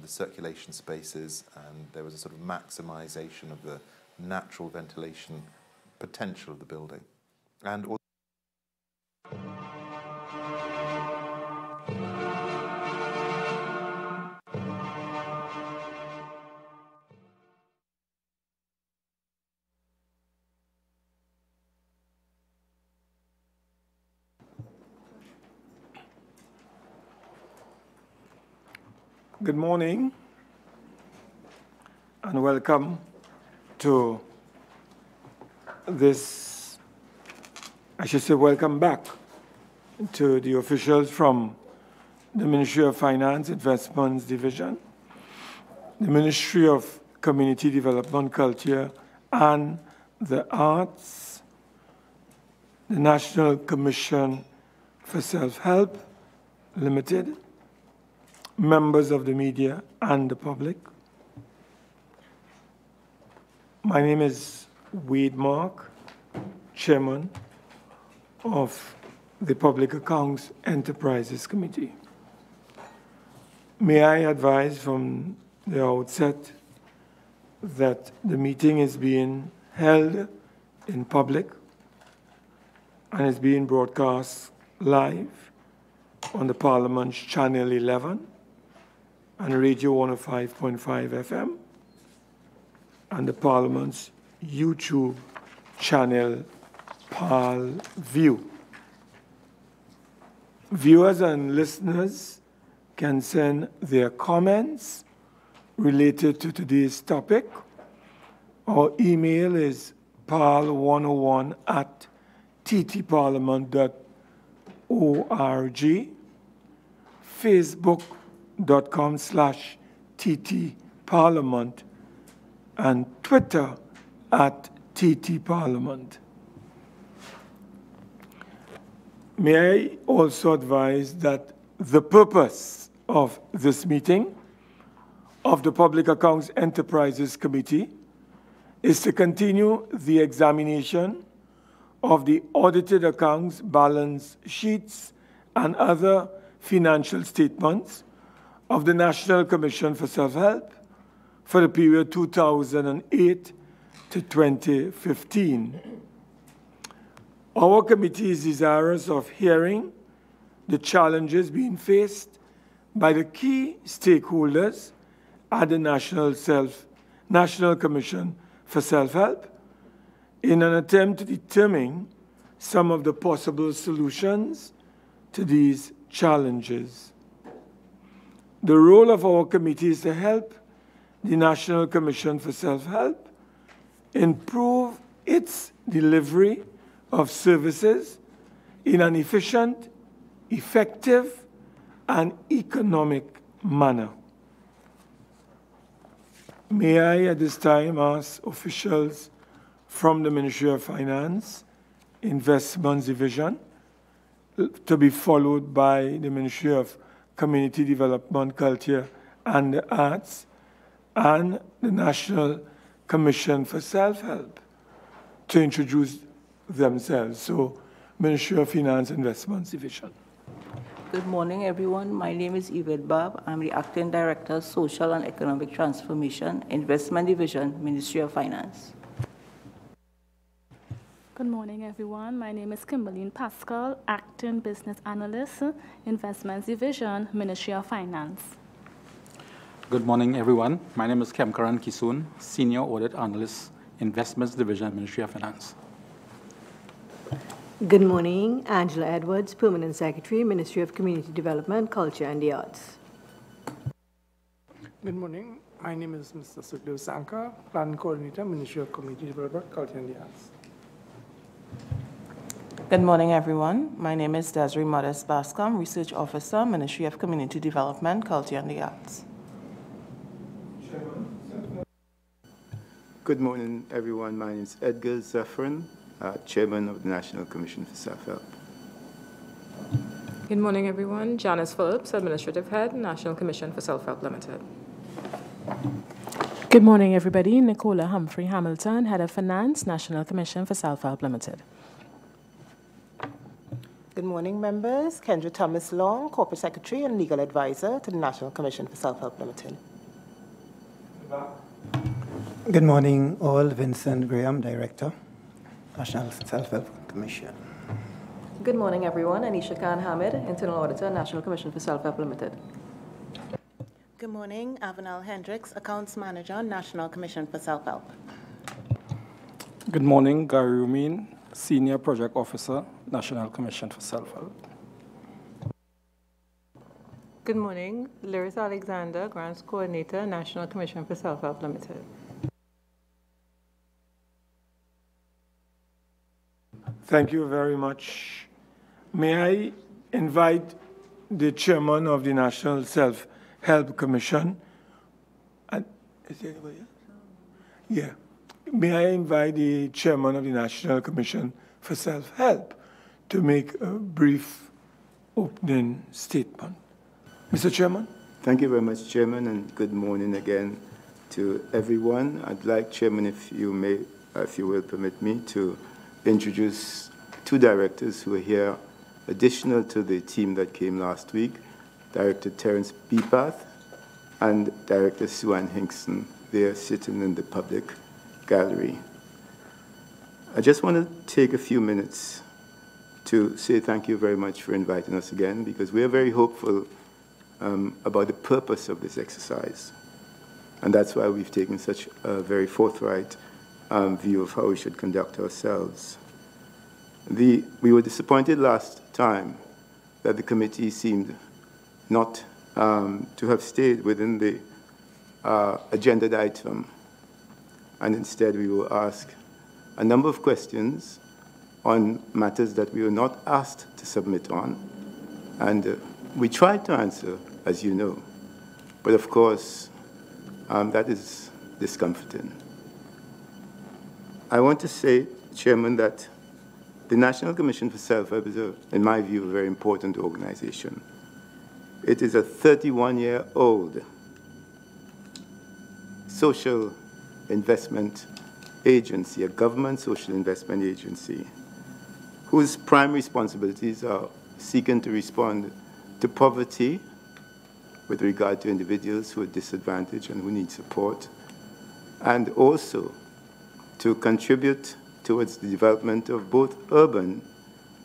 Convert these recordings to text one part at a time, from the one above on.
the circulation spaces, and there was a sort of maximization of the natural ventilation potential of the building. And also good morning and welcome to this, I should say welcome back to the officials from the Ministry of Finance, Investments Division, the Ministry of Community Development, Culture and the Arts, the National Commission for Self-Help Limited, members of the media and the public. My name is Wade Mark, Chairman of the Public Accounts Enterprises Committee. May I advise from the outset that the meeting is being held in public and is being broadcast live on the Parliament's Channel 11 and Radio 105.5 FM, and the Parliament's YouTube channel, ParlView. Viewers and listeners can send their comments related to today's topic. Our email is parl101@ttparliament.org, facebook.com/ttparliament, and Twitter @ttparliament. May I also advise that the purpose of this meeting of the Public Accounts Enterprises Committee is to continue the examination of the audited accounts, balance sheets, and other financial statements of the National Commission for Self-Help for the period 2008 to 2015. Our committee is desirous of hearing the challenges being faced by the key stakeholders at the National Commission for Self-Help in an attempt to determine some of the possible solutions to these challenges. The role of our committee is to help the National Commission for Self-Help improve its delivery of services in an efficient, effective, and economic manner. May I at this time ask officials from the Ministry of Finance, Investments Division, to be followed by the Ministry of Community Development, Culture and the Arts, and the National Commission for Self-Help to introduce themselves. So, Ministry of Finance, Investments Division. Good morning, everyone. My name is Yvette Bab. I'm the Acting Director, Social and Economic Transformation, Investment Division, Ministry of Finance. Good morning, everyone. My name is Kimberline Pascal, Acting Business Analyst, Investments Division, Ministry of Finance. Good morning, everyone. My name is Kemkaran Kisoon, Senior Audit Analyst, Investments Division, Ministry of Finance. Good morning. Angela Edwards, Permanent Secretary, Ministry of Community Development, Culture and the Arts. Good morning. My name is Mr. Sukhdev Sankar, Plan Coordinator, Ministry of Community Development, Culture and the Arts. Good morning, everyone. My name is Desiree Modest Bascom, Research Officer, Ministry of Community Development, Culture and the Arts. Good morning, everyone. My name is Edgar Zafran, Chairman of the National Commission for Self-Help. Good morning, everyone. Janice Phillips, Administrative Head, National Commission for Self-Help Limited. Good morning, everybody. Nicola Humphrey Hamilton, Head of Finance, National Commission for Self-Help Limited. Good morning, members. Kendra Thomas Long, Corporate Secretary and Legal Advisor to the National Commission for Self-Help Limited. Good morning, all. Vincent Graham, Director, National Self-Help Commission. Good morning, everyone. Anisha Khan Hamid, Internal Auditor, National Commission for Self-Help Limited. Good morning, Avanal Hendricks, Accounts Manager, National Commission for Self-Help. Good morning, Gary Rumin, Senior Project Officer, National Commission for Self-Help. Good morning, Lyris Alexander, Grants Coordinator, National Commission for Self-Help Limited. Thank you very much. May I invite the Chairman of the National Self-Help Commission, and is there anybody else? Yeah. May I invite the Chairman of the National Commission for Self-Help to make a brief opening statement. Mr. Chairman. Thank you very much, Chairman, and good morning again to everyone. I'd like, Chairman, if you will permit me, to introduce two directors who are here, additional to the team that came last week, Director Terence Beepath and Director Sue-Ann Hinkson. They are sitting in the public gallery. I just want to take a few minutes to say thank you very much for inviting us again, because we are very hopeful about the purpose of this exercise. And that's why we've taken such a very forthright view of how we should conduct ourselves. We were disappointed last time that the committee seemed not to have stayed within the agendaed item, and instead we were asked a number of questions on matters that we were not asked to submit on, and we tried to answer, as you know, but of course that is discomforting. I want to say, Chairman, that the National Commission for Self-Help is, in my view, a very important organization. It is a 31-year-old social investment agency, a government social investment agency, whose prime responsibilities are seeking to respond to poverty with regard to individuals who are disadvantaged and who need support, and also to contribute towards the development of both urban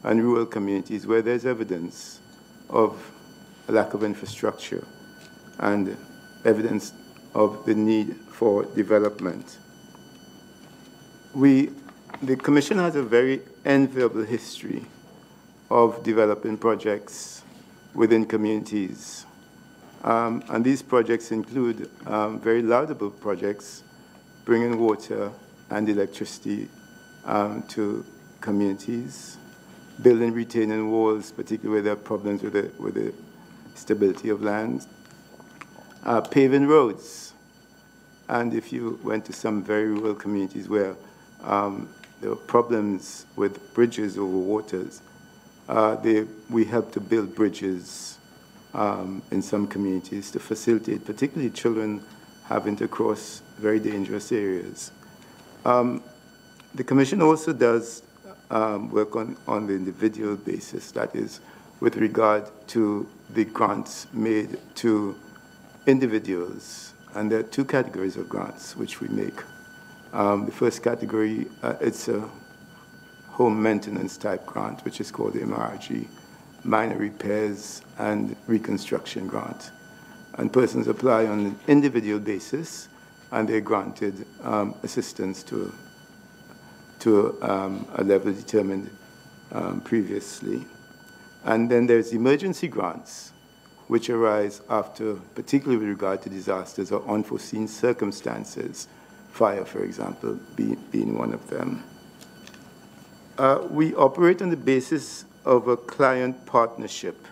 and rural communities where there's evidence of a lack of infrastructure and evidence of the need for development. The Commission has a very enviable history of developing projects within communities. And these projects include very laudable projects, bringing water and electricity to communities, building retaining walls, particularly where there are problems with the stability of land, paving roads. And if you went to some very rural communities where there were problems with bridges over waters, we helped to build bridges in some communities to facilitate, particularly children having to cross very dangerous areas. The Commission also does work on the individual basis, that is, with regard to the grants made to individuals. And there are two categories of grants which we make. The first category, it's a home maintenance type grant, which is called the MRG, Minor Repairs and Reconstruction Grant. And persons apply on an individual basis, and they're granted assistance to a level determined previously. And then there's emergency grants, which arise after, particularly with regard to disasters or unforeseen circumstances, fire, for example, being one of them. We operate on the basis of a client partnership.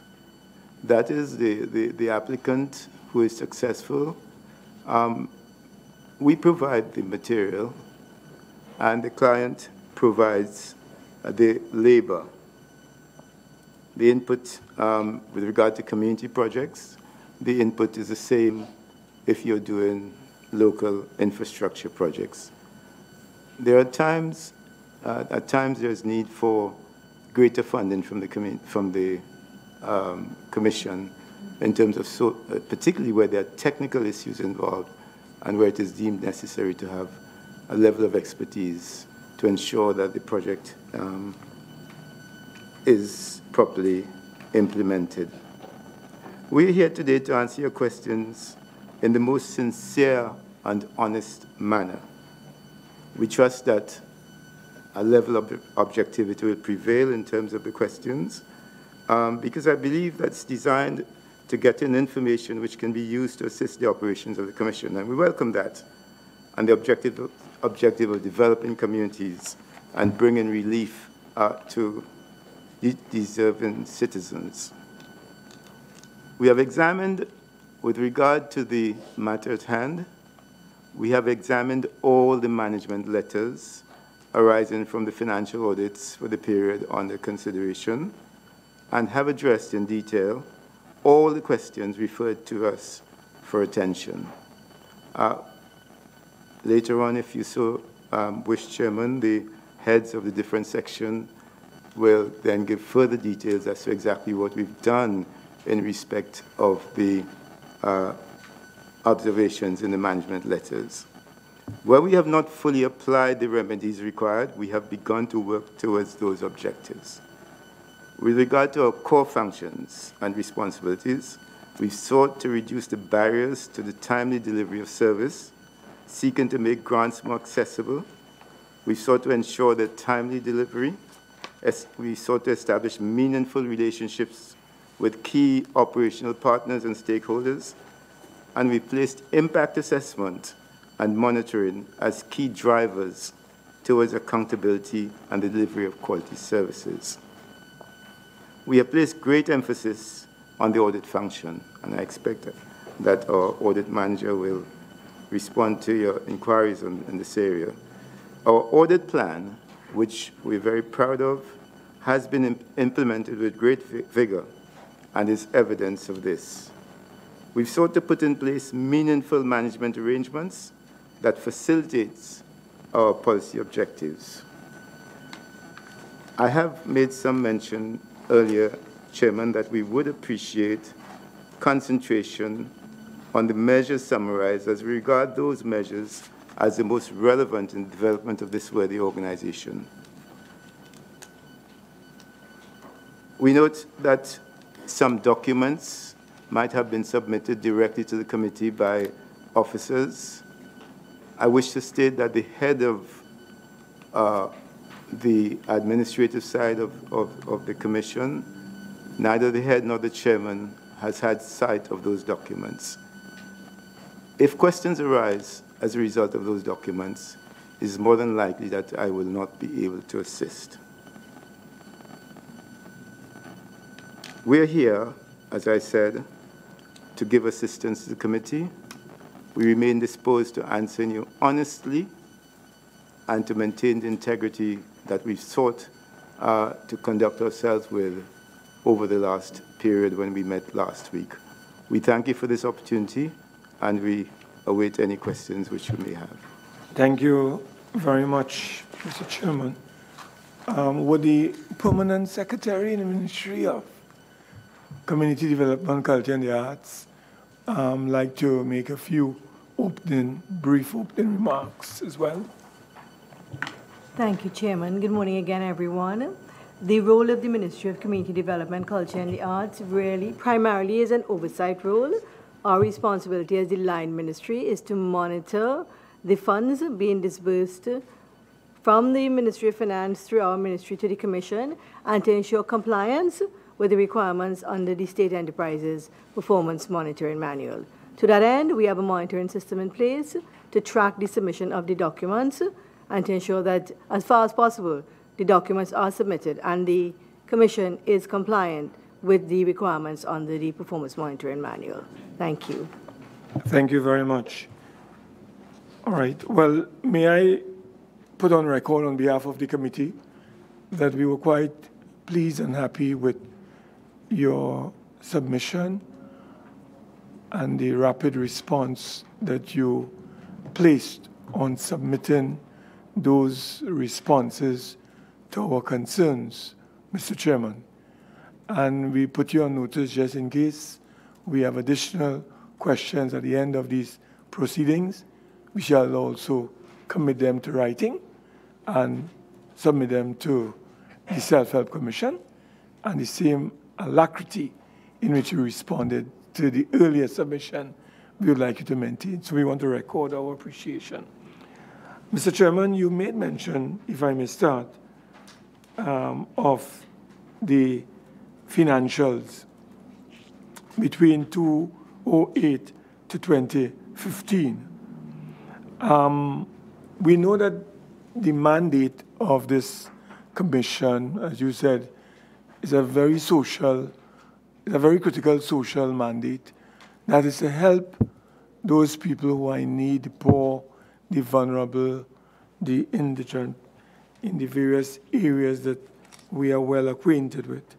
That is, the applicant who is successful, we provide the material, and the client provides the labor. The input with regard to community projects, the input is the same if you're doing local infrastructure projects. There are times, at times there's need for greater funding from the Commission in terms of, particularly where there are technical issues involved and where it is deemed necessary to have a level of expertise to ensure that the project is properly implemented. We're here today to answer your questions in the most sincere and honest manner. We trust that a level of objectivity will prevail in terms of the questions, because I believe that's designed to get in information which can be used to assist the operations of the Commission, and we welcome that, and the objective of developing communities and bringing relief to deserving citizens. We have examined, with regard to the matter at hand, we have examined all the management letters arising from the financial audits for the period under consideration and have addressed in detail all the questions referred to us for attention. Later on, if you so wish, Chairman, the heads of the different sections will then give further details as to exactly what we've done in respect of the observations in the management letters. Where we have not fully applied the remedies required, we have begun to work towards those objectives. With regard to our core functions and responsibilities, we've sought to reduce the barriers to the timely delivery of service, seeking to make grants more accessible. We sought to ensure that timely delivery. We sought to establish meaningful relationships with key operational partners and stakeholders, and we placed impact assessment and monitoring as key drivers towards accountability and delivery of quality services. We have placed great emphasis on the audit function, and I expect that our audit manager will respond to your inquiries in this area. Our audit plan, which we're very proud of, has been implemented with great vigor and is evidence of this. We've sought to put in place meaningful management arrangements that facilitates our policy objectives. I have made some mention earlier, Chairman, that we would appreciate concentration on the measures summarized as we regard those measures as the most relevant in the development of this worthy organization. We note that some documents might have been submitted directly to the committee by officers. I wish to state that the head of the administrative side of the Commission, neither the head nor the chairman has had sight of those documents. If questions arise as a result of those documents, it is more than likely that I will not be able to assist. We're here, as I said, to give assistance to the committee. We remain disposed to answering you honestly and to maintain the integrity that we've sought to conduct ourselves with over the last period when we met last week. We thank you for this opportunity, and we await any questions which you may have. Thank you very much, Mr. Chairman. Would the Permanent Secretary in the Ministry of Community Development, Culture and the Arts like to make a few brief opening remarks as well? Thank you, Chairman. Good morning again, everyone. The role of the Ministry of Community Development, Culture and the Arts really primarily is an oversight role. Our responsibility as the line ministry is to monitor the funds being disbursed from the Ministry of Finance through our ministry to the Commission and to ensure compliance with the requirements under the State Enterprises Performance Monitoring Manual. To that end, we have a monitoring system in place to track the submission of the documents and to ensure that, as far as possible, the documents are submitted and the Commission is compliant with the requirements under the Performance Monitoring Manual. Thank you. Thank you very much. All right. Well, may I put on record on behalf of the committee that we were quite pleased and happy with your submission and the rapid response that you placed on submitting those responses to our concerns Mr. Chairman. And we put you on notice just in case we have additional questions at the end of these proceedings. We shall also commit them to writing and submit them to the Self-Help Commission, and the same alacrity in which you responded to the earlier submission we would like you to maintain. So we want to record our appreciation. Mr. Chairman, you made mention, if I may start, of the financials between 2008 to 2015. We know that the mandate of this commission, as you said, is a very critical social mandate that is to help those people who are in need, the poor, the vulnerable, the indigent, in the various areas that we are well acquainted with.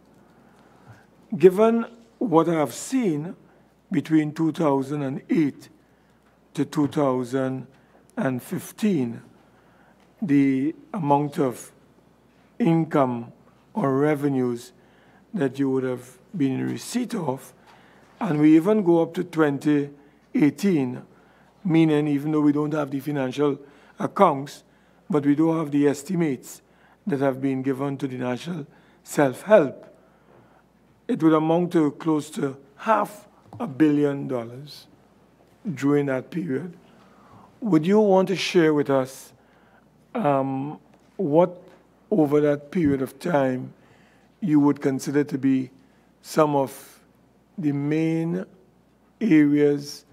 Given what I have seen between 2008 to 2015, the amount of income or revenues that you would have been in receipt of, and we even go up to 2018, meaning even though we don't have the financial accounts, but we do have the estimates that have been given to the National Self-Help, it would amount to close to $500 million during that period. Would you want to share with us what, over that period of time, you would consider to be some of the main areas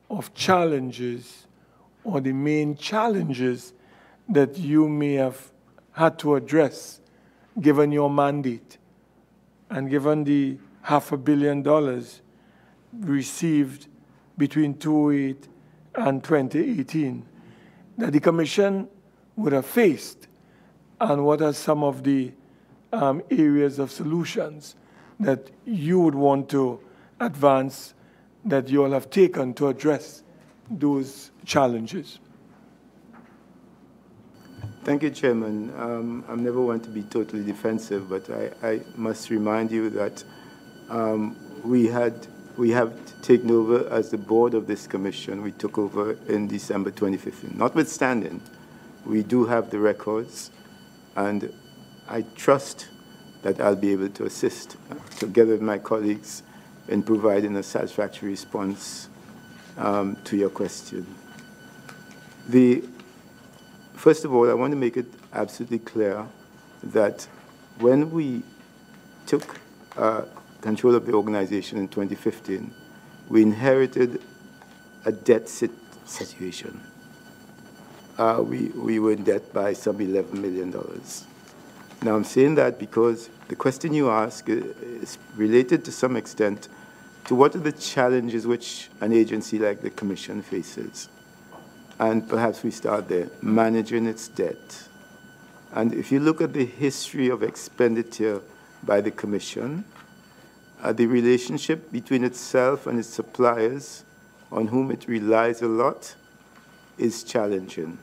of challenges or the main challenges that you may have had to address given your mandate and given the $500 million received between 2008 and 2018 that the Commission would have faced, and what are some of the areas of solutions that you would want to advance that you all have taken to address those challenges? Thank you, Chairman. I'm never one to be totally defensive, but I must remind you that we have taken over as the board of this commission. We took over in December 2015. Notwithstanding, we do have the records, and I trust that I'll be able to assist together with my colleagues in providing a satisfactory response to your question. First of all, I want to make it absolutely clear that when we took control of the organization in 2015, we inherited a debt situation. We were in debt by some $11 million. Now, I'm saying that because the question you ask is related to some extent to what are the challenges which an agency like the Commission faces. And perhaps we start there, managing its debt. And if you look at the history of expenditure by the Commission, the relationship between itself and its suppliers, on whom it relies a lot, is challenging.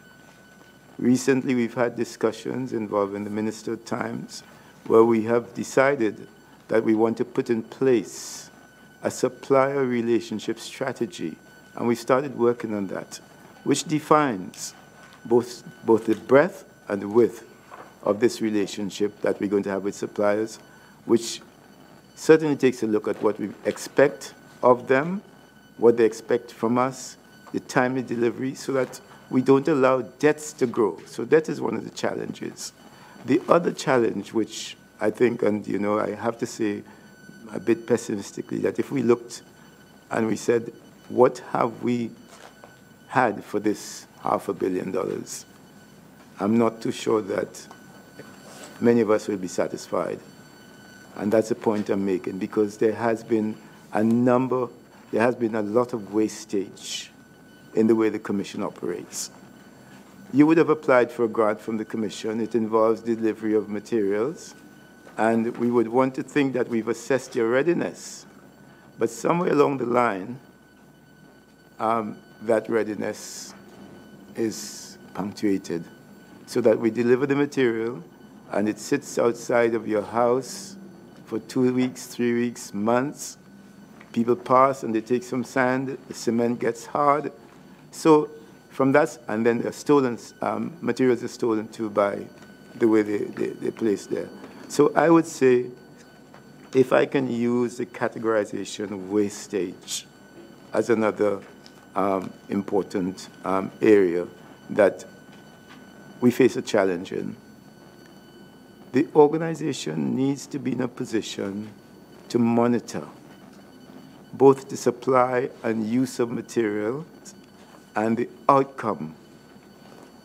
Recently, we've had discussions involving the Minister at times where we have decided that we want to put in place a supplier relationship strategy, and we started working on that, which defines both the breadth and the width of this relationship that we're going to have with suppliers, which certainly takes a look at what we expect of them, what they expect from us, the timely delivery, so that we don't allow debts to grow. So that is one of the challenges. The other challenge, which I think, and I have to say a bit pessimistically, that if we looked and we said, what have we had for this $500 million, I'm not too sure that many of us will be satisfied. And that's the point I'm making, because there has been a lot of wastage in the way the Commission operates. You would have applied for a grant from the Commission. It involves delivery of materials, and we would want to think that we've assessed your readiness. But somewhere along the line, that readiness is punctuated, so that we deliver the material, and it sits outside of your house for 2 weeks, 3 weeks, months. People pass and they take some sand, the cement gets hard. So from that, and then stolen materials are stolen too by the way they place there. So I would say, if I can use the categorization of wastage as another important area that we face a challenge in, the organization needs to be in a position to monitor both the supply and use of materials and the outcome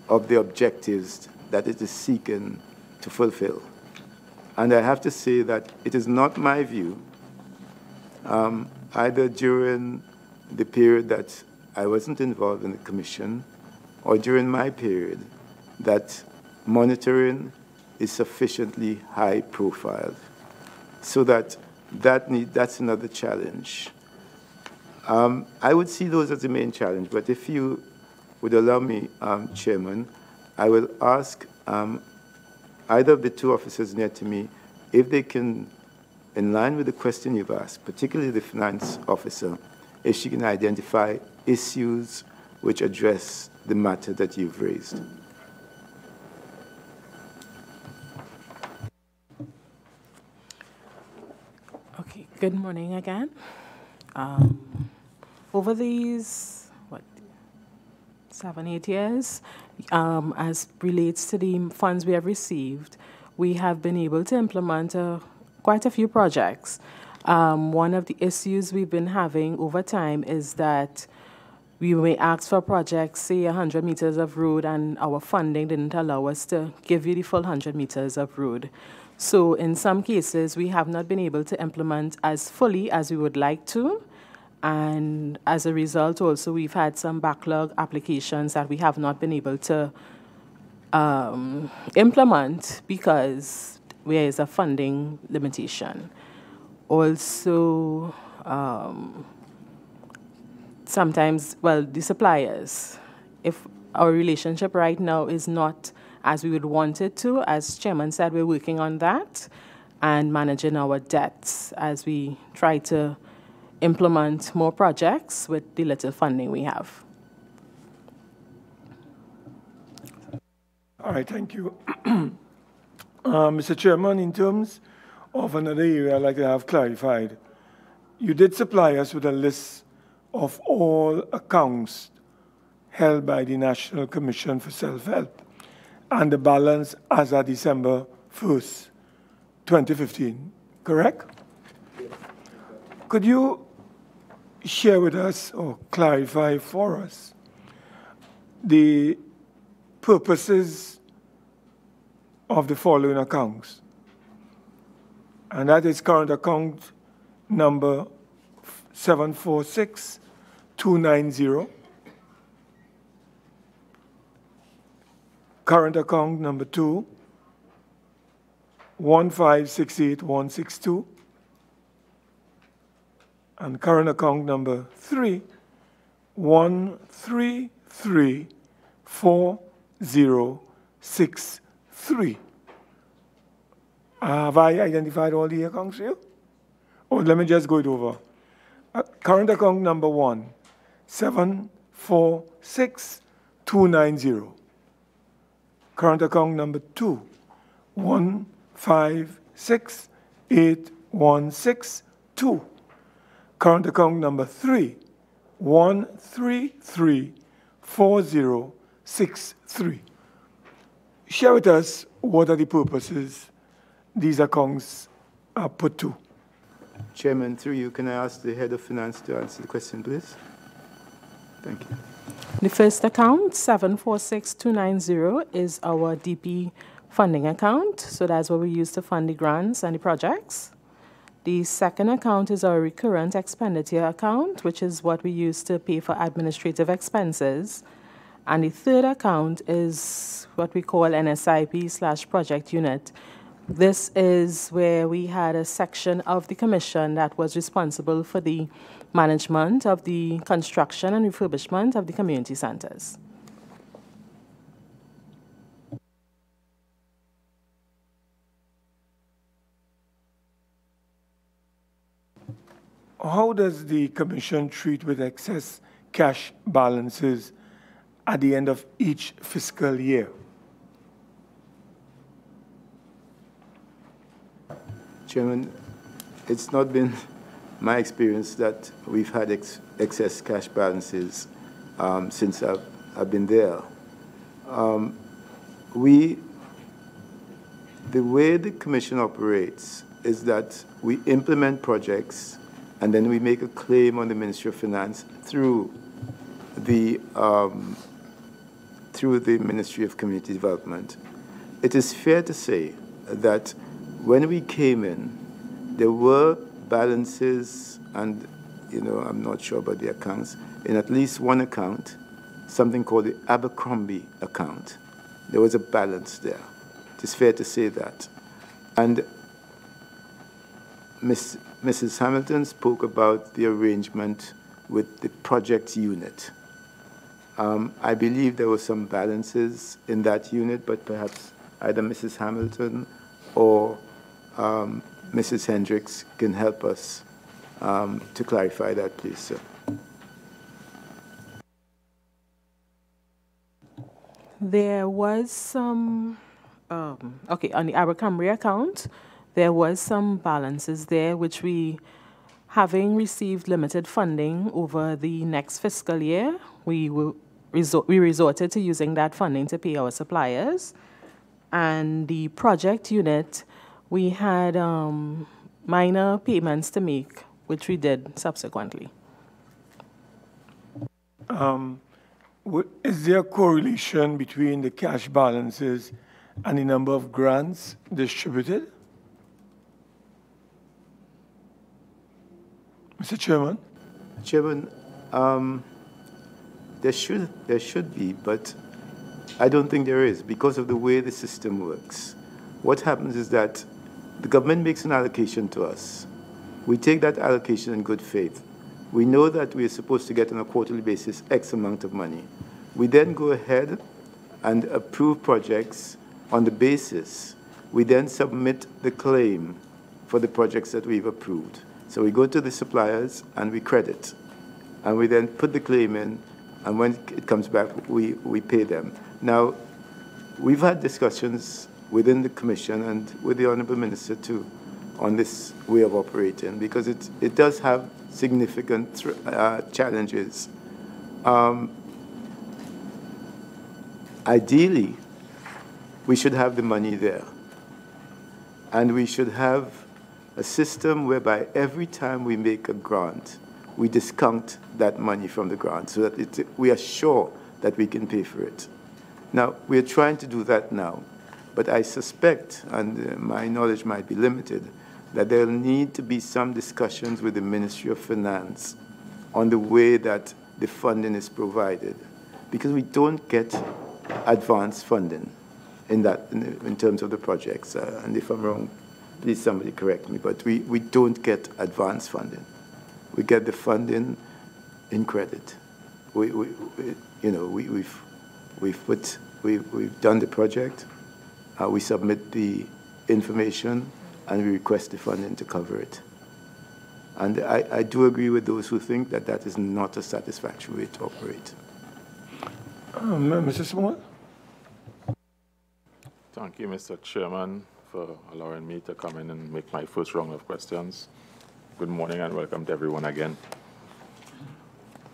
of the objectives that it is seeking to fulfill. And I have to say that it is not my view, either during the period that I wasn't involved in the commission or during my period, that monitoring is sufficiently high profile. So that's another challenge. I would see those as the main challenge, but if you would allow me, Chairman, I will ask either of the two officers near to me if they can, in line with the question you've asked, particularly the finance officer, if she can identify issues which address the matter that you've raised. Okay, good morning again. Over these, 7, 8 years, as relates to the funds we have received, we have been able to implement quite a few projects. One of the issues we've been having over time is that we may ask for projects, say 100 meters of road, and our funding didn't allow us to give you the full 100 meters of road. So in some cases, we have not been able to implement as fully as we would like to. And as a result, also, we've had some backlog applications that we have not been able to implement because there is a funding limitation. Also, sometimes, the suppliers, if our relationship right now is not as we would want it to, as Chairman said, we're working on that and managing our debts as we try to implement more projects with the little funding we have. All right, thank you. Mr. Chairman, in terms of another area I'd like to have clarified, you did supply us with a list of all accounts held by the National Commission for Self-Help and the balance as of December 1st, 2015, correct? Could you share with us or clarify for us the purposes of the following accounts? And that is current account number 746290, current account number 2, 1568162, and current account number 3, 1334063. Have I identified all the accounts here? Or let me just go it over. Current account number 1, 746290. Current account number 2, 1568162. Current account number 3, 1334063. Share with us what are the purposes these accounts are put to. Chairman, through you, can I ask the head of finance to answer the question, please? Thank you. The first account, 746290, is our DP funding account. So that's what we use to fund the grants and the projects. The second account is our recurrent expenditure account, which is what we use to pay for administrative expenses. And the third account is what we call NSIP/project unit. This is where we had a section of the commission that was responsible for the management of the construction and refurbishment of the community centers. how does the Commission treat with excess cash balances at the end of each fiscal year? Chairman, it's not been my experience that we've had excess cash balances since I've been there. The way the Commission operates is that we implement projects and then we make a claim on the Ministry of Finance through the Ministry of Community Development. It is fair to say that when we came in, there were balances, and I'm not sure about the accounts, in at least one account, something called the Abercrombie account. There was a balance there. It is fair to say that. And Mrs. Hamilton spoke about the arrangement with the projects unit. I believe there were some balances in that unit, but perhaps either Mrs. Hamilton or Mrs. Hendricks can help us to clarify that, please, sir. There was some, okay, on the Abercrombie account, there was some balances there which we, having received limited funding over the next fiscal year, we resorted to using that funding to pay our suppliers. And the project unit, we had minor payments to make, which we did subsequently. Is there a correlation between the cash balances and the number of grants distributed? Mr. Chairman? Chairman, there should be, but I don't think there is because of the way the system works. What happens is that the government makes an allocation to us. We take that allocation in good faith. We know that we are supposed to get on a quarterly basis X amount of money. We then go ahead and approve projects on the basis. We then submit the claim for the projects that we've approved. So we go to the suppliers and we credit. And we then put the claim in, and when it comes back, we pay them. Now, we've had discussions within the Commission and with the Honourable Minister too on this way of operating because it does have significant challenges. Ideally, we should have the money there. And we should have a system whereby every time we make a grant, we discount that money from the grant so that we are sure that we can pay for it. Now, we are trying to do that now, but I suspect, and my knowledge might be limited, that there will need to be some discussions with the Ministry of Finance on the way that the funding is provided, because we don't get advance funding in terms of the projects. And if I'm wrong, please somebody correct me, but we don't get advance funding. We get the funding in credit. We've done the project, we submit the information, and we request the funding to cover it. And I do agree with those who think that that is not a satisfactory way to operate. Mr. Small? Thank you, Mr. Chairman, for allowing me to come in and make my first round of questions. Good morning and welcome to everyone again.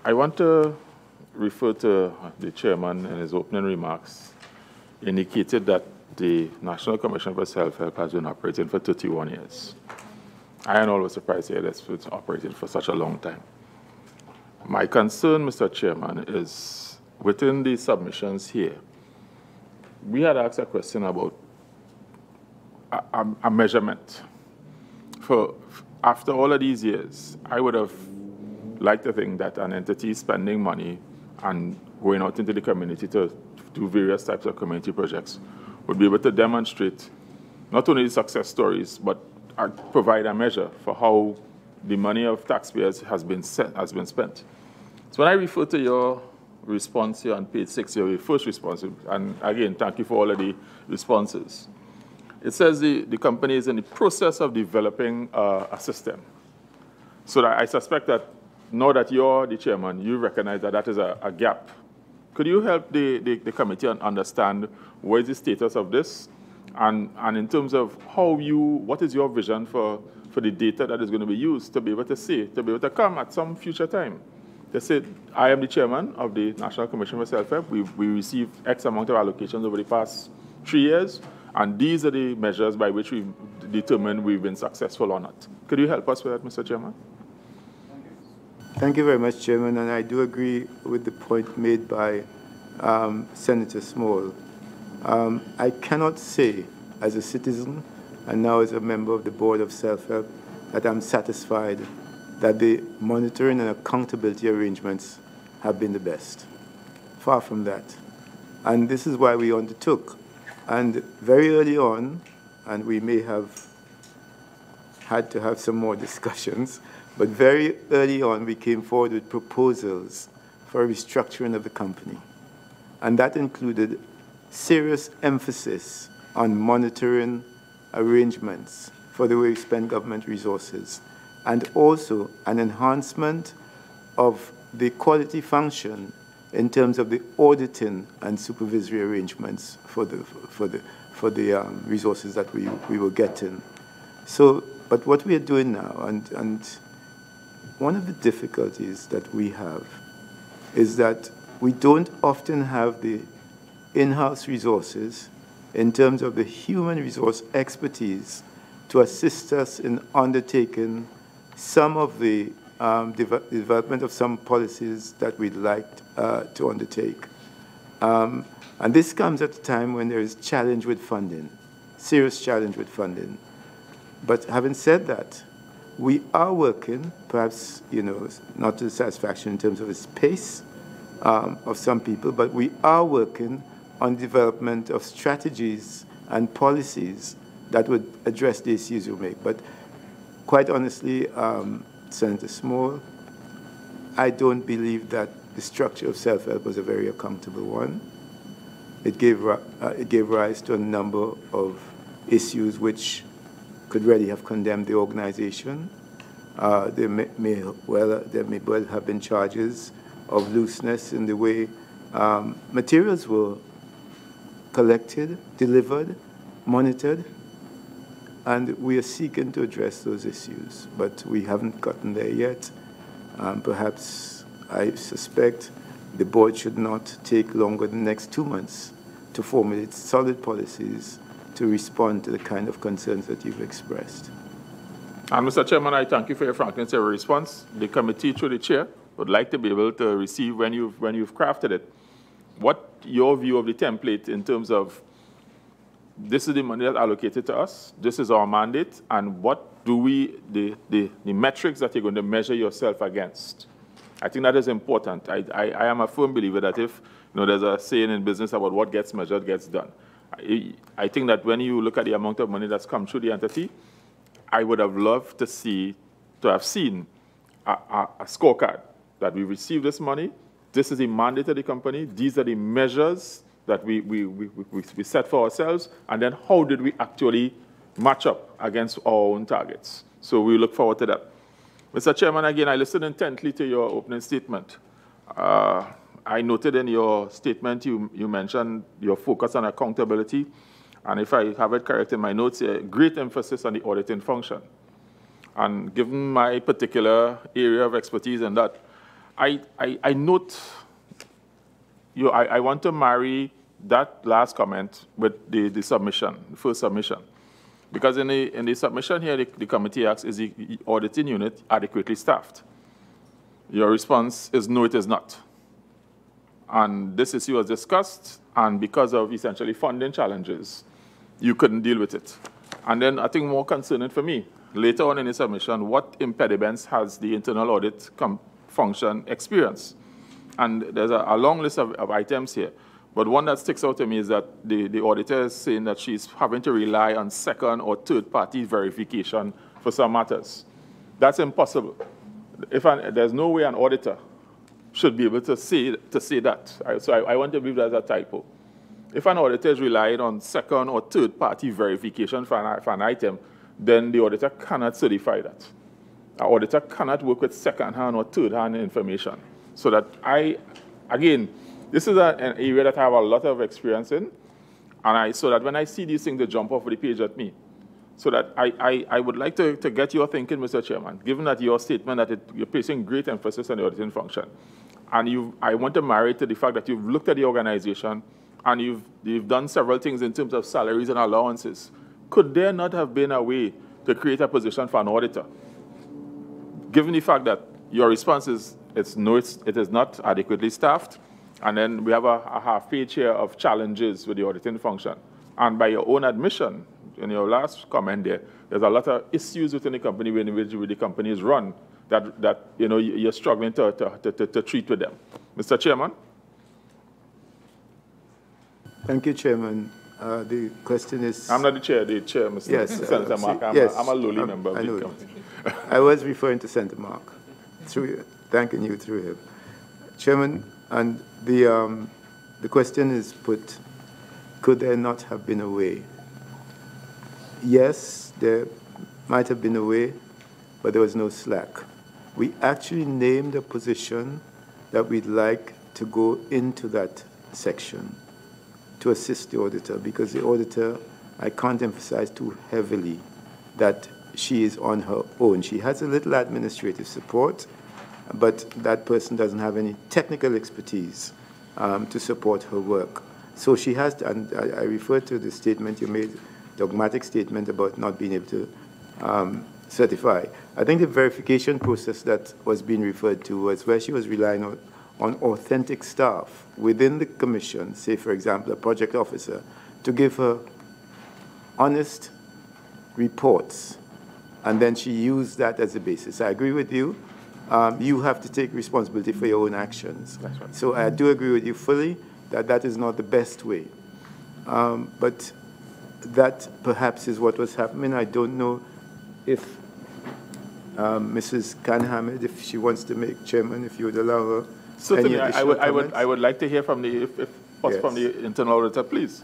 I want to refer to the chairman in his opening remarks indicated that the National Commission for Self-Help has been operating for 31 years. I am always surprised to hear that it's been operating for such a long time. My concern, Mr. Chairman, is within the submissions here, we had asked a question about a measurement. After all of these years, I would have liked to think that an entity spending money and going out into the community to do various types of community projects would be able to demonstrate not only the success stories, but provide a measure for how the money of taxpayers has been spent. So when I refer to your response here on page 6, your first response, and again, thank you for all of the responses. It says the company is in the process of developing a system. So that I suspect that now that you're the chairman, you recognize that that is a gap. Could you help the committee understand what is the status of this? And in terms of what is your vision for the data that is going to be used to be able to say, to be able to come at some future time? They said, I am the chairman of the National Commission for Self-Help. We received X amount of allocations over the past 3 years, and these are the measures by which we've determined we've been successful or not. Could you help us with that, Mr. Chairman? Thank you very much, Chairman, and I do agree with the point made by Senator Small. I cannot say, as a citizen and now as a member of the Board of Self-Help, that I'm satisfied that the monitoring and accountability arrangements have been the best. Far from that. And this is why we undertook. And very early on, and we may have had to have some more discussions, but very early on we came forward with proposals for a restructuring of the company. And that included serious emphasis on monitoring arrangements for the way we spend government resources, and also an enhancement of the quality function in terms of the auditing and supervisory arrangements for the resources that we were getting. So, but what we are doing now, and one of the difficulties that we have is that we don't often have the in-house resources in terms of the human resource expertise to assist us in undertaking some of the development of some policies that we'd like to undertake. And this comes at a time when there is challenge with funding, serious challenge with funding. But having said that, we are working, perhaps, not to the satisfaction in terms of its pace of some people, but we are working on development of strategies and policies that would address the issues you make. But quite honestly, Senator Small, I don't believe that the structure of self-help was a very accountable one. It gave rise to a number of issues which could really have condemned the organization. There may well have been charges of looseness in the way materials were collected, delivered, monitored, and we are seeking to address those issues, but we haven't gotten there yet. Perhaps, I suspect, the board should not take longer than the next 2 months to formulate solid policies to respond to the kind of concerns that you've expressed. And Mr. Chairman, I thank you for your frankness and your response. The committee, through the chair, would like to be able to receive, when you've crafted it, what your view of the template in terms of this is the money that's allocated to us, this is our mandate, and what do the metrics that you're going to measure yourself against. I think that is important. I am a firm believer that if there's a saying in business about what gets measured gets done. I think that when you look at the amount of money that's come through the entity, I would have loved to have seen a scorecard that we received this money. This is the mandate of the company. These are the measures that we set for ourselves, and then how did we actually match up against our own targets. So we look forward to that. Mr. Chairman, again, I listened intently to your opening statement. I noted in your statement you mentioned your focus on accountability, and if I have it correct in my notes, a great emphasis on the auditing function. And given my particular area of expertise in that, I note I want to marry that last comment with the submission, the first submission. Because in the submission here, the committee asks, is the auditing unit adequately staffed? Your response is no, it is not. And this issue was discussed, and because of essentially funding challenges, you couldn't deal with it. And then I think more concerning for me, later on in the submission, what impediments has the internal audit function experienced? And there's a long list of items here. But one that sticks out to me is that the auditor is saying that she's having to rely on second or third party verification for some matters. That's impossible. There's no way an auditor should be able to say that. So I want to believe that's a typo. If an auditor is relying on second or third party verification for an item, then the auditor cannot certify that. an auditor cannot work with second-hand or third-hand information. So that again, this is an area that I have a lot of experience in, and so that when I see these things, they jump off the page at me. So that I would like to get your thinking, Mr. Chairman, given that your statement that you're placing great emphasis on the auditing function, and I want to marry it to the fact that you've looked at the organization and you've done several things in terms of salaries and allowances. Could there not have been a way to create a position for an auditor, given the fact that your response is it is not adequately staffed, and then we have a half page here of challenges with the auditing function, and by your own admission, in your last comment there's a lot of issues within the company in which the company is run that you're struggling to treat with them. Mr. Chairman? Thank you, Chairman. The question is... I'm not the chair, Mr. Yes, Senator Mark. I'm a lowly member of the committee. I was referring to Senator Mark, thanking you through him. Chairman, and the question is put, could there not have been a way? Yes, there might have been a way, but there was no slack. We actually named a position that we'd like to go into that section to assist the auditor, because the auditor, I can't emphasize too heavily that she is on her own. She has a little administrative support, but that person doesn't have any technical expertise to support her work. So she has to, and I refer to the statement you made, dogmatic statement about not being able to certify. I think the verification process that was being referred to was where she was relying on authentic staff within the commission, say, for example, a project officer, to give her honest reports, and then she used that as a basis. I agree with you. You have to take responsibility for your own actions. That's right. So I do agree with you fully that that is not the best way. But that perhaps is what was happening. I don't know if Mrs. Khan Hamid, if she wants to make chairman, if you would allow her. Certainly, I would like to hear from the, if possible, from the internal auditor, please.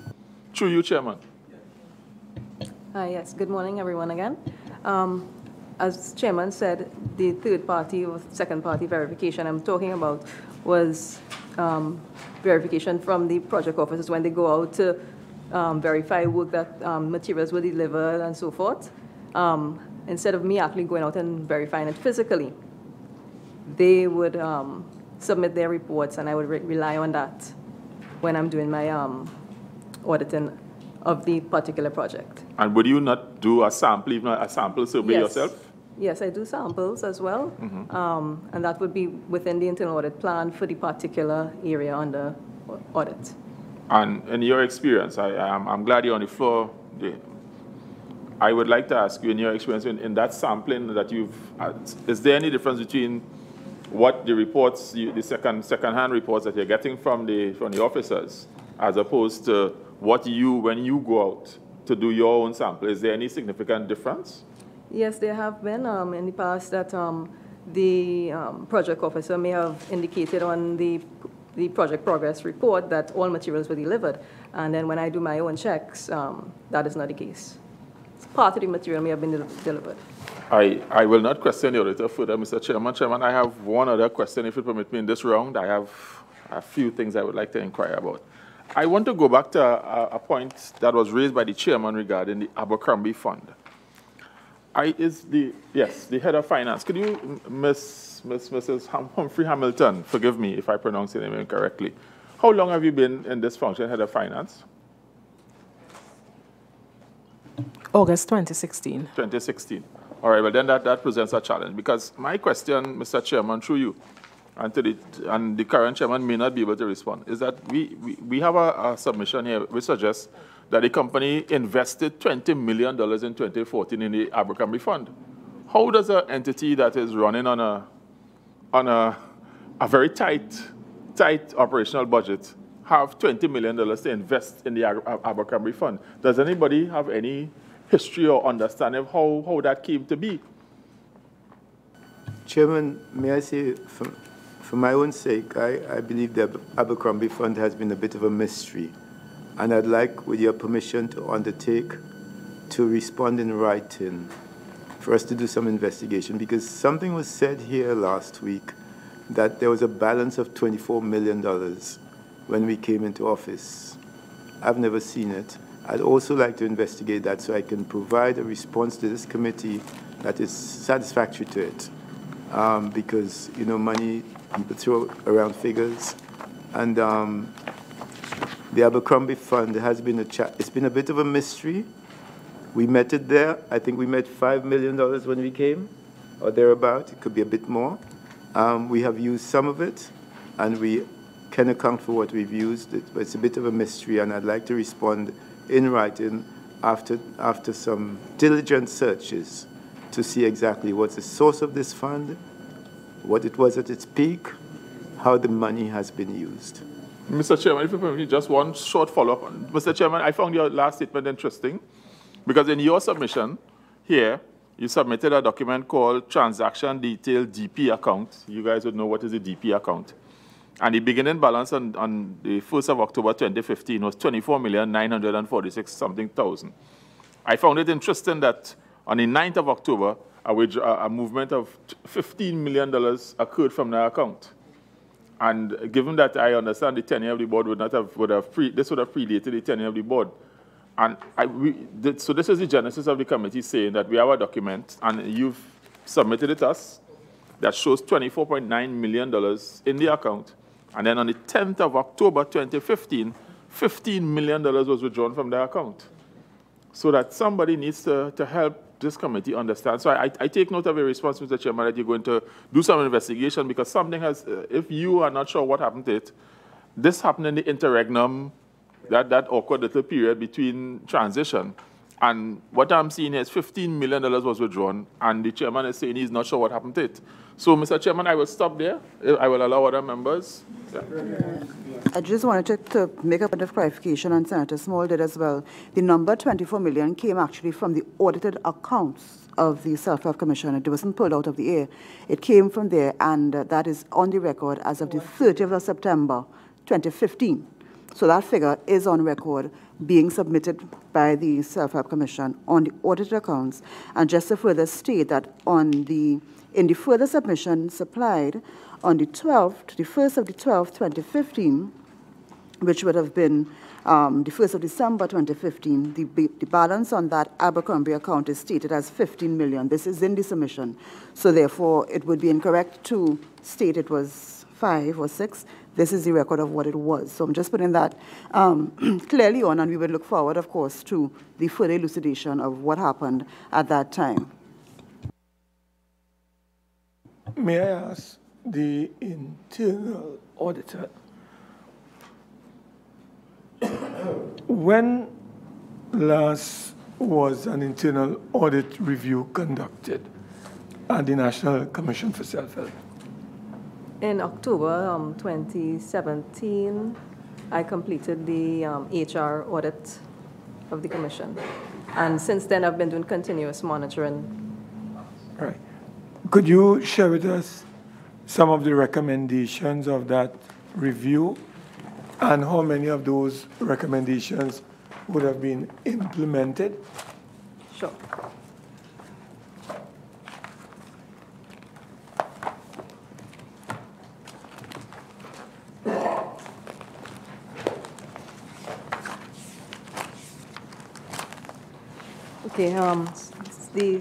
Through you, Chairman. Yes, good morning, everyone, again. As Chairman said, the third party or second party verification I'm talking about was verification from the project officers when they go out to verify work that materials were delivered and so forth. Instead of me actually going out and verifying it physically, they would submit their reports, and I would rely on that when I'm doing my auditing of the particular project. And would you not do a sample, even a sample survey yourself? Yes, I do samples as well, and that would be within the internal audit plan for the particular area under audit. And in your experience, I'm glad you're on the floor. I would like to ask you, in your experience in that sampling that you've, is there any difference between what the reports, the second-hand reports that you're getting from the officers, as opposed to what when you go out to do your own sample? Is there any significant difference? Yes, there have been in the past that the project officer may have indicated on the project progress report that all materials were delivered, and then when I do my own checks, that is not the case. Part of the material may have been delivered. I will not question the auditor further, Mr. Chairman. Chairman, I have one other question, if you permit me, in this round. I have a few things I would like to inquire about. I want to go back to a point that was raised by the chairman regarding the Abercrombie Fund. The head of finance. Could you, Mrs. Humphrey Hamilton, forgive me if I pronounce your name incorrectly. How long have you been in this function, head of finance? August 2016. 2016. All right, well then that presents a challenge, because my question, Mr. Chairman, through you, and the current chairman may not be able to respond, is that we have a submission here which suggests that the company invested $20 million in 2014 in the Abercrombie Fund. How does an entity that is running on a very tight operational budget have $20 million to invest in the Abercrombie Fund? Does anybody have any history or understanding of how that came to be? Chairman, may I say, for my own sake, I believe the Abercrombie Fund has been a bit of a mystery. And I'd like, with your permission, to undertake to respond in writing for us to do some investigation, because something was said here last week that there was a balance of $24 million when we came into office. I've never seen it. I'd also like to investigate that so I can provide a response to this committee that is satisfactory to it. Because, you know, money, people throw around figures. And the Abercrombie Fund has been it's been a bit of a mystery. We met it there. I think we met $5 million when we came, or thereabout. It could be a bit more. We have used some of it, and we can account for what we've used. But it's a bit of a mystery, and I'd like to respond in writing after some diligent searches to see exactly what's the source of this fund, what it was at its peak, how the money has been used. Mr. Chairman, if you permit me, just one short follow-up. Mr. Chairman, I found your last statement interesting because in your submission here, you submitted a document called Transaction Detail DP Account. You guys would know what is a DP account. And the beginning balance on the 1st of October 2015 was $24,946,000. I found it interesting that on the 9th of October, a movement of $15 million occurred from that account. And given that I understand the tenure of the board this would have predated the tenure of the board. And so this is the genesis of the committee saying that we have a document, and you've submitted it to us, that shows $24.9 million in the account. And then on the 10th of October 2015, $15 million was withdrawn from the account. So that somebody needs to help this committee understand. So I take note of your response, Mr. Chairman, that you're going to do some investigation because something has, if you are not sure what happened to it, this happened in the interregnum, that awkward little period between transition. And what I'm seeing is $15 million was withdrawn, and the chairman is saying he's not sure what happened to it. So, Mr. Chairman, I will stop there. I will allow other members. Yeah. I just wanted to make a point of clarification, and Senator Small did as well. The number 24 million came actually from the audited accounts of the Self-Help Commission. It wasn't pulled out of the air. It came from there, and that is on the record as of the 30th of September, 2015. So that figure is on record being submitted by the Self-Help Commission on the audited accounts. And just to further state that in the further submission supplied on the 1st of the 12th, 2015, which would have been the 1st of December 2015, the balance on that Abercrombie account is stated as $15 million. This is in the submission. So therefore, it would be incorrect to state it was 5 or 6. This is the record of what it was. So I'm just putting that clearly on, and we would look forward, of course, to the further elucidation of what happened at that time. May I ask the internal auditor, when last was an internal audit review conducted at the National Commission for Self-Help? In October 2017, I completed the HR audit of the commission. And since then, I've been doing continuous monitoring. Right. Could you share with us some of the recommendations of that review and how many of those recommendations would have been implemented? Sure. Okay,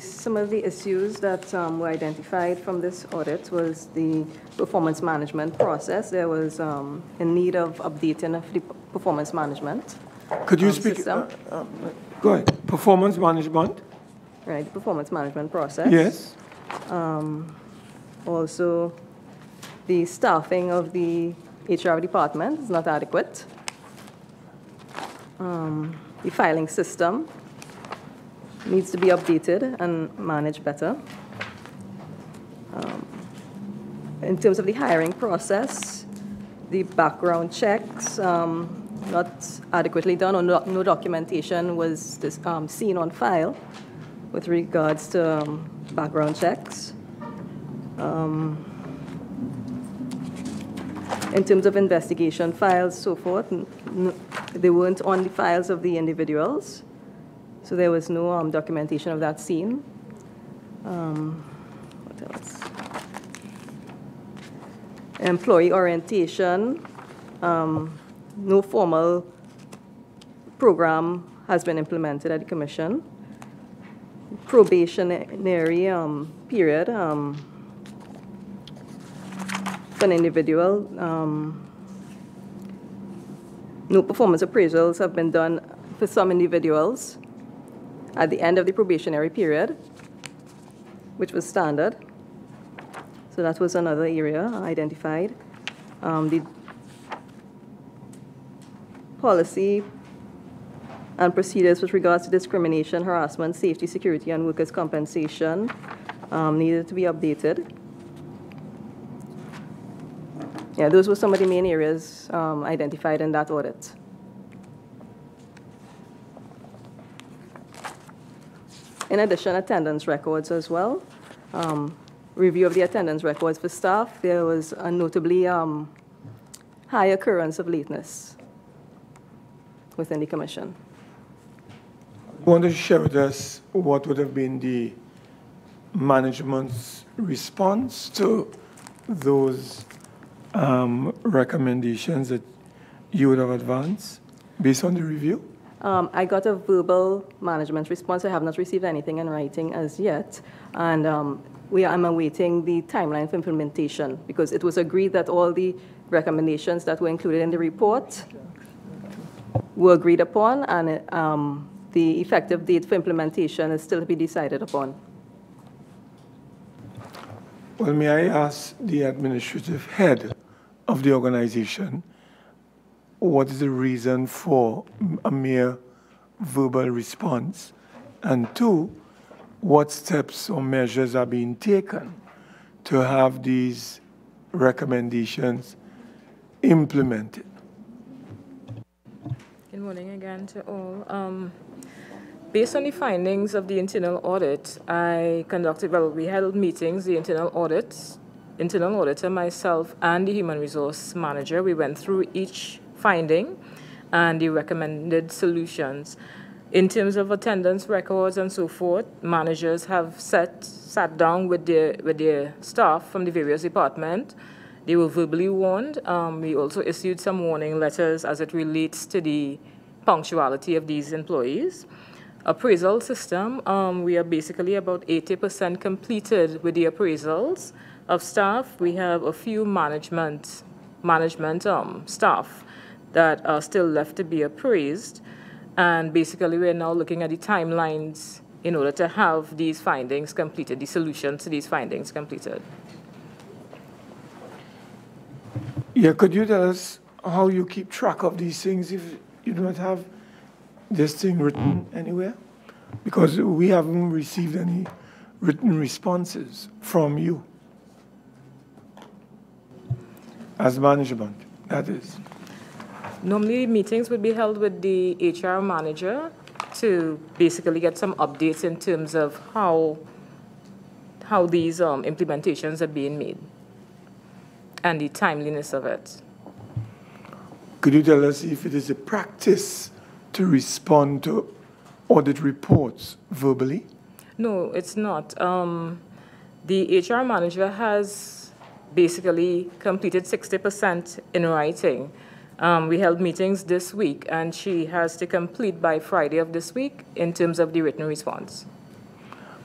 some of the issues that were identified from this audit was the performance management process. There was in need of updating of the performance management. Could you speak? Go ahead. Performance management? Right, the performance management process. Yes. Also, the staffing of the HR department is not adequate. The filing system needs to be updated and managed better. In terms of the hiring process, the background checks not adequately done, or no documentation was seen on file with regards to background checks. In terms of investigation files, so forth, they weren't on the files of the individuals. So there was no documentation of that scene. What else? Employee orientation. No formal program has been implemented at the Commission. Probationary period for an individual. No performance appraisals have been done for some individuals at the end of the probationary period, which was standard. So that was another area identified. The policy and procedures with regards to discrimination, harassment, safety, security, and workers' compensation needed to be updated. Yeah, those were some of the main areas identified in that audit. In addition, attendance records as well. Review of the attendance records for staff. There was a notably high occurrence of lateness within the Commission. You want to share with us what would have been the management's response to those recommendations that you would have advanced based on the review? I got a verbal management response. I have not received anything in writing as yet. And I'm awaiting the timeline for implementation because it was agreed that all the recommendations that were included in the report were agreed upon, and the effective date for implementation is still to be decided upon. Well, may I ask the administrative head of the organization, what is the reason for a mere verbal response? And two, what steps or measures are being taken to have these recommendations implemented? Good morning again to all. Based on the findings of the internal audit, we held meetings, the internal auditor, myself, and the human resource manager. We went through each finding and the recommended solutions. In terms of attendance records and so forth, managers have sat down with their staff from the various departments. They were verbally warned. We also issued some warning letters as it relates to the punctuality of these employees. Appraisal system, we are basically about 80% completed with the appraisals of staff. We have a few management staff that are still left to be appraised. And basically, we're now looking at the timelines in order to have these findings completed, the solutions to these findings completed. Yeah, could you tell us how you keep track of these things if you do not have this thing written anywhere? Because we haven't received any written responses from you as management, that is. Normally, meetings would be held with the HR manager to basically get some updates in terms of how these implementations are being made and the timeliness of it. Could you tell us if it is a practice to respond to audit reports verbally? No, it's not. The HR manager has basically completed 60% in writing. We held meetings this week, and she has to complete by Friday of this week in terms of the written response.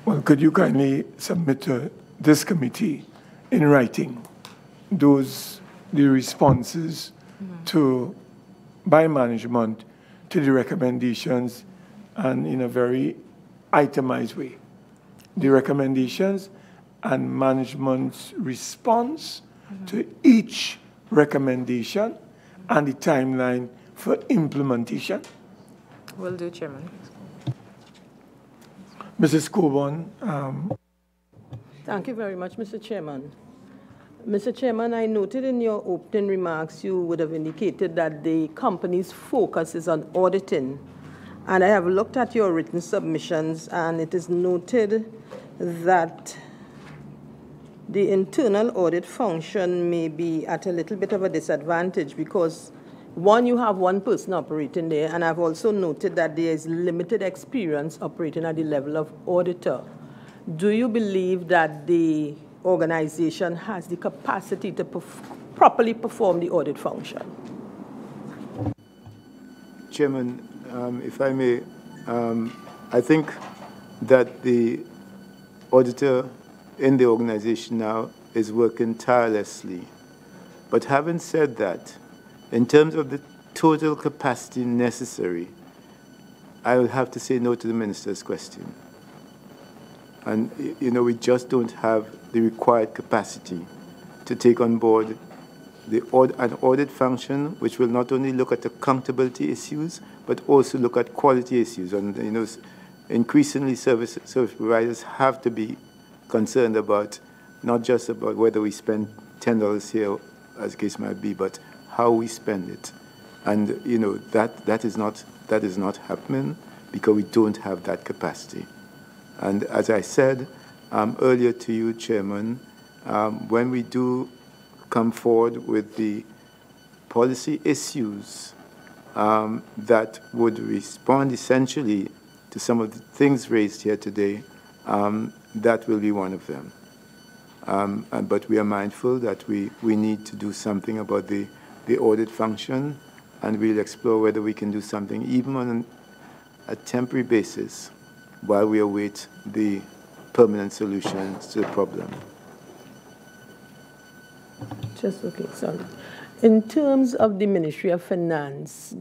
Well, could you kindly submit to this committee in writing the responses by management to the recommendations, and in a very itemized way, the recommendations and management's response to each recommendation and the timeline for implementation? Will do, Chairman. Mrs. Coburn. Thank you very much, Mr. Chairman. Mr. Chairman, I noted in your opening remarks you would have indicated that the company's focus is on auditing. And I have looked at your written submissions, and it is noted that the internal audit function may be at a little bit of a disadvantage because, one, you have one person operating there, and I've also noted that there is limited experience operating at the level of auditor. do you believe that the organization has the capacity to properly perform the audit function? Chairman, if I may, I think that the auditor in the organization now is working tirelessly. But having said that, in terms of the total capacity necessary, I will have to say no to the minister's question. And, you know, we just don't have the required capacity to take on board an audit function which will not only look at accountability issues, but also look at quality issues. And, you know, increasingly service providers have to be concerned about not just about whether we spend $10 here, as the case might be, but how we spend it. And, you know, that is not happening because we don't have that capacity. And as I said earlier to you, Chairman, when we do come forward with the policy issues that would respond essentially to some of the things raised here today, that will be one of them. But we are mindful that we need to do something about the audit function, and we'll explore whether we can do something even on a temporary basis while we await the permanent solutions to the problem. Just okay, sorry. In terms of the Ministry of Finance,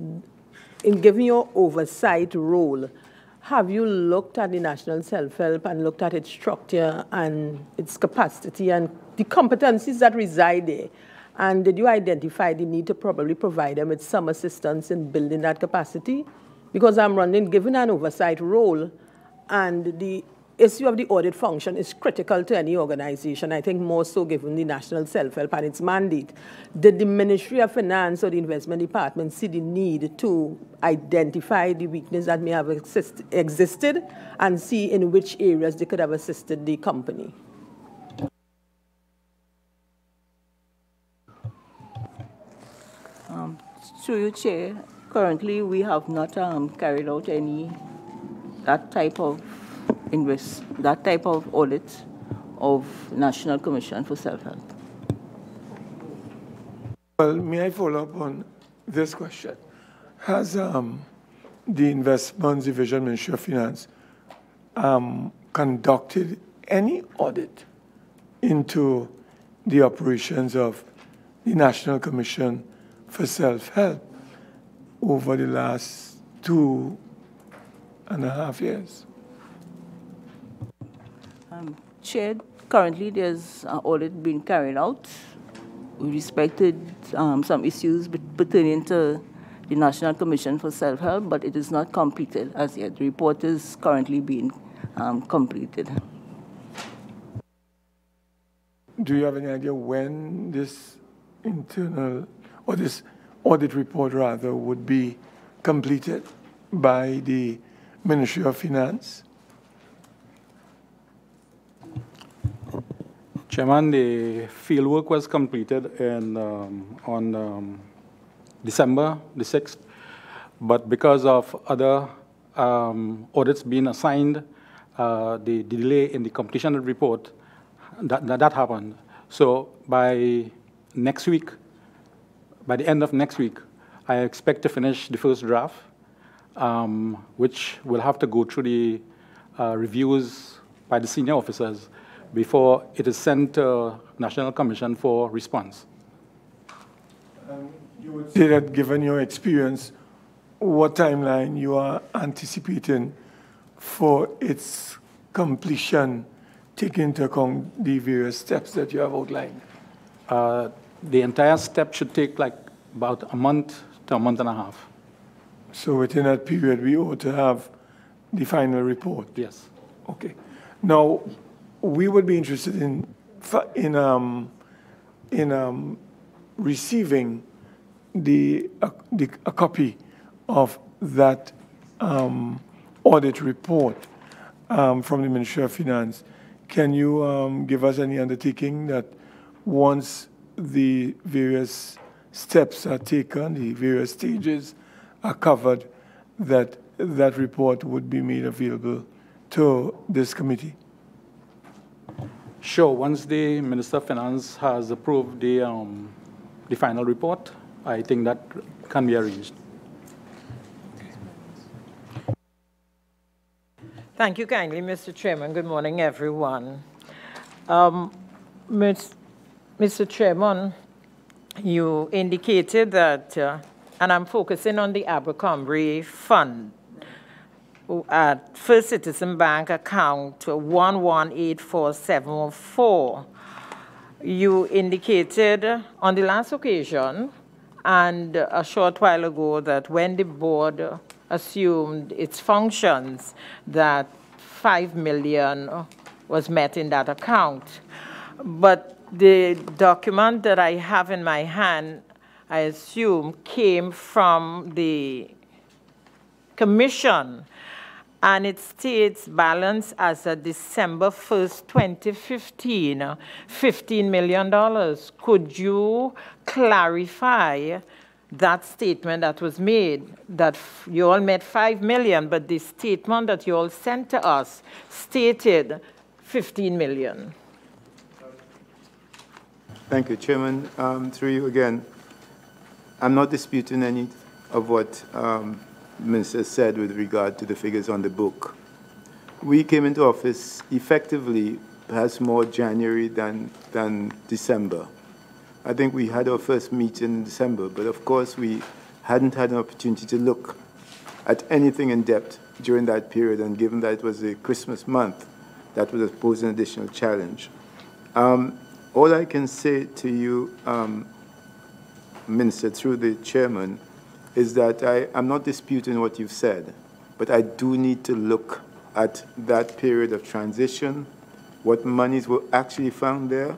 in giving your oversight role, have you looked at the national self-help and looked at its structure and its capacity and the competencies that reside there? And did you identify the need to probably provide them with some assistance in building that capacity? Because I'm running, given an oversight role, and the issue of the audit function is critical to any organization, I think more so given the national self-help and its mandate. Did the Ministry of Finance or the Investment Department see the need to identify the weakness that may have existed and see in which areas they could have assisted the company? Through you, Chair, currently we have not carried out any that type of audit of National Commission for Self-Help. Well, may I follow up on this question? Has the Investments Division, Ministry of Finance, conducted any audit into the operations of the National Commission for Self-Help over the last 2.5 years? Chair, currently there's an audit being carried out with respect to some issues pertaining to the National Commission for Self-Help, but it is not completed as yet. The report is currently being completed. Do you have any idea when this internal, or this audit report rather, would be completed by the Ministry of Finance? Chairman, the fieldwork was completed on December the 6th, but because of other audits being assigned, the delay in the completion of the report, that happened. So by next week, by the end of next week, I expect to finish the first draft, which will have to go through the reviews by the senior officers before it is sent to National Commission for response. You would say that, given your experience, what timeline you are anticipating for its completion, taking into account the various steps that you have outlined? The entire step should take like about a month to a month and a half. So within that period, we ought to have the final report? Yes. Okay. Now, we would be interested in receiving a copy of that audit report from the Ministry of Finance. Can you give us any undertaking that once the various steps are taken, the various stages are covered, that that report would be made available to this committee? Sure. Once the Minister of Finance has approved the final report, I think that can be arranged. Thank you kindly, Mr. Chairman. Good morning, everyone. Mr. Chairman, you indicated that, and I'm focusing on the Abercrombie Fund, at First Citizen Bank account 1184704. You indicated on the last occasion and a short while ago that when the board assumed its functions, that 5 million was met in that account. But the document that I have in my hand, I assume, came from the Commission, and it states balance as of December 1st, 2015, $15 million. Could you clarify that statement that was made, that you all met 5 million, but the statement that you all sent to us stated 15 million? Thank you, Chairman. Through you again, I'm not disputing any of what Minister said with regard to the figures on the book. We came into office effectively perhaps more January than December. I think we had our first meeting in December, but of course we hadn't had an opportunity to look at anything in depth during that period, and given that it was a Christmas month, that would pose an additional challenge. All I can say to you, Minister, through the chairman, is that I'm not disputing what you've said, but I do need to look at that period of transition, what monies were actually found there,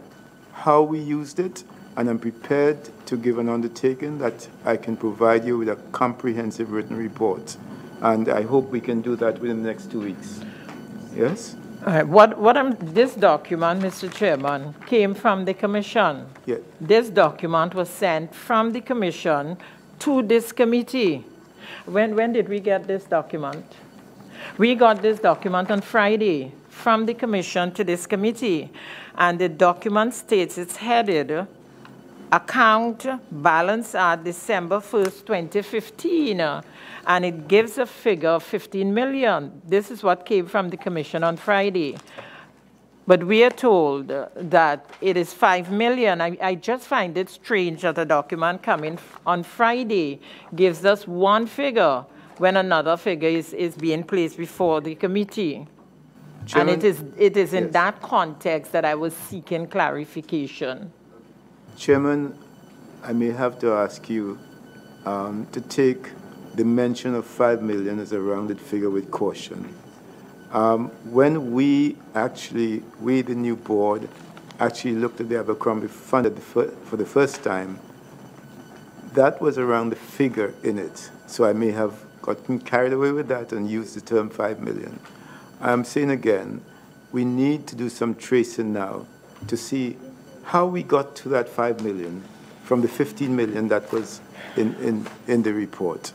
how we used it, and I'm prepared to give an undertaking that I can provide you with a comprehensive written report. And I hope we can do that within the next 2 weeks. Yes? This document, Mr. Chairman, came from the Commission. Yeah. This document was sent from the Commission to this committee. When did we get this document? We got this document on Friday from the Commission to this committee. And the document states, it's headed, account balance at December 1st, 2015. And it gives a figure of 15 million. This is what came from the Commission on Friday. But we are told that it is 5 million. I just find it strange that a document coming on Friday gives us one figure when another figure is being placed before the committee. Chairman, and it is in that context that I was seeking clarification. Chairman, I may have to ask you to take the mention of 5 million as a rounded figure with caution. When we, the new board, actually looked at the Abercrombie Fund for the first time, that was around the figure in it. So I may have gotten carried away with that and used the term 5 million. I'm saying again, we need to do some tracing now to see how we got to that 5 million from the 15 million that was in the report.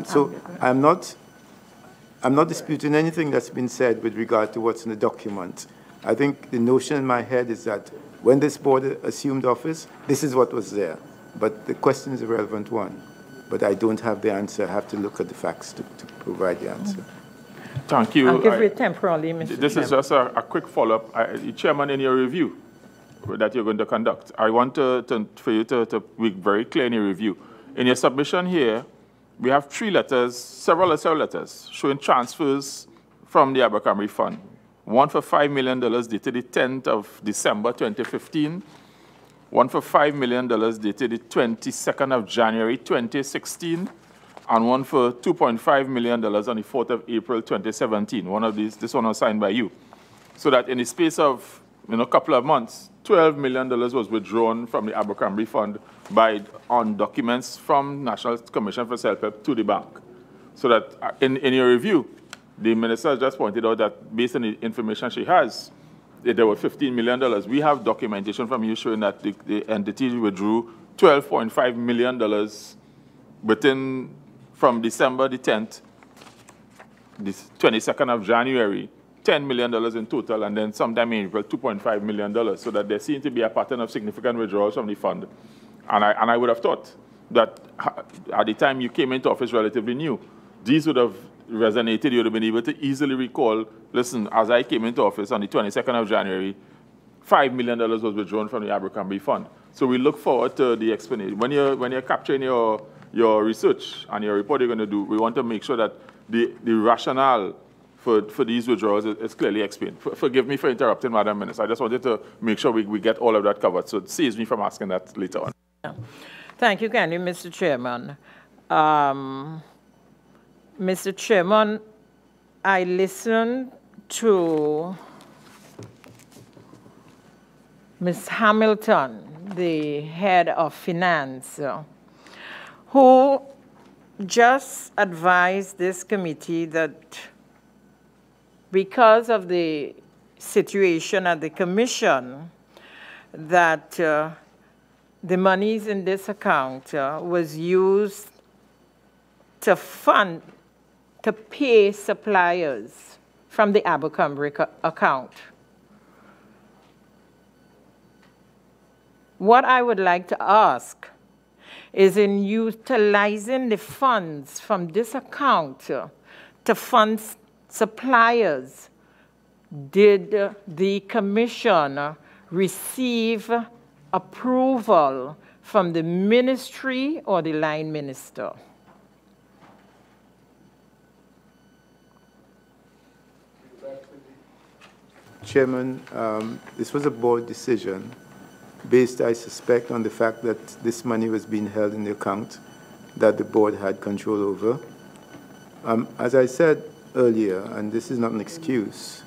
So I'm not disputing anything that's been said with regard to what's in the document. I think the notion in my head is that when this board assumed office, this is what was there. But the question is a relevant one. But I don't have the answer. I have to look at the facts to provide the answer. Thank you. I'll give you temporarily, Mr. This Chairman. is just a quick follow-up. Chairman, in your review that you're going to conduct, I want for you to be very clear in your review. In your submission here, we have 3 letters, several letters, showing transfers from the Abercrombie Fund. One for $5 million dated the 10th of December 2015. One for $5 million dated the 22nd of January 2016. And one for $2.5 million on the 4th of April 2017. One of these, this one was signed by you. So that in the space of a couple of months, $12 million was withdrawn from the Abercrombie Fund on documents from National Commission for Self-Help to the bank. So that in your review, the minister just pointed out that based on the information she has, there were $15 million. We have documentation from you showing that the entity withdrew $12.5 million from December the 10th, the 22nd of January $10 million in total, and then sometime in April, $2.5 million, so that there seemed to be a pattern of significant withdrawals from the fund. And I would have thought that at the time you came into office relatively new, these would have resonated. You would have been able to easily recall, listen, as I came into office on the 22nd of January, $5 million was withdrawn from the Abercrombie Fund. So we look forward to the explanation. When you're capturing your research and your report you're going to do, we want to make sure that the rationale for these withdrawals is clearly explained. Forgive me for interrupting, Madam Minister. I just wanted to make sure we get all of that covered. So it saves me from asking that later on. Thank you, kindly, Mr. Chairman. Mr. Chairman, I listened to Ms. Hamilton, the head of finance, who just advised this committee that because of the situation at the commission, that the monies in this account was used to pay suppliers from the Abercrombie account. What I would like to ask is, in utilizing the funds from this account to fund suppliers, did the commission receive approval from the ministry or the line minister? Chairman, this was a board decision based, I suspect, on the fact that this money was being held in the account that the board had control over. As I said earlier, and this is not an excuse,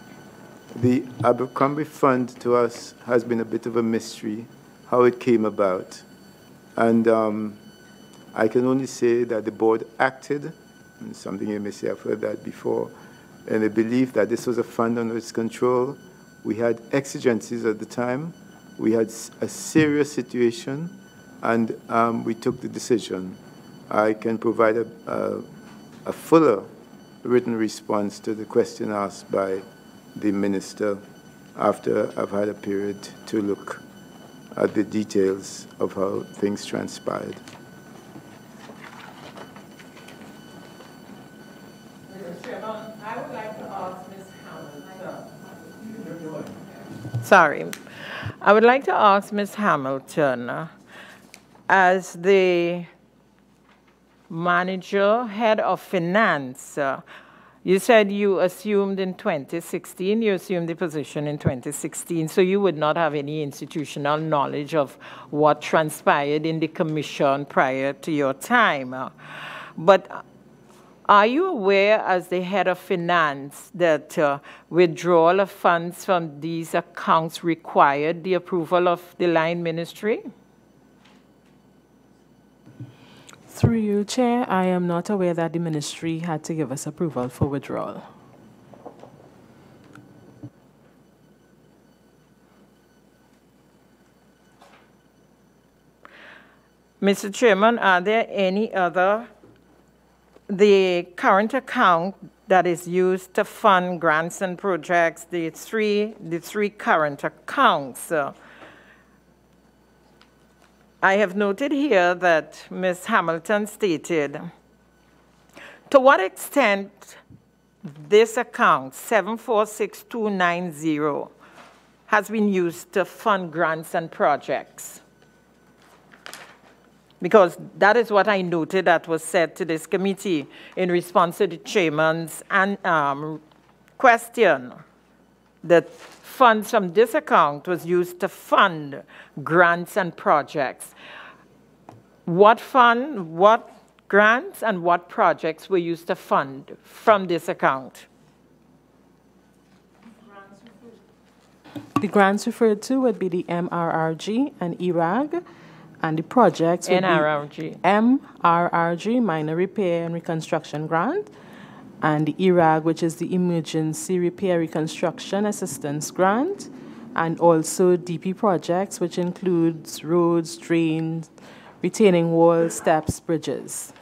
the Abercrombie Fund to us has been a bit of a mystery, how it came about. And I can only say that the board acted, and something you may say, I've heard that before, and the belief that this was a fund under its control. We had exigencies at the time. We had a serious situation, and we took the decision. I can provide a fuller written response to the question asked by the minister after I've had a period to look at the details of how things transpired. Mr. Chairman, I would like to ask Ms. Hamilton. Sorry. I would like to ask Ms. Hamilton, as the manager, head of finance, you said you assumed in 2016, you assumed the position in 2016, so you would not have any institutional knowledge of what transpired in the commission prior to your time. But are you aware, as the head of finance, that withdrawal of funds from these accounts required the approval of the line ministry? Through you, Chair, I am not aware that the ministry had to give us approval for withdrawal. Mr. Chairman, are there any other, the current account that is used to fund grants and projects, the three current accounts, I have noted here that Ms. Hamilton stated, to what extent this account, 746290, has been used to fund grants and projects? Because that is what I noted that was said to this committee in response to the chairman's question, that funds from this account was used to fund grants and projects. What fund, what grants, and what projects were used to fund from this account? The grants referred to would be the MRRG and ERAG, and the projects would NRRG. be MRRG, Minor Repair and Reconstruction Grant, and the ERAG, which is the Emergency Repair Reconstruction Assistance Grant, and also DP projects, which includes roads, drains, retaining walls, steps, bridges.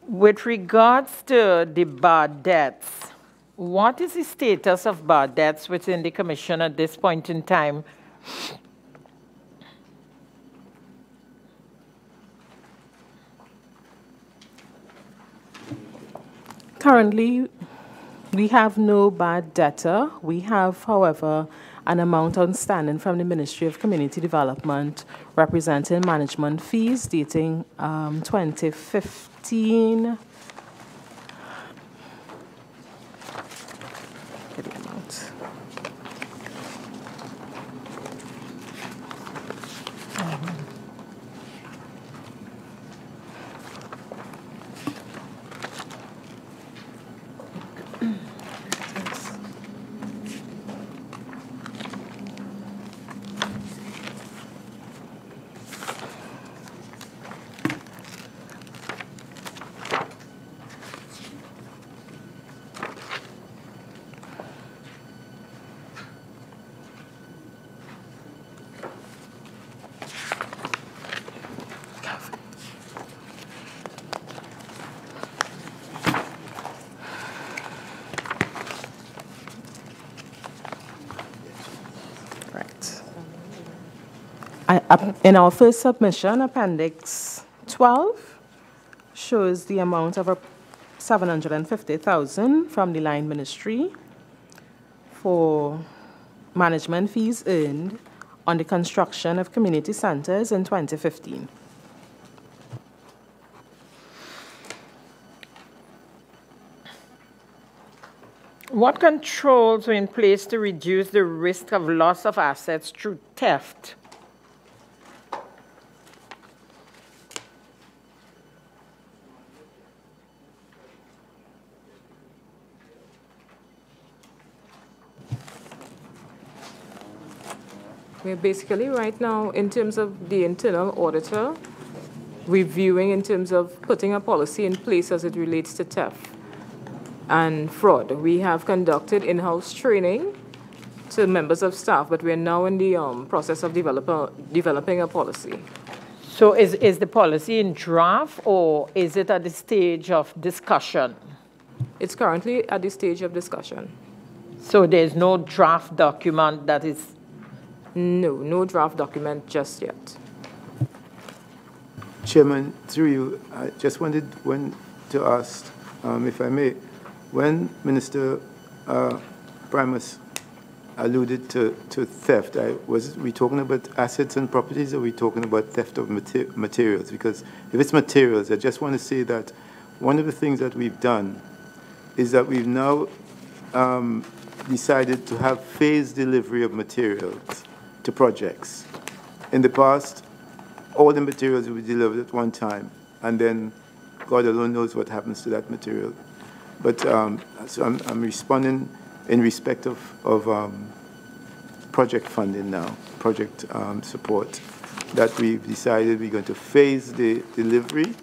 With regards to the bad debts, what is the status of bad debts within the Commission at this point in time? Currently, we have no bad debtor. We have, however, an amount outstanding from the Ministry of Community Development representing management fees dating 2015. Get the amount. In our first submission, Appendix 12 shows the amount of $750,000 from the line ministry for management fees earned on the construction of community centers in 2015. What controls were in place to reduce the risk of loss of assets through theft? We're basically right now, in terms of the internal auditor, reviewing in terms of putting a policy in place as it relates to theft and fraud. We have conducted in-house training to members of staff, but we're now in the process of developing a policy. So is the policy in draft, or is it at the stage of discussion? It's currently at the stage of discussion. So there's no draft document that is... No draft document just yet. Chairman, through you, I just wanted to ask, if I may, when Minister Primus alluded to theft, was we talking about assets and properties, or are we talking about theft of materials? Because if it's materials, I just want to say that one of the things that we've done is that we've now decided to have phased delivery of materials to projects. In the past, all the materials will be delivered at one time, and then God alone knows what happens to that material. But so I'm responding in respect of project funding now, project support, that we've decided we're going to phase the delivery,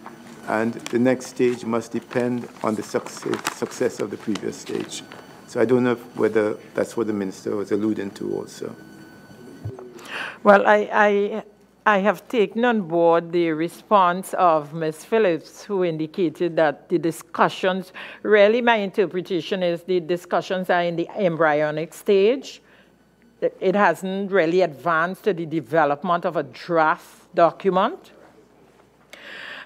and the next stage must depend on the success of the previous stage. So I don't know whether that's what the minister was alluding to also. Well, I have taken on board the response of Ms. Phillips, who indicated that the discussions, really my interpretation is the discussions are in the embryonic stage. It hasn't really advanced to the development of a draft document.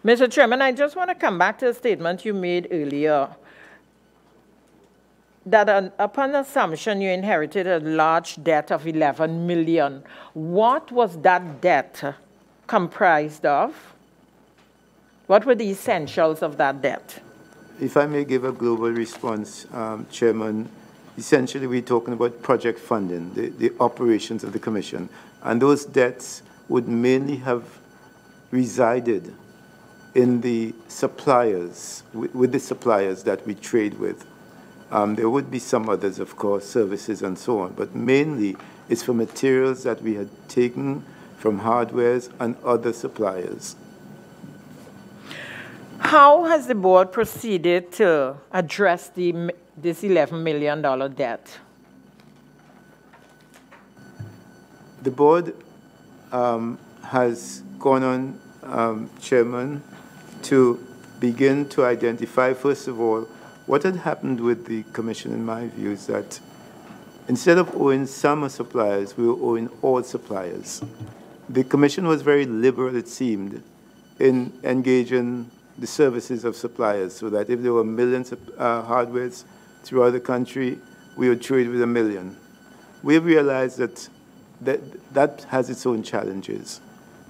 Mr. Chairman, I just want to come back to a statement you made earlier, that upon assumption you inherited a large debt of $11 million. What was that debt comprised of? What were the essentials of that debt? If I may give a global response, Chairman, essentially we're talking about project funding, the operations of the Commission. And those debts would mainly have resided in the suppliers, with the suppliers that we trade with. There would be some others, of course, services and so on, but mainly it's for materials that we had taken from hardwares and other suppliers. How has the board proceeded to address this $11 million debt? The board has gone on, Chairman, to begin to identify, first of all, what had happened with the Commission, in my view, is that instead of owing some suppliers, we were owing all suppliers. The Commission was very liberal, it seemed, in engaging the services of suppliers, so that if there were millions of hardwares throughout the country, we would trade with 1 million. We have realized that has its own challenges,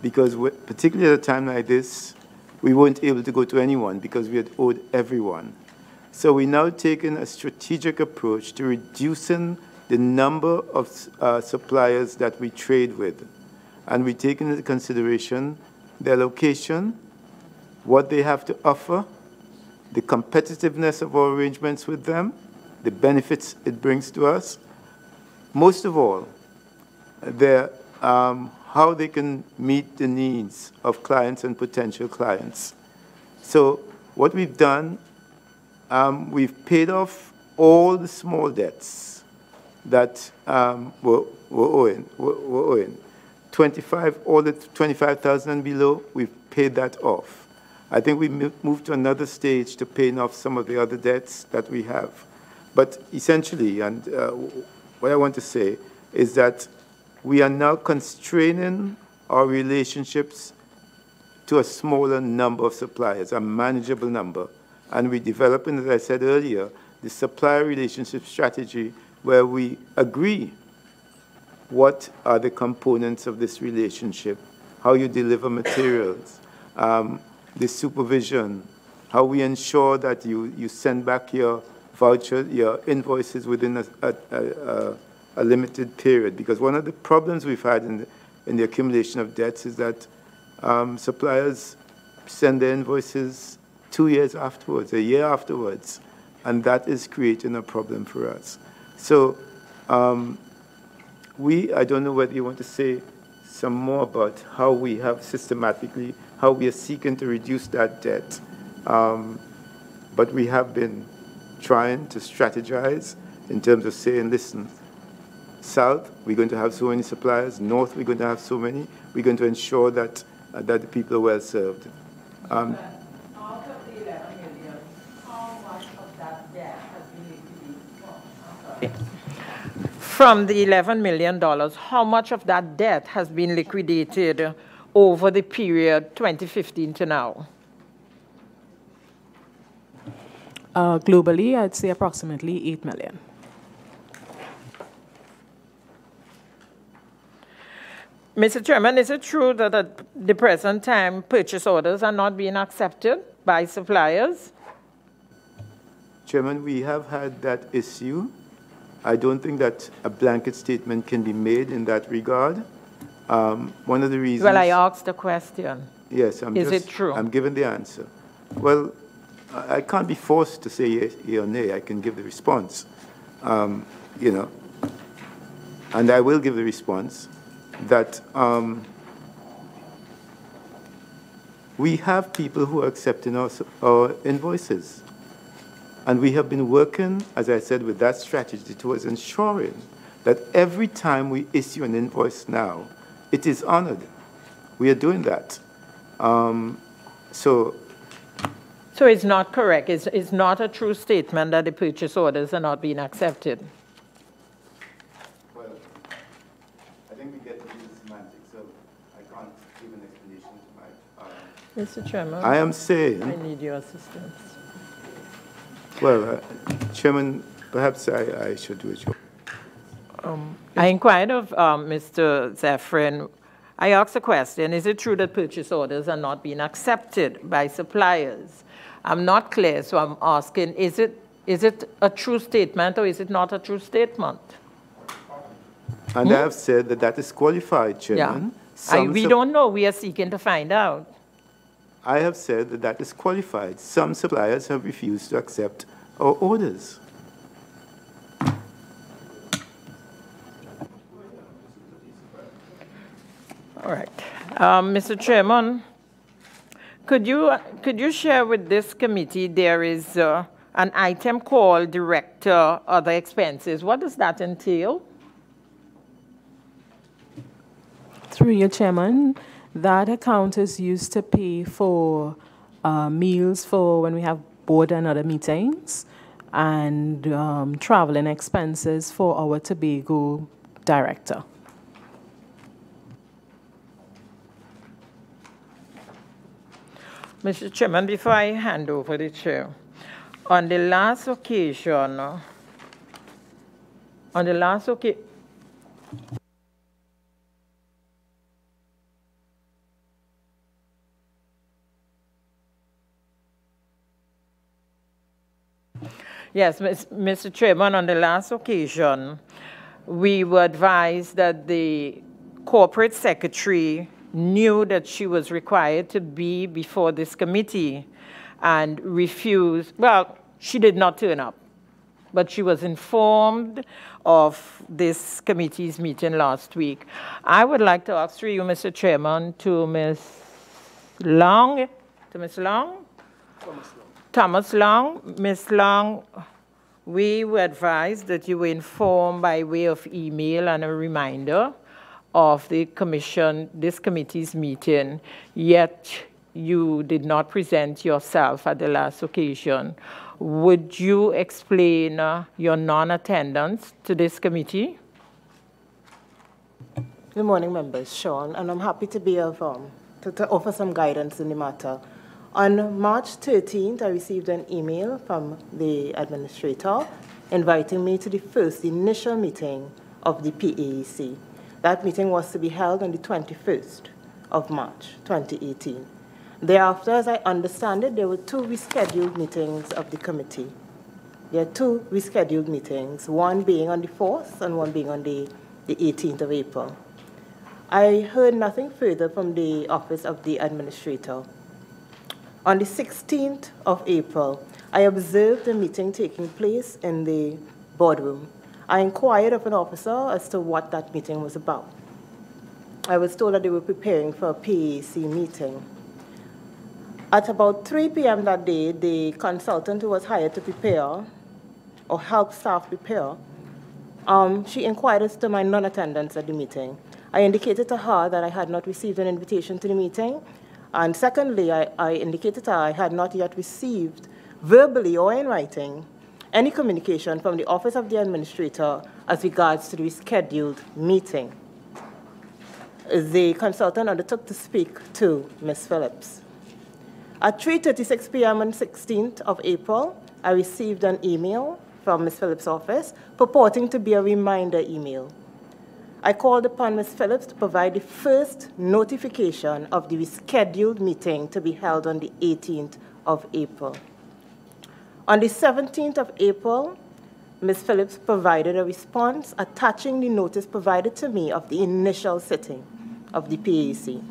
because particularly at a time like this, we weren't able to go to anyone because we had owed everyone. So we're now taking a strategic approach to reducing the number of suppliers that we trade with. And we take into consideration their location, what they have to offer, the competitiveness of our arrangements with them, the benefits it brings to us. Most of all, how they can meet the needs of clients and potential clients. So what we've done, we've paid off all the small debts that were owing. All the 25,000 and below, we've paid that off. I think we moved to another stage to paying off some of the other debts that we have. But essentially, and what I want to say is that we are now constraining our relationships to a smaller number of suppliers, a manageable number. And we're developing, as I said earlier, the supplier relationship strategy where we agree what are the components of this relationship, how you deliver materials, the supervision, how we ensure that you send back your voucher, your invoices within a limited period. Because one of the problems we've had in the accumulation of debts is that suppliers send their invoices 2 years afterwards, a year afterwards, and that is creating a problem for us. So I don't know whether you want to say some more about how we have systematically, how we are seeking to reduce that debt. But we have been trying to strategize in terms of saying, listen, South, we're going to have so many suppliers. North, we're going to have so many. We're going to ensure that the people are well served. Out of the 11 million, how much of that debt has been liquidated? From the $11 million, how much of that debt has been liquidated over the period 2015 to now? Globally, I'd say approximately 8 million. Mr. Chairman, is it true that at the present time purchase orders are not being accepted by suppliers? Chairman, we have had that issue. I don't think that a blanket statement can be made in that regard. One of the reasons... Well, I asked the question. Yes, Is it true? I'm giving the answer. Well, I can't be forced to say yes or nay. I can give the response, you know. And I will give the response that we have people who are accepting our invoices. And we have been working, as I said, with that strategy towards ensuring that every time we issue an invoice now, it is honored. We are doing that. So it's not correct. It's not a true statement that the purchase orders are not being accepted. Well, I think we get to the semantics, so I can't give an explanation to my... Mr. Chairman, I am saying... I need your assistance. Well, Chairman, perhaps I should do it. I inquired of Mr. Zephyrin. I asked a question, is it true that purchase orders are not being accepted by suppliers? I'm not clear, so I'm asking, is it a true statement or is it not a true statement? And I have said that that is qualified, Chairman. Yeah. We don't know. We are seeking to find out. I have said that that is qualified. Some suppliers have refused to accept our orders. All right. Mr. Chairman, could you share with this committee there is an item called Director Other Expenses. What does that entail? Through your chairman, that account is used to pay for meals for when we have board and other meetings, and traveling expenses for our Tobago director. Mr. Chairman, before I hand over the chair, on the last occasion, yes, Mr. Chairman, on the last occasion, we were advised that the corporate secretary knew that she was required to be before this committee and refused. Well, she did not turn up, but she was informed of this committee's meeting last week. I would like to ask through you, Mr. Chairman, to Ms. Long, Thomas Long. Ms. Long, we were advised that you were informed by way of email and a reminder of the this committee's meeting, yet you did not present yourself at the last occasion. Would you explain your non-attendance to this committee? Good morning, members. Sean, and I'm happy to be of to offer some guidance in the matter. On March 13th, I received an email from the administrator inviting me to the initial meeting of the PAEC. That meeting was to be held on the 21st of March, 2018. Thereafter, as I understand it, there were 2 rescheduled meetings of the committee. There are 2 rescheduled meetings, one being on the 4th and one being on the 18th of April. I heard nothing further from the office of the administrator. On the 16th of April, I observed a meeting taking place in the boardroom. I inquired of an officer as to what that meeting was about. I was told that they were preparing for a PAC meeting. At about 3 p.m. that day, the consultant who was hired to prepare or help staff prepare, she inquired as to my non-attendance at the meeting. I indicated to her that I had not received an invitation to the meeting. And secondly, I indicated to her I had not yet received, verbally or in writing, any communication from the Office of the Administrator as regards to the rescheduled meeting. The consultant undertook to speak to Ms. Phillips. At 3:36 p.m. on 16th of April, I received an email from Ms. Phillips' office purporting to be a reminder email. I called upon Ms. Phillips to provide the first notification of the rescheduled meeting to be held on the 18th of April. On the 17th of April, Ms. Phillips provided a response attaching the notice provided to me of the initial sitting of the PAC,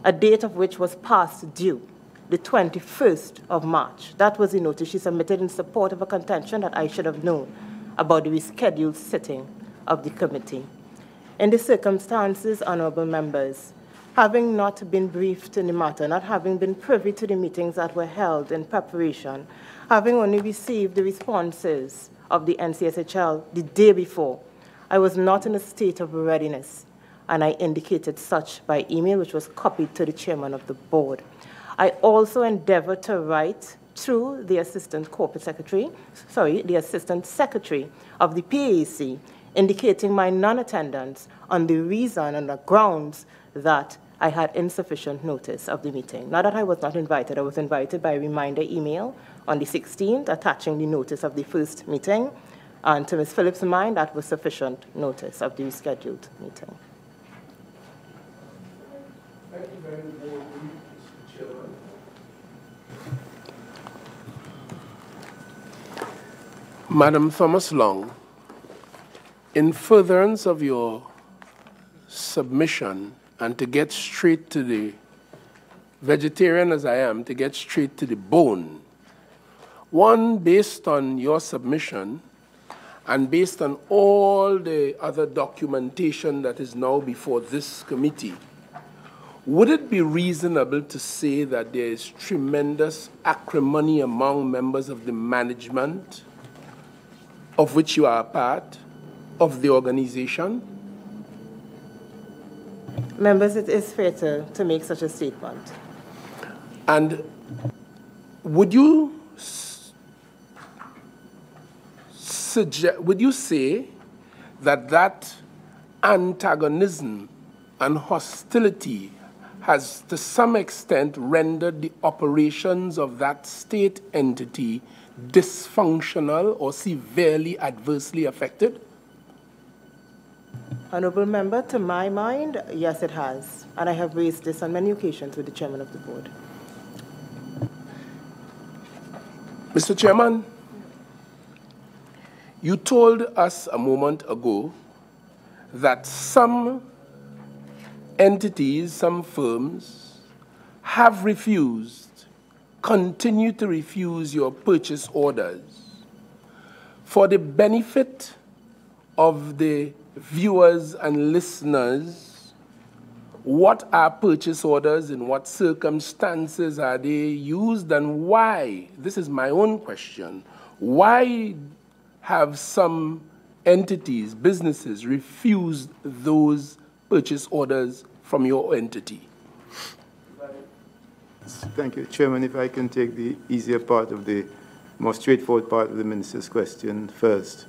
a date of which was past due, the 21st of March. That was the notice she submitted in support of a contention that I should have known about the rescheduled sitting of the committee. In the circumstances, honorable members, having not been briefed in the matter, not having been privy to the meetings that were held in preparation, having only received the responses of the NCSHL the day before, I was not in a state of readiness, and I indicated such by email, which was copied to the chairman of the board. I also endeavored to write through the assistant secretary of the PAC, indicating my non-attendance on the reason and the grounds that I had insufficient notice of the meeting. Not that I was not invited. I was invited by a reminder email on the 16th, attaching the notice of the first meeting. And to Ms. Phillips' mind, that was sufficient notice of the rescheduled meeting. Thank you very much, Mr. Chairman. Madam Thomas Long, in furtherance of your submission and to get straight to the vegetarian as I am, to get straight to the bone, one, based on your submission and based on all the other documentation that is now before this committee, would it be reasonable to say that there is tremendous acrimony among members of the management of which you are a part of the organization? Members, it is fair to make such a statement. And would you say that that antagonism and hostility has to some extent rendered the operations of that state entity dysfunctional or severely adversely affected? Honourable Member, to my mind, yes, it has. And I have raised this on many occasions with the Chairman of the Board. Mr. Chairman, you told us a moment ago that some entities, some firms, have refused, continue to refuse your purchase orders. For the benefit of the viewers and listeners, what are purchase orders, in what circumstances are they used, and why? This is my own question. Why have some entities, businesses, refused those purchase orders from your entity? Thank you. Chairman, if I can take the easier part of the more straightforward part of the Minister's question first.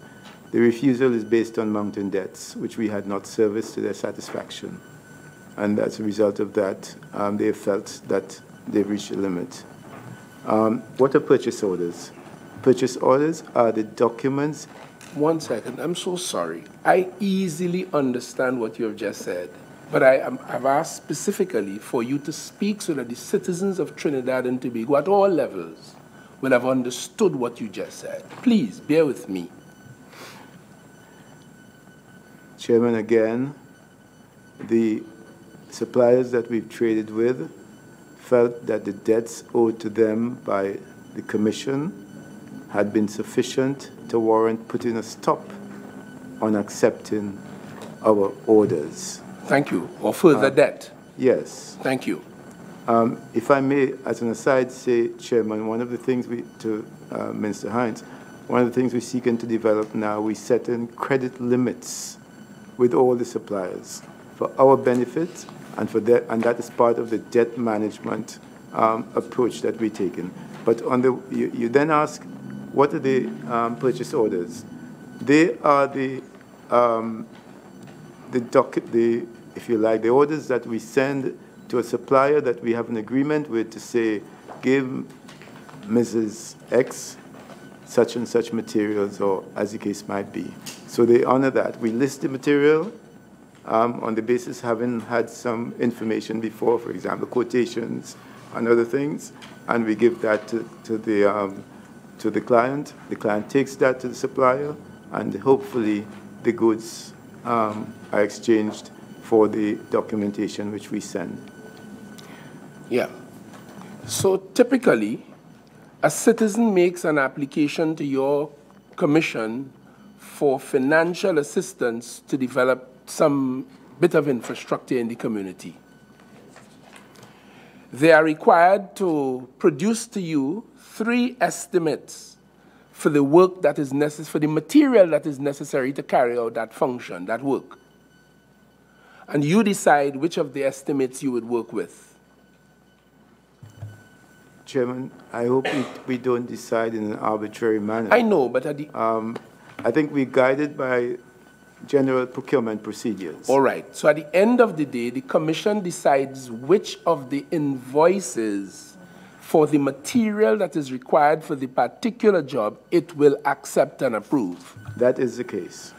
The refusal is based on mounting debts, which we had not serviced to their satisfaction. And as a result of that, they felt that they've reached a limit. What are purchase orders? Purchase orders are the documents. One second, I'm so sorry. I easily understand what you have just said, but I've asked specifically for you to speak so that the citizens of Trinidad and Tobago at all levels will have understood what you just said. Please, bear with me. Chairman, again, the suppliers that we've traded with felt that the debts owed to them by the Commission had been sufficient to warrant putting a stop on accepting our orders. Thank you. Or further debt. Yes. Thank you. If I may, as an aside, say, Chairman, one of the things Minister Hines, one of the things we're seeking to develop now, we set in credit limits with all the suppliers for our benefit, and that is part of the debt management approach that we're taking. But on you then ask, what are the purchase orders? They are if you like, the orders that we send to a supplier that we have an agreement with to say, give Mrs. X such and such materials, or as the case might be. So they honor that. We list the material on the basis having had some information before, for example, quotations and other things, and we give that to the client. The client takes that to the supplier, and hopefully the goods are exchanged for the documentation which we send. Yeah. So typically, a citizen makes an application to your commission for financial assistance to develop some bit of infrastructure in the community. They are required to produce to you 3 estimates for the work that is necessary, for the material that is necessary to carry out that function, that work. And you decide which of the estimates you would work with. Chairman, I hope we don't decide in an arbitrary manner. I know, but at the I think we're guided by general procurement procedures. All right. So at the end of the day, the Commission decides which of the invoices for the material that is required for the particular job it will accept and approve. That is the case.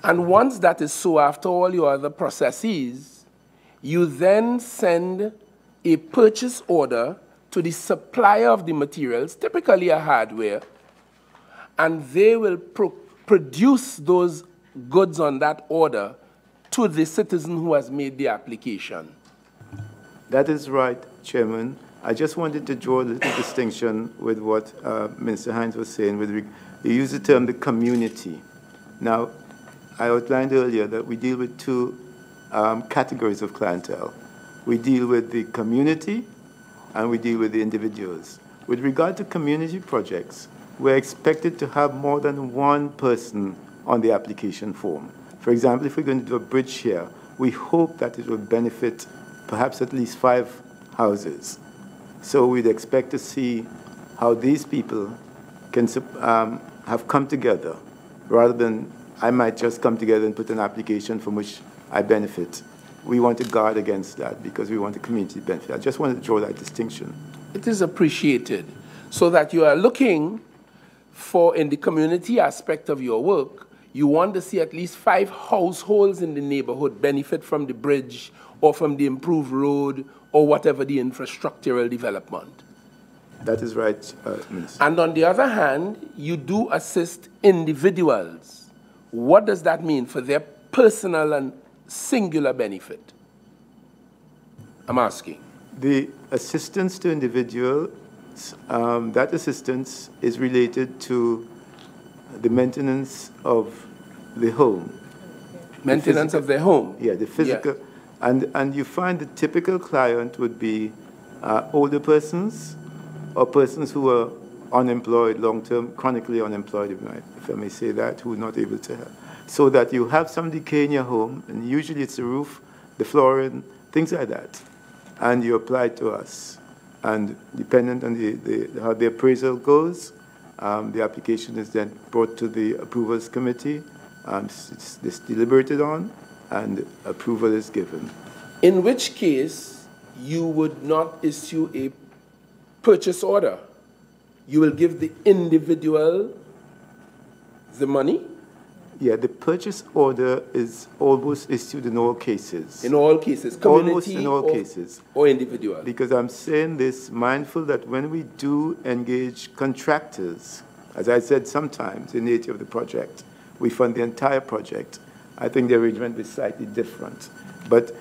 And once that is so, after all your other processes, you then send a purchase order to the supplier of the materials, typically a hardware, and they will produce those goods on that order to the citizen who has made the application. That is right, Chairman. I just wanted to draw a little distinction with what Minister Hines was saying. You used the term the community. Now, I outlined earlier that we deal with 2 categories of clientele. We deal with the community and we deal with the individuals. With regard to community projects, we're expected to have more than 1 person on the application form. For example, if we're going to do a bridge here, we hope that it will benefit perhaps at least 5 houses. So we'd expect to see how these people can have come together rather than I might just come together and put an application from which I benefit. We want to guard against that because we want the community to benefit. I just wanted to draw that distinction. It is appreciated, so that you are looking for, in the community aspect of your work, you want to see at least 5 households in the neighborhood benefit from the bridge or from the improved road or whatever the infrastructural development. That is right, Minister. And on the other hand, you do assist individuals. What does that mean for their personal and singular benefit? I'm asking. The assistance to individuals, that assistance is related to the maintenance of the home. Maintenance of their home? Yeah, the physical. Yeah. And you find the typical client would be older persons or persons who are unemployed, long-term, chronically unemployed, if I may say that, who are not able to help. So that you have some decay in your home, and usually it's the roof, the flooring, things like that. And you apply to us. And depending on how the appraisal goes, the application is then brought to the approvals committee. It's deliberated on, and approval is given. In which case, you would not issue a purchase order. You will give the individual the money? Yeah, the purchase order is almost issued in all cases. In all cases, community almost in all cases. Or individual? Because I'm saying this mindful that when we do engage contractors, as I said sometimes in the nature of the project, we fund the entire project. I think the arrangement is slightly different. But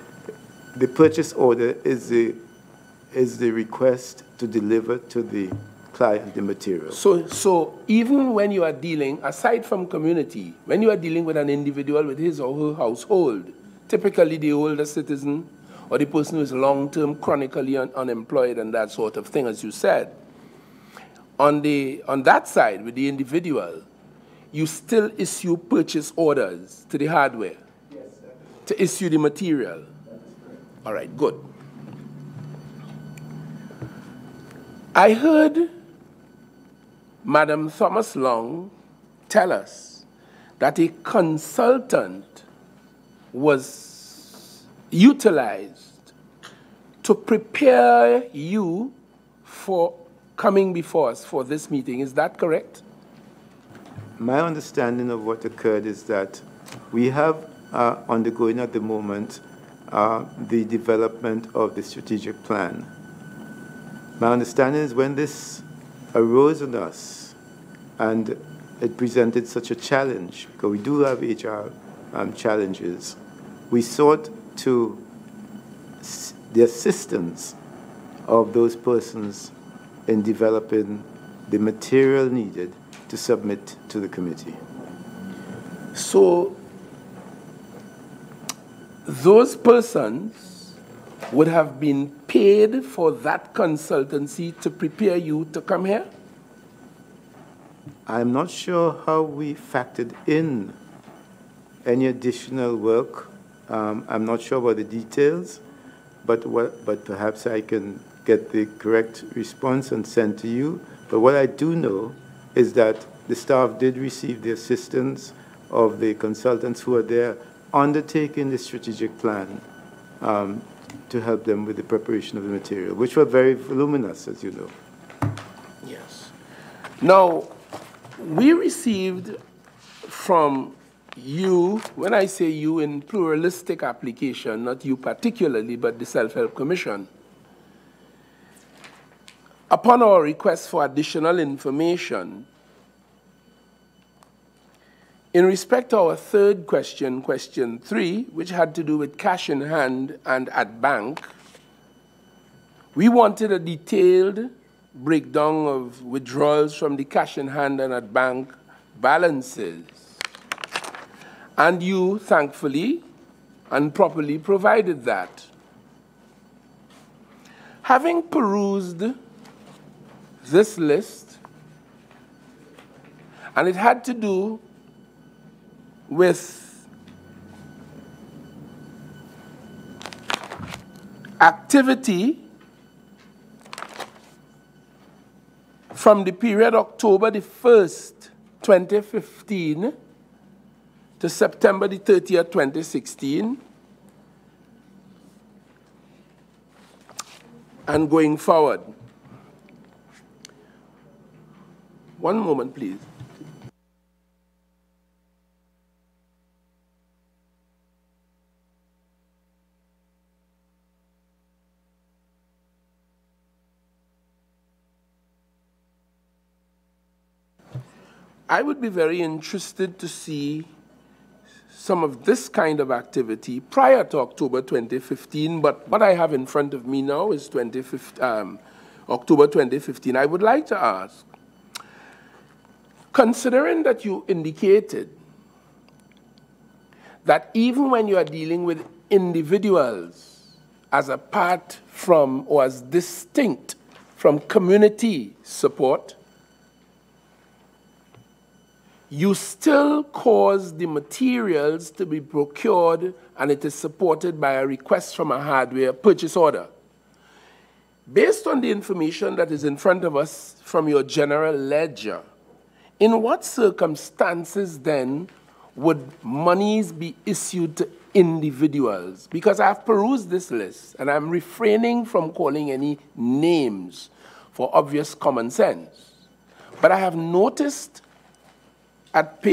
the purchase order is the request to deliver to the client the material. So even when you are dealing, aside from community, when you are dealing with an individual with his or her household, typically the older citizen or the person who is long-term chronically unemployed and that sort of thing, as you said, on that side with the individual, you still issue purchase orders to the hardware, yes, to issue the material. All right, good. I heard Madam Thomas Long tell us that a consultant was utilized to prepare you for coming before us for this meeting. Is that correct? My understanding of what occurred is that we have undergoing at the moment the development of the strategic plan. My understanding is when this arose on us and it presented such a challenge, because we do have HR challenges, we sought to the assistance of those persons in developing the material needed to submit to the committee. So those persons would have been paid for that consultancy to prepare you to come here? I'm not sure how we factored in any additional work. I'm not sure about the details, but perhaps I can get the correct response and send to you. But what I do know is that the staff did receive the assistance of the consultants who are there undertaking the strategic plan to help them with the preparation of the material, which were very voluminous, as you know. Yes. Now, we received from you, when I say you in pluralistic application, not you particularly, but the Self-Help Commission, upon our request for additional information, in respect to our third question, question 3, which had to do with cash in hand and at bank, we wanted a detailed breakdown of withdrawals from the cash in hand and at bank balances. And you, thankfully and properly, provided that. Having perused this list, and it had to do with activity from the period October the 1st, 2015 to September the 30th, 2016, and going forward. One moment, please. I would be very interested to see some of this kind of activity prior to October 2015, but what I have in front of me now is October 2015. I would like to ask, considering that you indicated that even when you are dealing with individuals as apart from or as distinct from community support, you still cause the materials to be procured and it is supported by a request from a hardware purchase order. Based on the information that is in front of us from your general ledger, in what circumstances then would monies be issued to individuals? Because I've perused this list and I'm refraining from calling any names for obvious common sense. But I have noticed at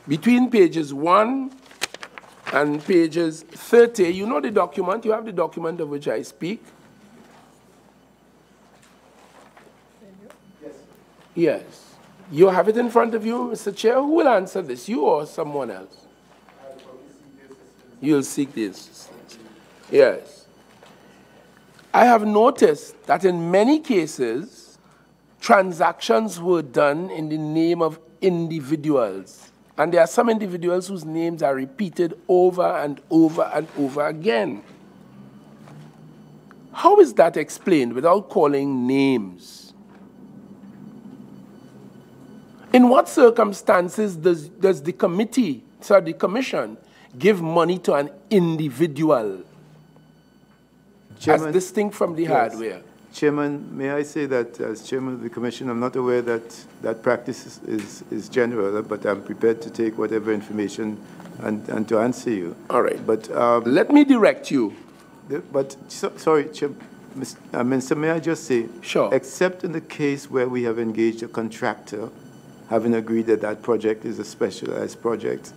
between pages 1 and pages 30, you know the document, you have the document of which I speak? Yes. You have it in front of you, Mr. Chair. Who will answer this, you or someone else? You'll seek the assistance. Yes. I have noticed that in many cases, transactions were done in the name of individuals. And there are some individuals whose names are repeated over and over and over again. How is that explained without calling names? In what circumstances does the commission give money to an individual, Chairman, as distinct from the hardware? Chairman, may I say that as Chairman of the Commission, I'm not aware that that practice is general, but I'm prepared to take whatever information and to answer you. All right. But let me direct you. Sorry, Minister, may I just say, sure. Except in the case where we have engaged a contractor, having agreed that that project is a specialized project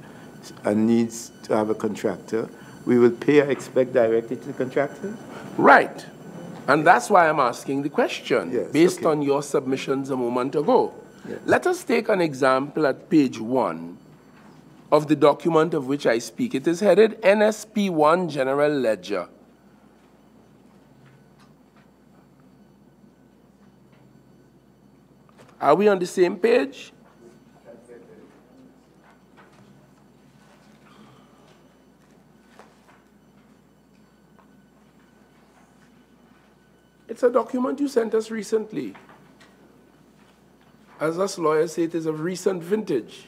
and needs to have a contractor, we will pay, I expect, directly to the contractor? Right. And that's why I'm asking the question, based on your submissions a moment ago. Yes. Let us take an example at page 1 of the document of which I speak. It is headed NSP1 General Ledger. Are we on the same page? It's a document you sent us recently. As us lawyers say, it is of recent vintage.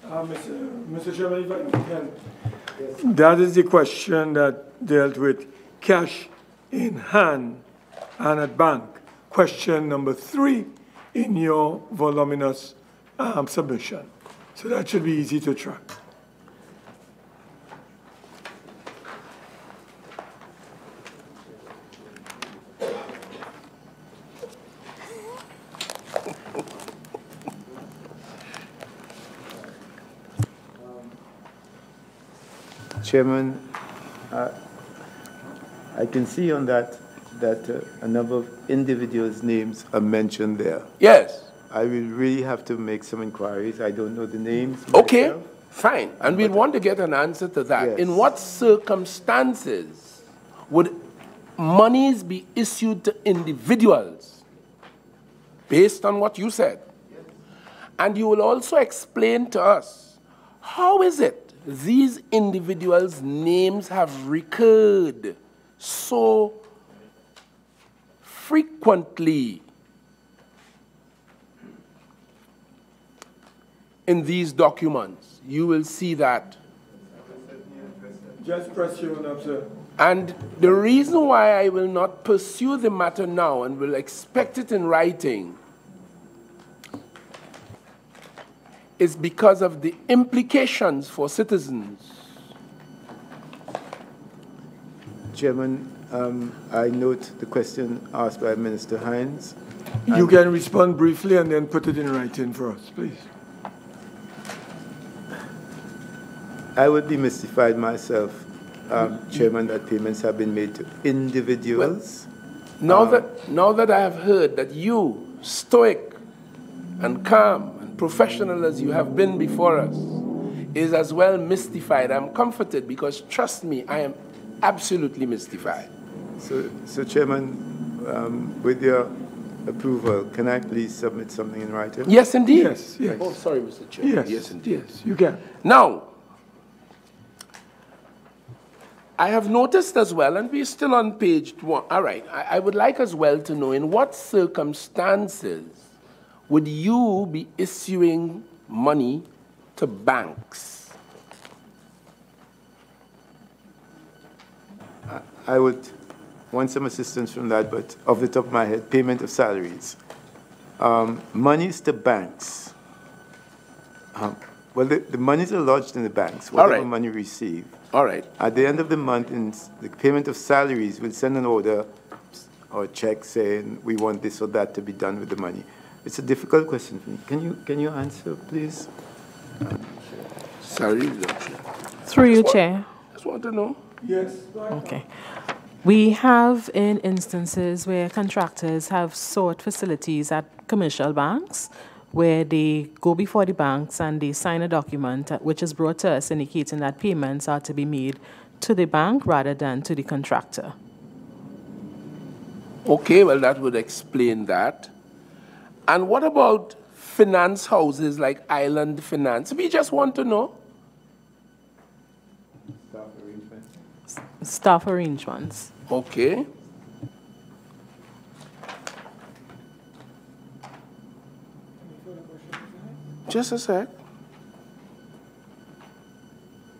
Mr. Chairman, if I can. Yes. That is the question that dealt with cash in hand and at bank. Question number 3 in your voluminous submission. So that should be easy to track. Chairman, I can see on that a number of individuals' names are mentioned there. Yes. I will really have to make some inquiries. I don't know the names. Okay, myself. fine. And we want to get an answer to that. Yes. In what circumstances would monies be issued to individuals based on what you said? Yes. And you will also explain to us how is it these individuals' names have recurred so frequently in these documents. You will see that Just press your own sir. And the reason why I will not pursue the matter now and will expect it in writing is because of the implications for citizens. Chairman, I note the question asked by Minister Hines. You can respond briefly and then put it in writing for us, please. I would be mystified myself, Chairman, that payments have been made to individuals. Well, now that I have heard that you, stoic and calm and professional as you have been before us, is as well mystified, I'm comforted because, trust me, I am absolutely mystified. So Chairman, with your approval, can I please submit something in writing? Yes, indeed. Yes, yes. Oh, sorry, Mr. Chairman. Yes, indeed. Yes, you can. Now, I have noticed as well, and we're still on page 1. All right, I would like as well to know in what circumstances would you be issuing money to banks? I would want some assistance from that, but off the top of my head, payment of salaries. Monies to banks. Well, the monies are lodged in the banks, whatever money received. All right. At the end of the month, in the payment of salaries, we'll send an order or a check saying we want this or that to be done with the money. It's a difficult question for me. Can you answer, please? Sorry. Through you, Chair. Just want to know. Yes. Okay. We have in instances where contractors have sought facilities at commercial banks where they go before the banks and they sign a document which is brought to us indicating that payments are to be made to the bank rather than to the contractor. Okay, well, that would explain that. And what about finance houses like Island Finance? We just want to know. Staff arrangements. Okay. Just a sec.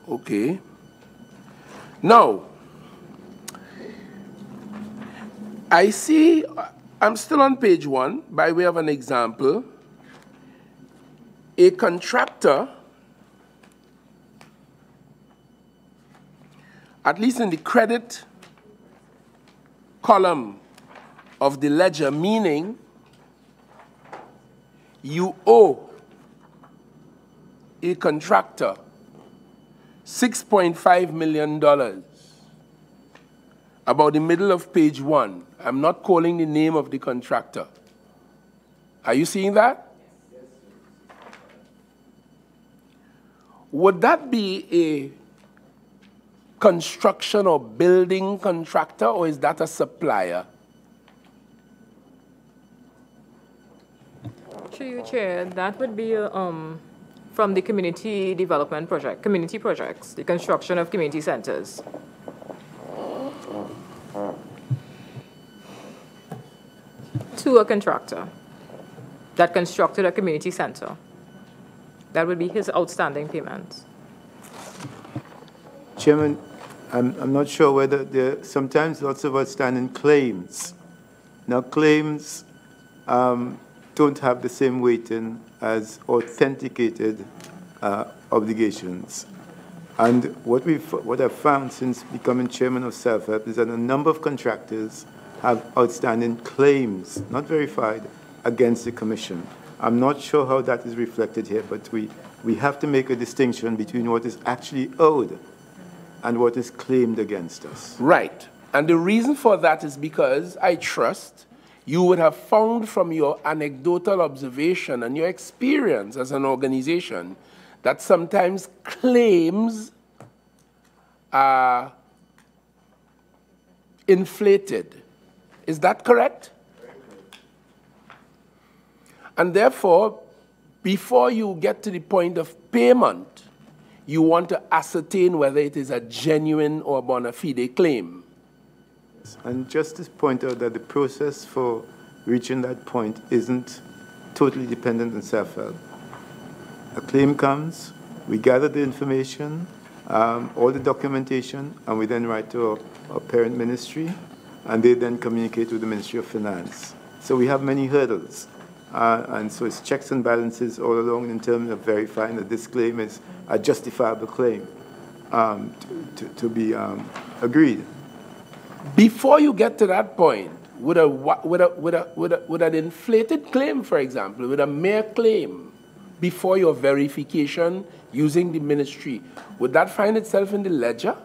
Okay. Now, I see, I'm still on page 1, by way of an example. A contractor, at least in the credit column of the ledger, meaning you owe a contractor $6.5 million. About the middle of page 1. I'm not calling the name of the contractor. Are you seeing that? Would that be a construction or building contractor, or is that a supplier? Through you, Chair, that would be from the community development project, community projects, the construction of community centers. To a contractor that constructed a community center. That would be his outstanding payments. Chairman, I'm not sure whether there are sometimes lots of outstanding claims. Now, claims don't have the same weighting as authenticated obligations. And what I've found since becoming chairman of Self-Help is that a number of contractors have outstanding claims, not verified, against the Commission. I'm not sure how that is reflected here, but we have to make a distinction between what is actually owed and what is claimed against us. Right. And the reason for that is because I trust you would have found from your anecdotal observation and your experience as an organization that sometimes claims are inflated. Is that correct? And therefore, before you get to the point of payment, you want to ascertain whether it is a genuine or bona fide claim. And just to point out that the process for reaching that point isn't totally dependent on Self-Help. A claim comes, we gather the information, all the documentation, and we then write to our parent ministry, and they then communicate with the Ministry of Finance. So we have many hurdles. And so it's checks and balances all along in terms of verifying that this claim is a justifiable claim to be agreed. Before you get to that point, would an inflated claim, for example, with a mere claim before your verification using the ministry, would that find itself in the ledger?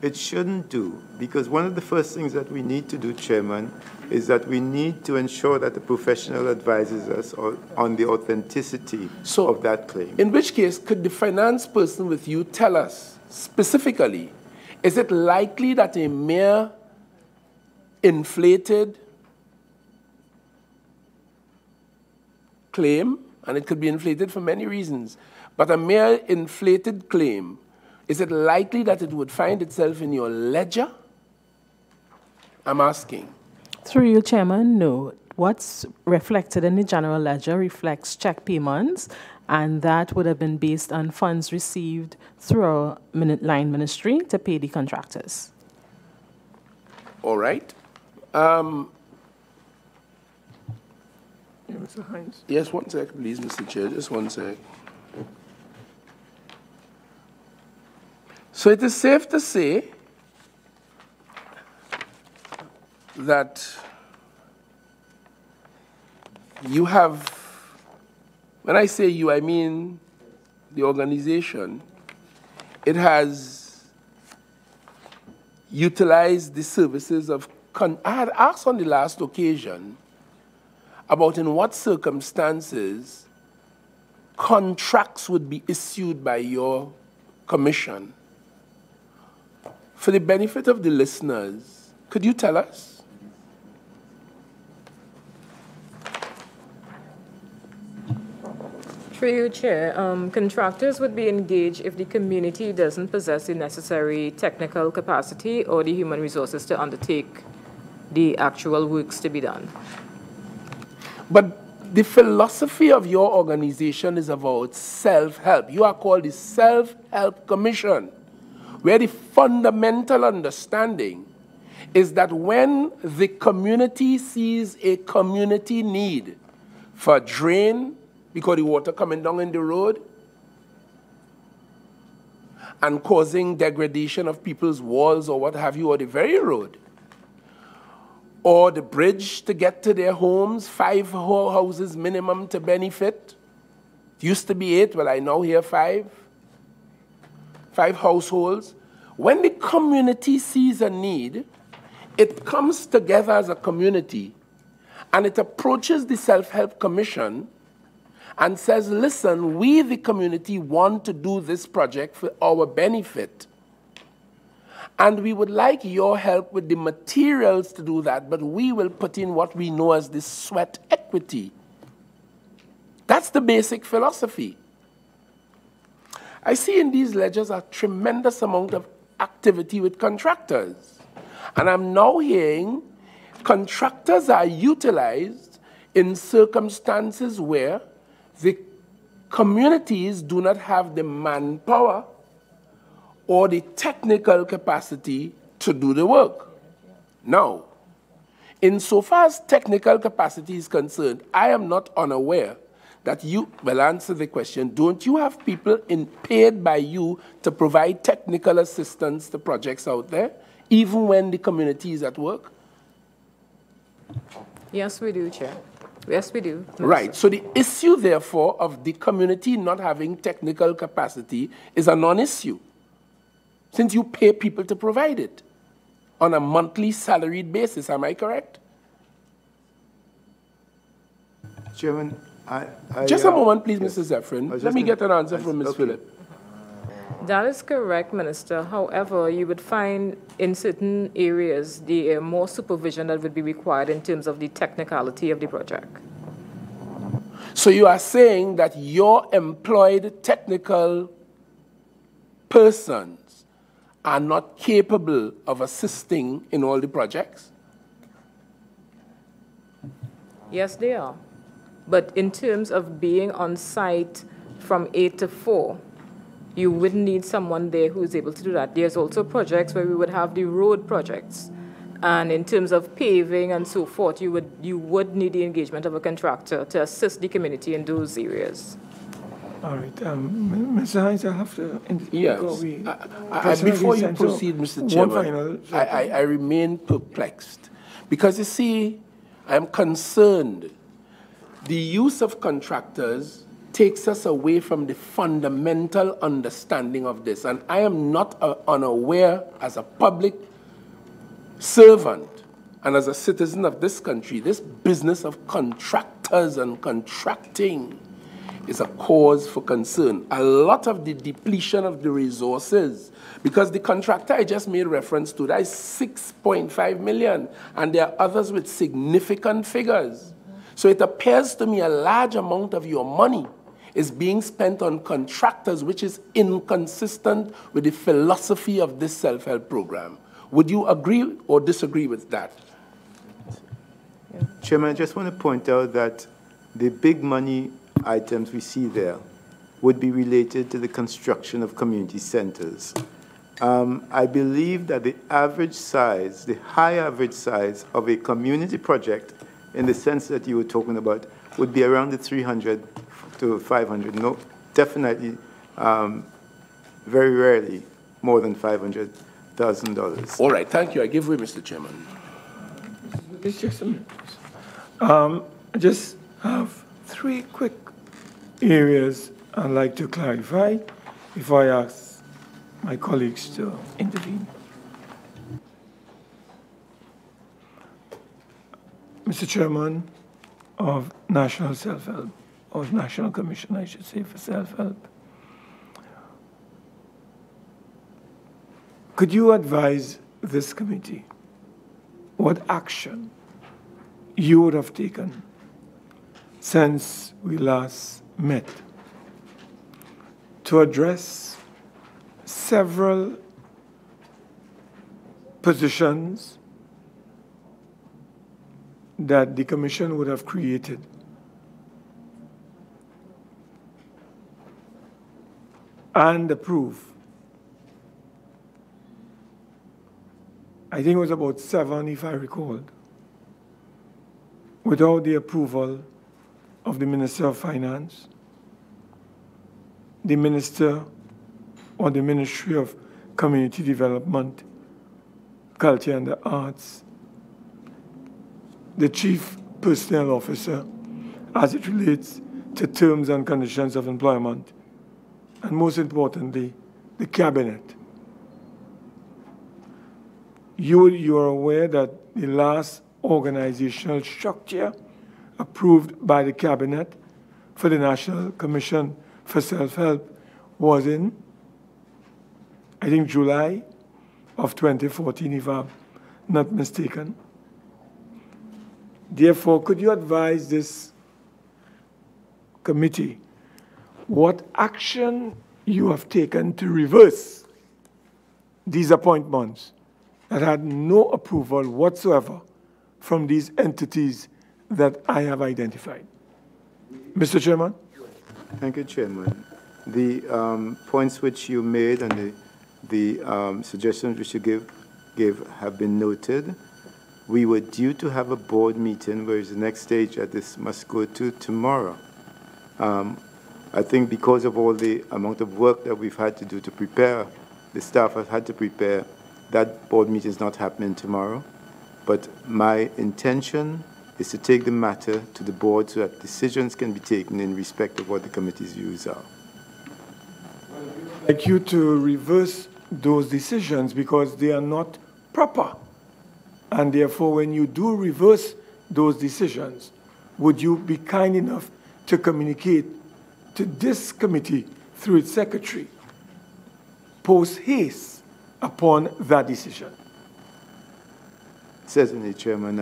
It shouldn't do, because one of the first things that we need to do, Chairman, is that we need to ensure that the professional advises us on the authenticity of that claim. In which case, could the finance person with you tell us specifically, is it likely that a mere inflated claim, and it could be inflated for many reasons, but a mere inflated claim, is it likely that it would find itself in your ledger? I'm asking. Through you, Chairman, no. What's reflected in the general ledger reflects check payments, and that would have been based on funds received through our line ministry to pay the contractors. All right. Mr. Hines. Yes, one sec, please, Mr. Chair. Just one sec. So it is safe to say that you have, when I say you, I mean the organization, it has utilized the services of, I had asked on the last occasion about in what circumstances contracts would be issued by your commission. For the benefit of the listeners, could you tell us? Through you, Chair, contractors would be engaged if the community doesn't possess the necessary technical capacity or the human resources to undertake the actual works to be done. But the philosophy of your organization is about self-help. You are called the Self-Help Commission, where the fundamental understanding is that when the community sees a community need for a drain, because the water coming down in the road and causing degradation of people's walls or what have you, or the very road, or the bridge to get to their homes, 5 houses minimum to benefit. It used to be 8, well, I now hear 5 households. When the community sees a need, it comes together as a community and it approaches the Self-Help Commission and says, listen, we, the community, want to do this project for our benefit. And we would like your help with the materials to do that, but we will put in what we know as the sweat equity. That's the basic philosophy. I see in these ledgers a tremendous amount of activity with contractors. And I'm now hearing contractors are utilized in circumstances where the communities do not have the manpower or the technical capacity to do the work. Now, insofar as technical capacity is concerned, I am not unaware that you, well, answer the question, don't you have people paid by you to provide technical assistance to projects out there, even when the community is at work? Yes, we do, Chair. Yes, we do. Right. So the issue, therefore, of the community not having technical capacity is a non-issue, since you pay people to provide it on a monthly salaried basis. Am I correct? Chairman, just a moment, please, Mr. Zephyrin. Let me get an answer from Ms. Phillip. That is correct, Minister. However, you would find in certain areas the more supervision that would be required in terms of the technicality of the project. So you are saying that your employed technical persons are not capable of assisting in all the projects? Yes, they are. But in terms of being on site from 8 to 4, you would need someone there who is able to do that. There's also projects where we would have the road projects. And in terms of paving and so forth, you would need the engagement of a contractor to assist the community in those areas. All right. Mr. Hines, I have to... Yes. Before you proceed, Mr. Chairman, I remain perplexed. Because, you see, I'm concerned. The use of contractors takes us away from the fundamental understanding of this. And I am not unaware, as a public servant and as a citizen of this country, this business of contractors and contracting is a cause for concern. A lot of the depletion of the resources, because the contractor I just made reference to, that is 6.5 million, and there are others with significant figures. So it appears to me a large amount of your money is being spent on contractors, which is inconsistent with the philosophy of this self-help program. Would you agree or disagree with that? Chairman, I just want to point out that the big money items we see there would be related to the construction of community centers. I believe that the average size, the high average size of a community project, in the sense that you were talking about, would be around the 300 to 500. No, definitely, very rarely, more than $500,000. All right, thank you. I give way, Mr. Chairman. Just a minute. I just have 3 quick areas I'd like to clarify before I ask my colleagues to intervene. Mr. Chairman of National Self-Help, or National Commission, I should say, for Self-Help, could you advise this committee what action you would have taken since we last met to address several positions that the Commission would have created and approved? I think it was about 7, if I recall, without the approval of the Minister of Finance, the Minister or the Ministry of Community Development, Culture and the Arts, the Chief Personnel Officer, as it relates to terms and conditions of employment, and most importantly, the Cabinet. You are aware that the last organizational structure approved by the Cabinet for the National Commission for Self-Help was in, I think, July of 2014, if I'm not mistaken. Therefore, could you advise this committee what action you have taken to reverse these appointments that had no approval whatsoever from these entities that I have identified? Mr. Chairman? Thank you, Chairman. The points which you made and the suggestions which you gave have been noted. We were due to have a board meeting, whereas the next stage that this must go to tomorrow. I think because of all the amount of work that we've had to do to prepare, the staff have had to prepare, that board meeting is not happening tomorrow. But my intention is to take the matter to the board so that decisions can be taken in respect of what the committee's views are. I'd like you to reverse those decisions because they are not proper. And therefore, when you do reverse those decisions, would you be kind enough to communicate to this committee through its secretary, post haste upon that decision? Certainly, Chairman,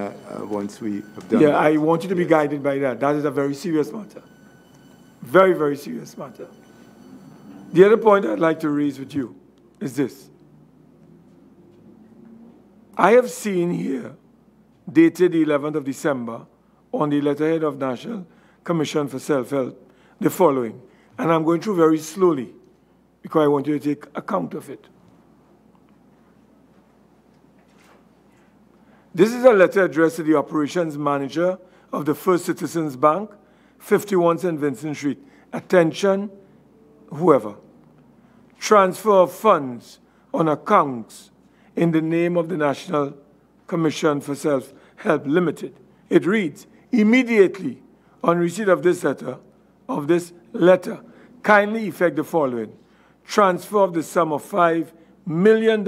once we have done that. I want you to be guided by that. That is a very serious matter. Very, very serious matter. The other point I'd like to raise with you is this. I have seen here, dated the 11th of December, on the letterhead of National Commission for Self-Help, the following, and I'm going through very slowly because I want you to take account of it. This is a letter addressed to the operations manager of the First Citizens Bank, 51 St. Vincent Street. Attention, whoever. Transfer of funds on accounts in the name of the National Commission for Self-Help Limited. It reads, immediately on receipt of this letter, kindly effect the following. Transfer of the sum of $5 million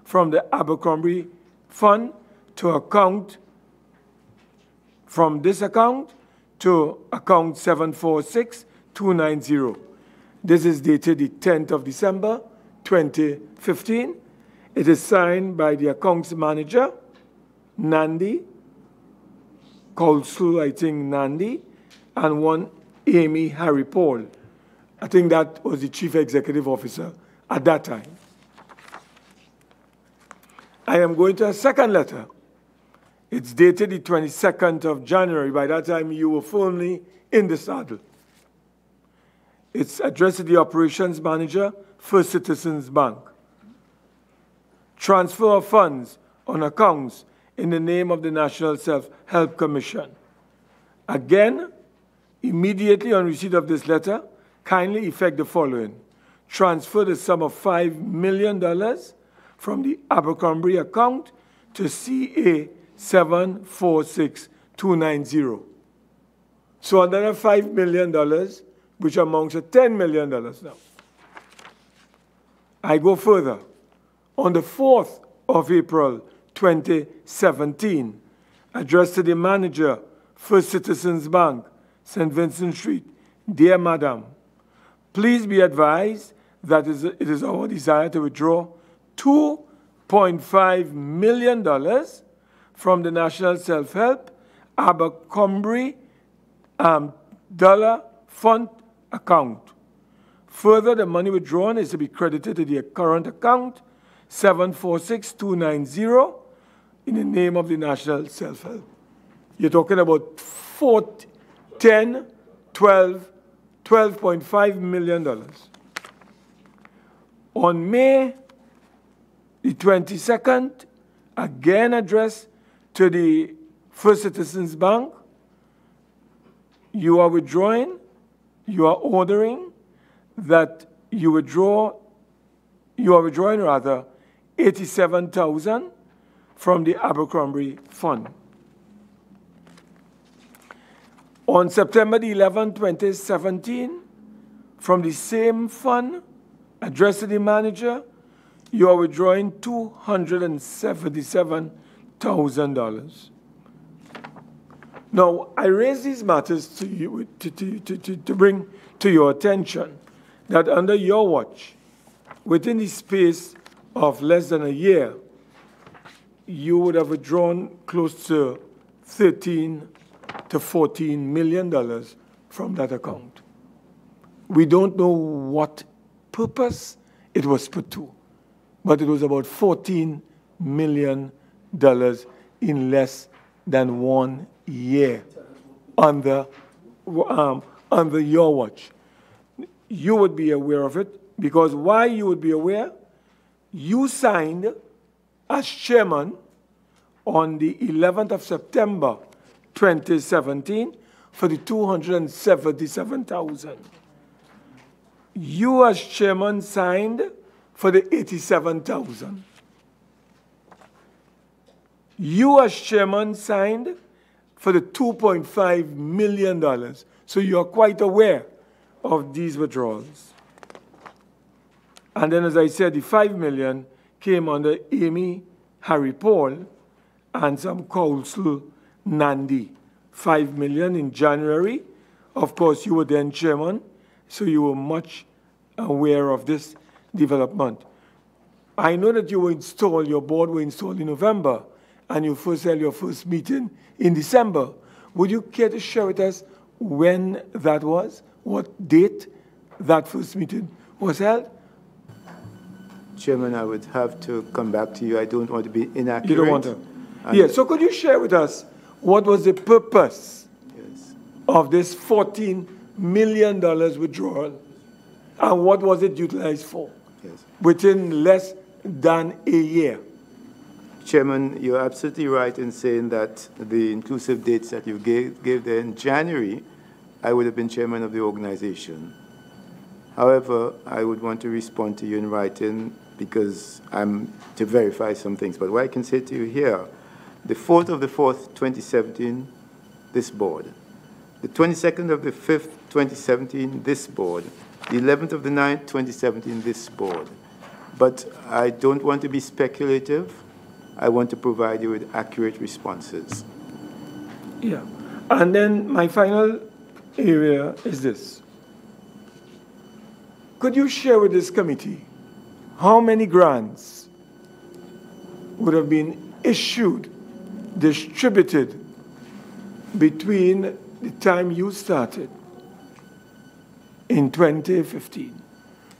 from the Abercrombie Fund to account, from this account to account 746290. This is dated the 10th of December, 2015. It is signed by the accounts manager, Nandi, Council, I think Nandi, and one Amy Harry Paul. I think that was the chief executive officer at that time. I am going to a second letter. It's dated the 22nd of January. By that time, you were firmly in the saddle. It's addressed to the operations manager, First Citizens Bank. Transfer of funds on accounts in the name of the National Self-Help Commission. Again, immediately on receipt of this letter, kindly effect the following. Transfer the sum of $5 million from the Abercrombie account to CA 746290. So another $5 million, which amounts to $10 million now. I go further. On the 4th of April 2017, addressed to the manager, First Citizens Bank, St. Vincent Street, Dear Madam, please be advised that it is our desire to withdraw $2.5 million from the National Self-Help Abercrombie dollar fund account. Further, the money withdrawn is to be credited to the current account 746290 in the name of the National Self-Help. You're talking about $12.5 million. On May the 22nd, again addressed to the First Citizens Bank, you are withdrawing, you are ordering that you are withdrawing rather $87,000 from the Abercrombie Fund. On September the 11th, 2017, from the same fund, addressed to the manager, you are withdrawing $277,000. Now, I raise these matters to you to bring to your attention that under your watch, within the space of less than a year, you would have withdrawn close to $13 to $14 million from that account. We don't know what purpose it was put to, but it was about $14 million in less than 1 year under your watch. You would be aware of it, because why you would be aware? You signed as chairman on the 11th of September 2017 for the $277,000. You as chairman signed for the $87,000. You as chairman signed for the $2.5 million. So you are quite aware of these withdrawals. And then, as I said, the $5 million came under Amy Harry Paul and some counsel Nandi. $5 million in January. Of course, you were then chairman, so you were much aware of this development. I know that you were installed, your board were installed in November, and you first held your first meeting in December. Would you care to share with us when that was? What date that first meeting was held? Chairman, I would have to come back to you. I don't want to be inaccurate. You don't want to? Yes. So could you share with us what was the purpose of this $14 million withdrawal? And what was it utilized for? Yes. Within less than a year. Chairman, you're absolutely right in saying that the inclusive dates that you gave there in January, I would have been chairman of the organization. However, I would want to respond to you in writing because I'm to verify some things. But what I can say to you here, the 4th of the 4th, 2017, this board. The 22nd of the 5th, 2017, this board. The 11th of the 9th, 2017, this board. But I don't want to be speculative. I want to provide you with accurate responses. Yeah. And then my final area is this. Could you share with this committee how many grants would have been issued, distributed between the time you started in 2015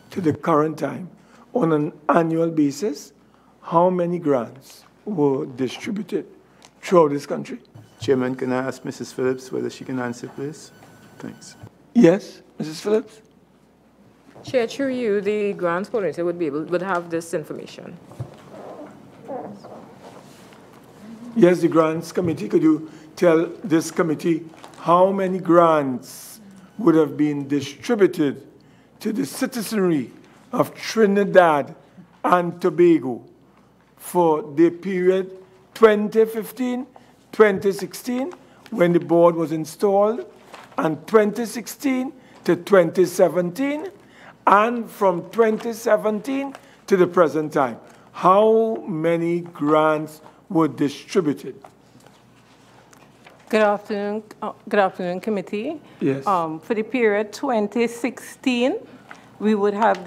to the current time on an annual basis? How many grants were distributed throughout this country? Chairman, can I ask Mrs. Phillips whether she can answer, please? Thanks. Yes, Mrs. Phillips? Chair, through you, the grants coordinator would have this information. Yes, the grants committee. Could you tell this committee how many grants would have been distributed to the citizenry of Trinidad and Tobago for the period 2015-2016, when the board was installed, and 2016 to 2017, and from 2017 to the present time? How many grants were distributed? Good afternoon, committee. Yes. For the period 2016, we would have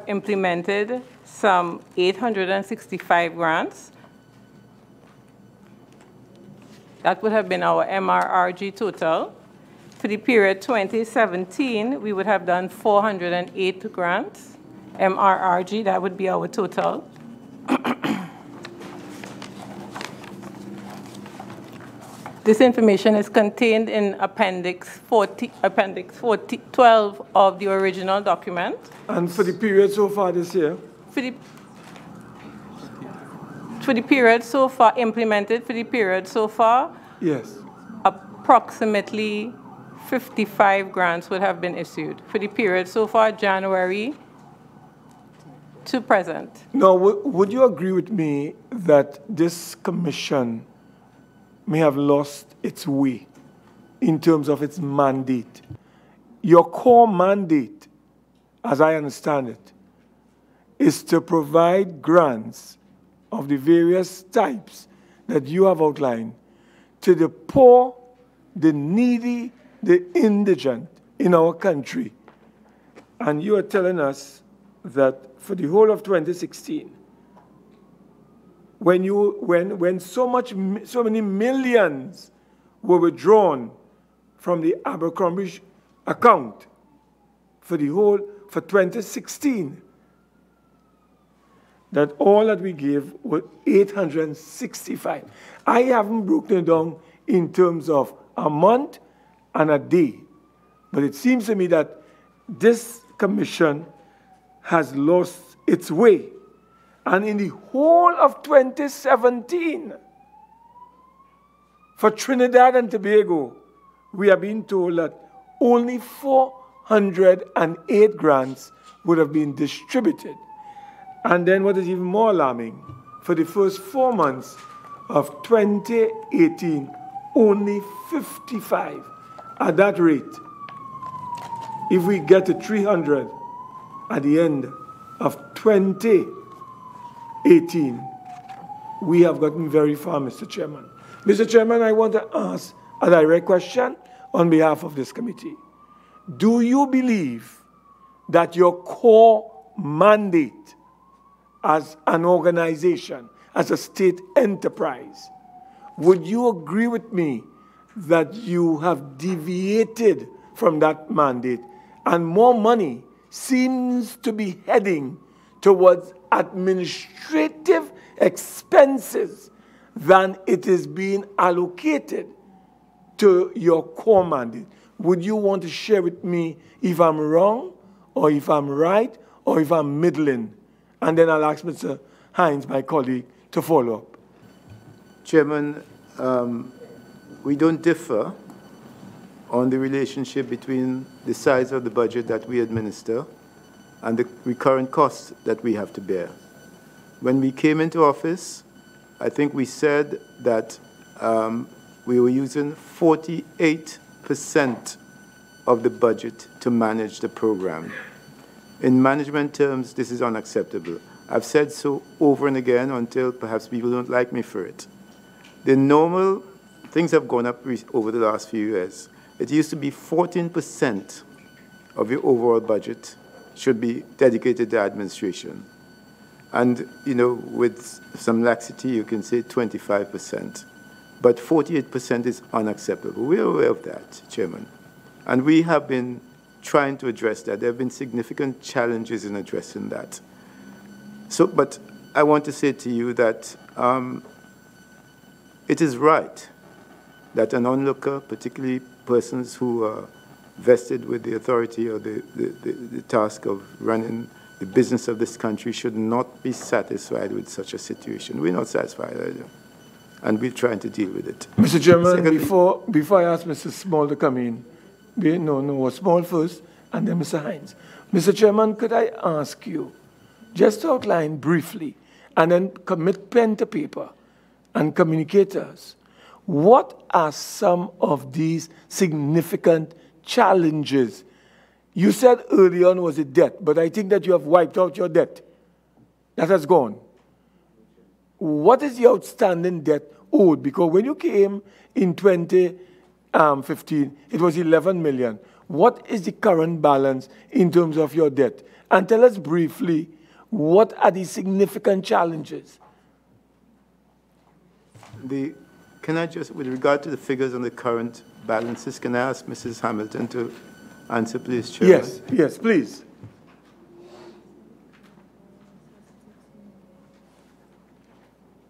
implemented some 865 grants. That would have been our MRRG total. For the period 2017, we would have done 408 grants. MRRG, that would be our total. This information is contained in Appendix 12 of the original document. And for the period so far this year? For the period so far, implemented for the period so far? Yes. Approximately 55 grants would have been issued for the period so far, January to present. Now, would you agree with me that this commission may have lost its way in terms of its mandate? Your core mandate, as I understand it, is to provide grants of the various types that you have outlined to the poor, the needy, the indigent in our country. And you are telling us that for the whole of 2016, when so many millions were withdrawn from the Abercrombie account for 2016, that all that we gave was 865. I haven't broken it down in terms of a month and a day, but it seems to me that this commission has lost its way. And in the whole of 2017, for Trinidad and Tobago, we are being told that only 408 grants would have been distributed. And then what is even more alarming, for the first 4 months of 2018, only 55. At that rate, if we get to 300 at the end of 2018, we have gotten very far, Mr. Chairman. Mr. Chairman, I want to ask a direct question on behalf of this committee. Do you believe that your core mandate as an organization, as a state enterprise, would you agree with me that you have deviated from that mandate and more money seems to be heading towards administrative expenses than it is being allocated to your core mandate? Would you want to share with me if I'm wrong or if I'm right, or if I'm middling. And then I'll ask Mr. Hines, my colleague, to follow up. Chairman, we don't differ on the relationship between the size of the budget that we administer and the recurrent costs that we have to bear. When we came into office, I think we said that we were using 48% of the budget to manage the program. In management terms, this is unacceptable. I've said so over and again until perhaps people don't like me for it. The normal things have gone up over the last few years. It used to be 14% of your overall budget should be dedicated to administration. And, you know, with some laxity, you can say 25%. But 48% is unacceptable. We're aware of that, Chairman. And we have been trying to address that. There have been significant challenges in addressing that. So, but I want to say to you that it is right that an onlooker, particularly persons who are vested with the authority or the task of running the business of this country, should not be satisfied with such a situation. We're not satisfied either, and we're trying to deal with it. Mr. Chairman, secondly, before I ask Mr. Small to come in, Small first, and then Mr. Hines. Mr. Chairman, could I ask you just to outline briefly, and then commit pen to paper and communicate to us, what are some of these significant challenges? You said early on was it debt, but I think that you have wiped out your debt. That has gone. What is the outstanding debt owed? Because when you came in 2015, it was 11 million. What is the current balance in terms of your debt? And tell us briefly, what are the significant challenges? Can I just, with regard to the figures on the current balances, can I ask Mrs. Hamilton to answer, please, Chairman? Yes, yes, please.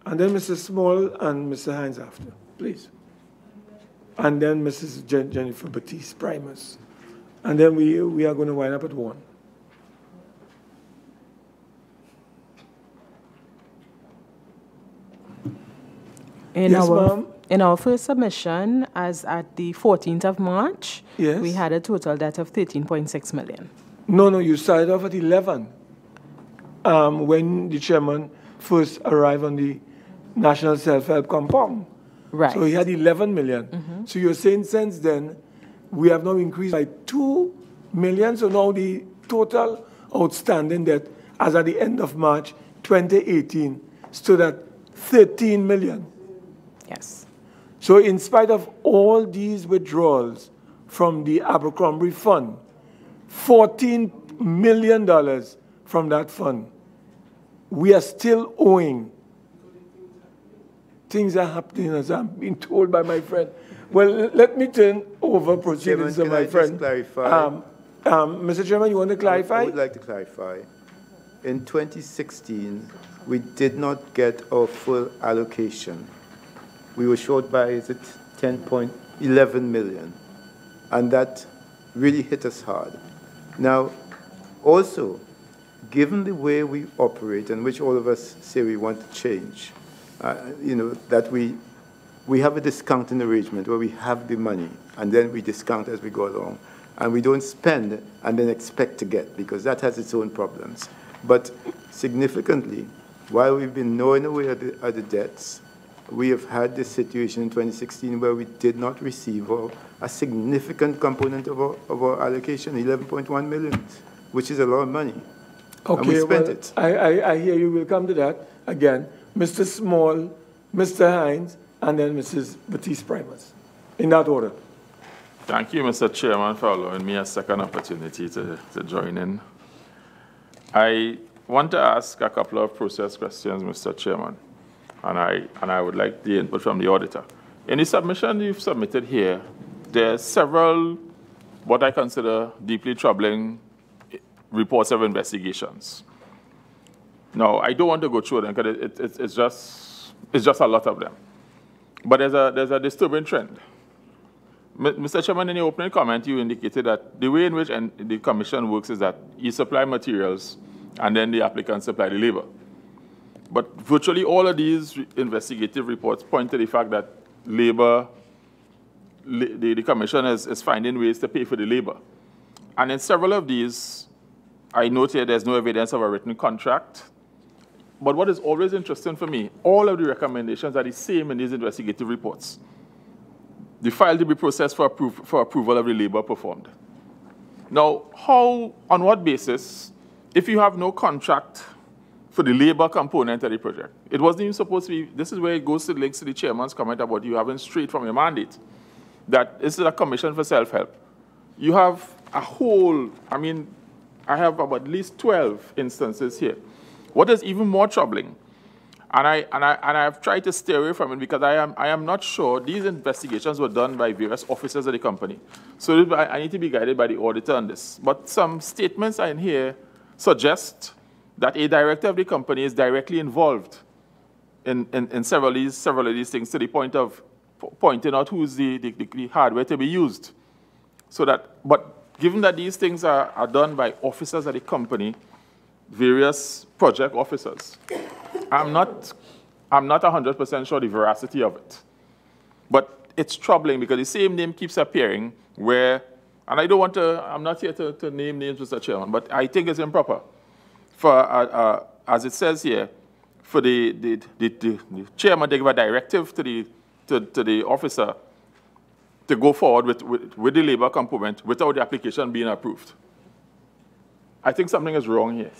And then Mr. Small and Mr. Hines after, please. And then Mrs. Jennifer Batiste Primus. And then we are going to wind up at 1. In Yes, our first submission, as at the 14th of March, yes, we had a total debt of 13.6 million. No, you started off at 11 when the chairman first arrived on the National Self-Help Compound. Right. So he had 11 million. Mm-hmm. So you're saying since then, we have now increased by 2 million. So now the total outstanding debt as at the end of March 2018 stood at 13 million. Yes. So in spite of all these withdrawals from the Abercrombie Fund, $14 million from that fund, we are still owing. Things are happening as I'm being told by my friend. Well, let me turn over proceedings to my friend. Just clarify? Mr. Chairman, you want to clarify? I would like to clarify. In 2016, we did not get our full allocation. We were short by, is it 10.11 million? And that really hit us hard. Now, also, given the way we operate, and which all of us say we want to change, that we have a discounting arrangement where we have the money, and then we discount as we go along. And we don't spend and then expect to get, because that has its own problems. But significantly, while we've been gnawing away at the debts, we have had this situation in 2016 where we did not receive a significant component of our allocation, 11.1 million, which is a lot of money. Okay, and we spent it. I hear you. Will come to that again. Mr. Small, Mr. Hines, and then Mrs. Batiste Primus. In that order. Thank you, Mr. Chairman, for allowing me a second opportunity to join in. I want to ask a couple of process questions, Mr. Chairman, and I would like the input from the auditor. In the submission you've submitted here, there are several what I consider deeply troubling reports of investigations. Now, I don't want to go through them because it's just a lot of them. But there's a disturbing trend. Mr. Chairman, in your opening comment, you indicated that the way in which the commission works is that you supply materials and then the applicant supply the labor. But virtually all of these investigative reports point to the fact that labor, the commission is finding ways to pay for the labor. And in several of these, I note here there's no evidence of a written contract. But what is always interesting for me, all of the recommendations are the same in these investigative reports. The file to be processed for approval of the labor performed. Now, on what basis, if you have no contract for the labor component of the project, it wasn't even supposed to be, this is where it goes to links to the chairman's comment about you having straight from your mandate, that this is a commission for self-help. You have a whole, I mean, I have about at least 12 instances here. What is even more troubling, and I've tried to stay away from it because I am not sure these investigations were done by various officers of the company. So I need to be guided by the auditor on this. But some statements in here suggest that a director of the company is directly involved in several of these things to the point of pointing out who's the hardware to be used. So that, but given that these things are done by officers of the company, various project officers, I'm not 100% sure the veracity of it. But it's troubling because the same name keeps appearing where, and I don't want to, I'm not here to name names, Mr. Chairman, but I think it's improper for, as it says here, for the chairman to give a directive to the officer to go forward with the labor component without the application being approved. I think something is wrong here.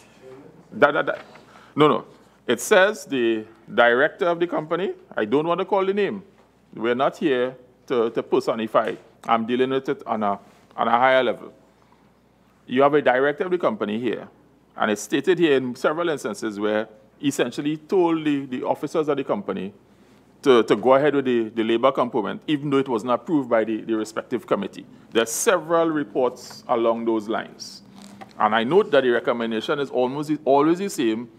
No. It says the director of the company. I don't want to call the name. We're not here to personify. I'm dealing with it on a higher level. You have a director of the company here, and it's stated here in several instances where he essentially told the officers of the company to go ahead with the labor component, even though it wasn't approved by the respective committee. There are several reports along those lines. And I note that the recommendation is always the same,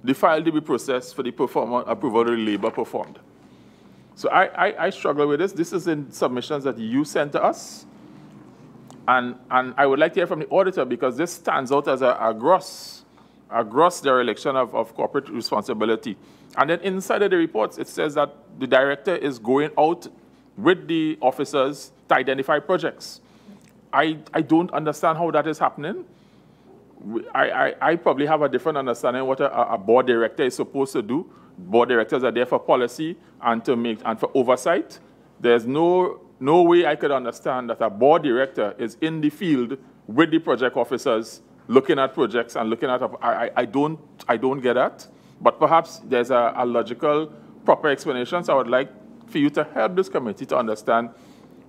the file to be processed for the approval of the labor performed. So I struggle with this. This is in submissions that you sent to us. And I would like to hear from the auditor because this stands out as a gross dereliction of corporate responsibility. And then inside of the reports, it says that the director is going out with the officers to identify projects. I don't understand how that is happening. I probably have a different understanding of what a board director is supposed to do. Board directors are there for policy and for oversight. There's no way I could understand that a board director is in the field with the project officers looking at projects and looking at. I don't get that. But perhaps there's a logical, proper explanation. So I would like for you to help this committee to understand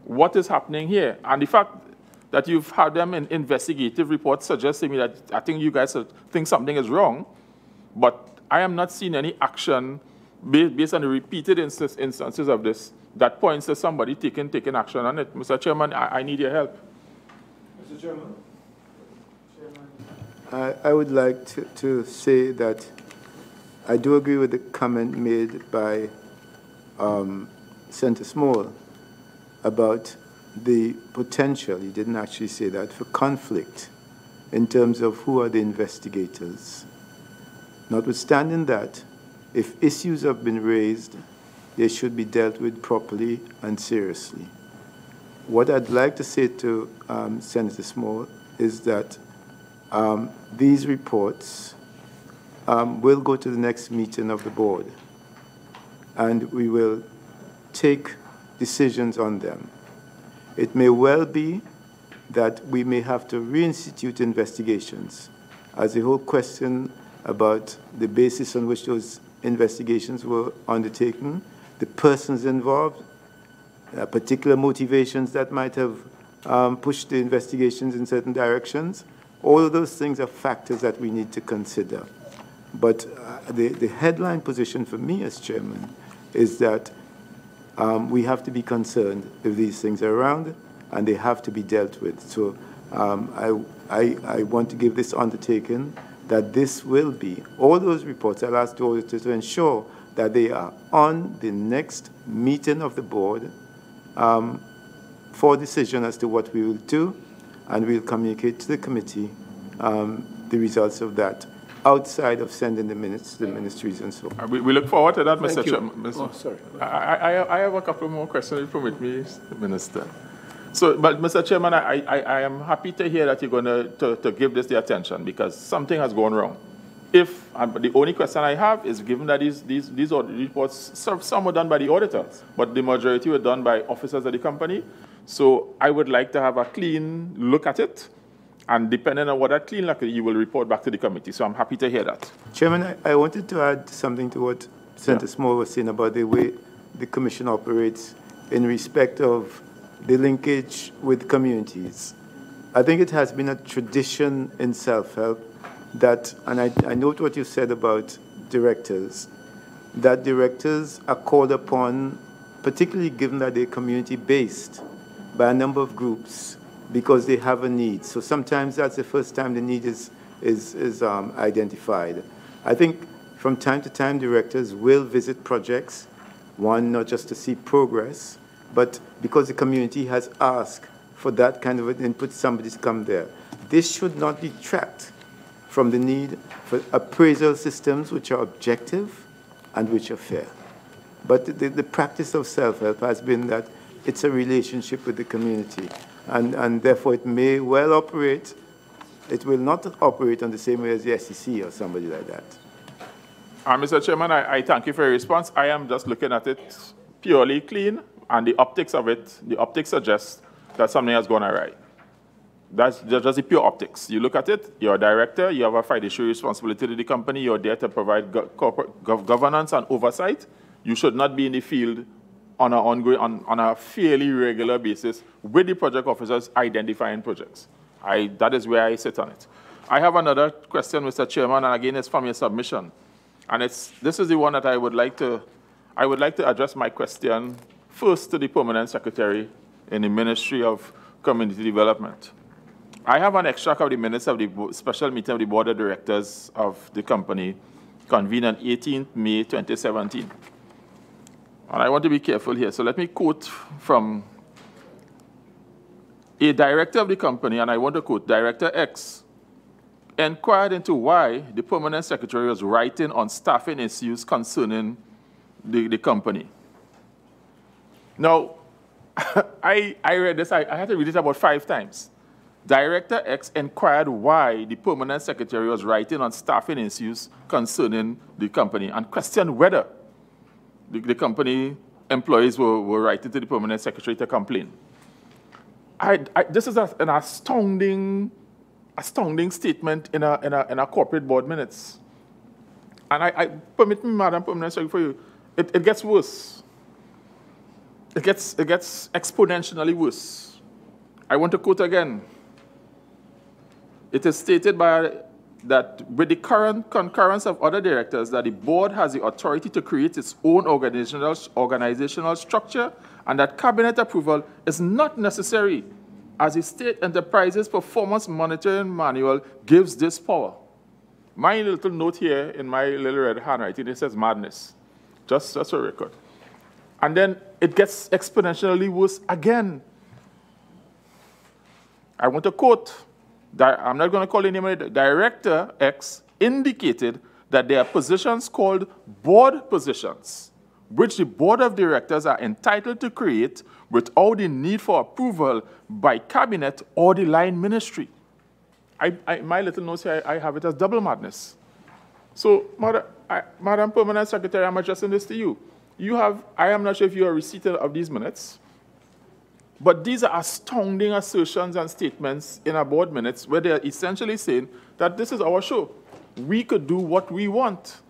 what is happening here. And the fact that you've had them in investigative reports suggests to me that I think you guys think something is wrong, but I am not seeing any action based on the repeated instances of this that points to somebody taking action on it. Mr. Chairman, I need your help. Mr. Chairman? I would like to say that I do agree with the comment made by Senator Small about the potential, he didn't actually say that, for conflict in terms of who are the investigators. Notwithstanding that, if issues have been raised, they should be dealt with properly and seriously. What I'd like to say to Senator Small is that these reports will go to the next meeting of the board, and we will take decisions on them. It may well be that we may have to reinstitute investigations, as the whole question about the basis on which those investigations were undertaken, the persons involved, particular motivations that might have pushed the investigations in certain directions. All of those things are factors that we need to consider. But the headline position for me as chairman is that we have to be concerned if these things are around, and they have to be dealt with. So I want to give this undertaking that this will be, all those reports, I'll ask the auditor to ensure that they are on the next meeting of the board for decision as to what we will do, and we'll communicate to the committee the results of that outside of sending the minutes to the ministries and so on. We look forward to that, Mr. Thank you. Chairman. Oh, sorry. I have a couple more questions, if you permit me, Minister. So, but Mr. Chairman, I am happy to hear that you're going to give this the attention, because something has gone wrong. If the only question I have is, given that these audit reports, some were done by the auditors, but the majority were done by officers of the company. So I would like to have a clean look at it, and depending on what that clean look is, you will report back to the committee. So I'm happy to hear that. Chairman, I wanted to add something to what Senator Small was saying about the way the Commission operates in respect of the linkage with communities. I think it has been a tradition in self-help that, and I note what you said about directors, that directors are called upon, particularly given that they're community-based, by a number of groups because they have a need. So sometimes that's the first time the need is identified. I think from time to time, directors will visit projects, one, not just to see progress, but because the community has asked for that kind of an input, somebody's come there. This should not detract from the need for appraisal systems which are objective and which are fair. But the practice of self-help has been that it's a relationship with the community, and therefore it may well operate. It will not operate on the same way as the SEC or somebody like that. Mr. Chairman, I thank you for your response. I am just looking at it purely clean, and the optics of it, the optics suggest that something has gone awry. That's just the pure optics. You look at it, you're a director, you have a fiduciary responsibility to the company, you're there to provide corporate governance and oversight. You should not be in the field on a fairly regular basis with the project officers identifying projects. That is where I sit on it. I have another question, Mr. Chairman, and again, it's from your submission. And this is the one that I would like to address my question first to the Permanent Secretary in the Ministry of Community Development. I have an extract of the minutes of the special meeting of the Board of Directors of the company convened on 18th May 2017. And I want to be careful here, so let me quote from a director of the company, and I want to quote, Director X inquired into why the Permanent Secretary was writing on staffing issues concerning the company. Now, I read this, I had to read it about 5 times. Director X inquired why the Permanent Secretary was writing on staffing issues concerning the company and questioned whether the company employees were writing to the Permanent Secretary to complain. This is an astounding statement in a corporate board minutes. And permit me, Madam Permanent Secretary, for you, it gets worse. It gets exponentially worse. I want to quote again. It is stated that with the current concurrence of other directors, that the board has the authority to create its own organizational structure, and that cabinet approval is not necessary, as the State Enterprises Performance Monitoring Manual gives this power. My little note here in my little red handwriting, it says madness, just a record. And then it gets exponentially worse again. I want to quote, I'm not going to call any name, Director X indicated that there are positions called board positions, which the board of directors are entitled to create without the need for approval by cabinet or the line ministry. My little notes here, I have it as double madness. So, Madam Permanent Secretary, I'm addressing this to you. I am not sure if you are a receiver of these minutes, but these are astounding assertions and statements in our board minutes where they're essentially saying that this is our show. We could do what we want.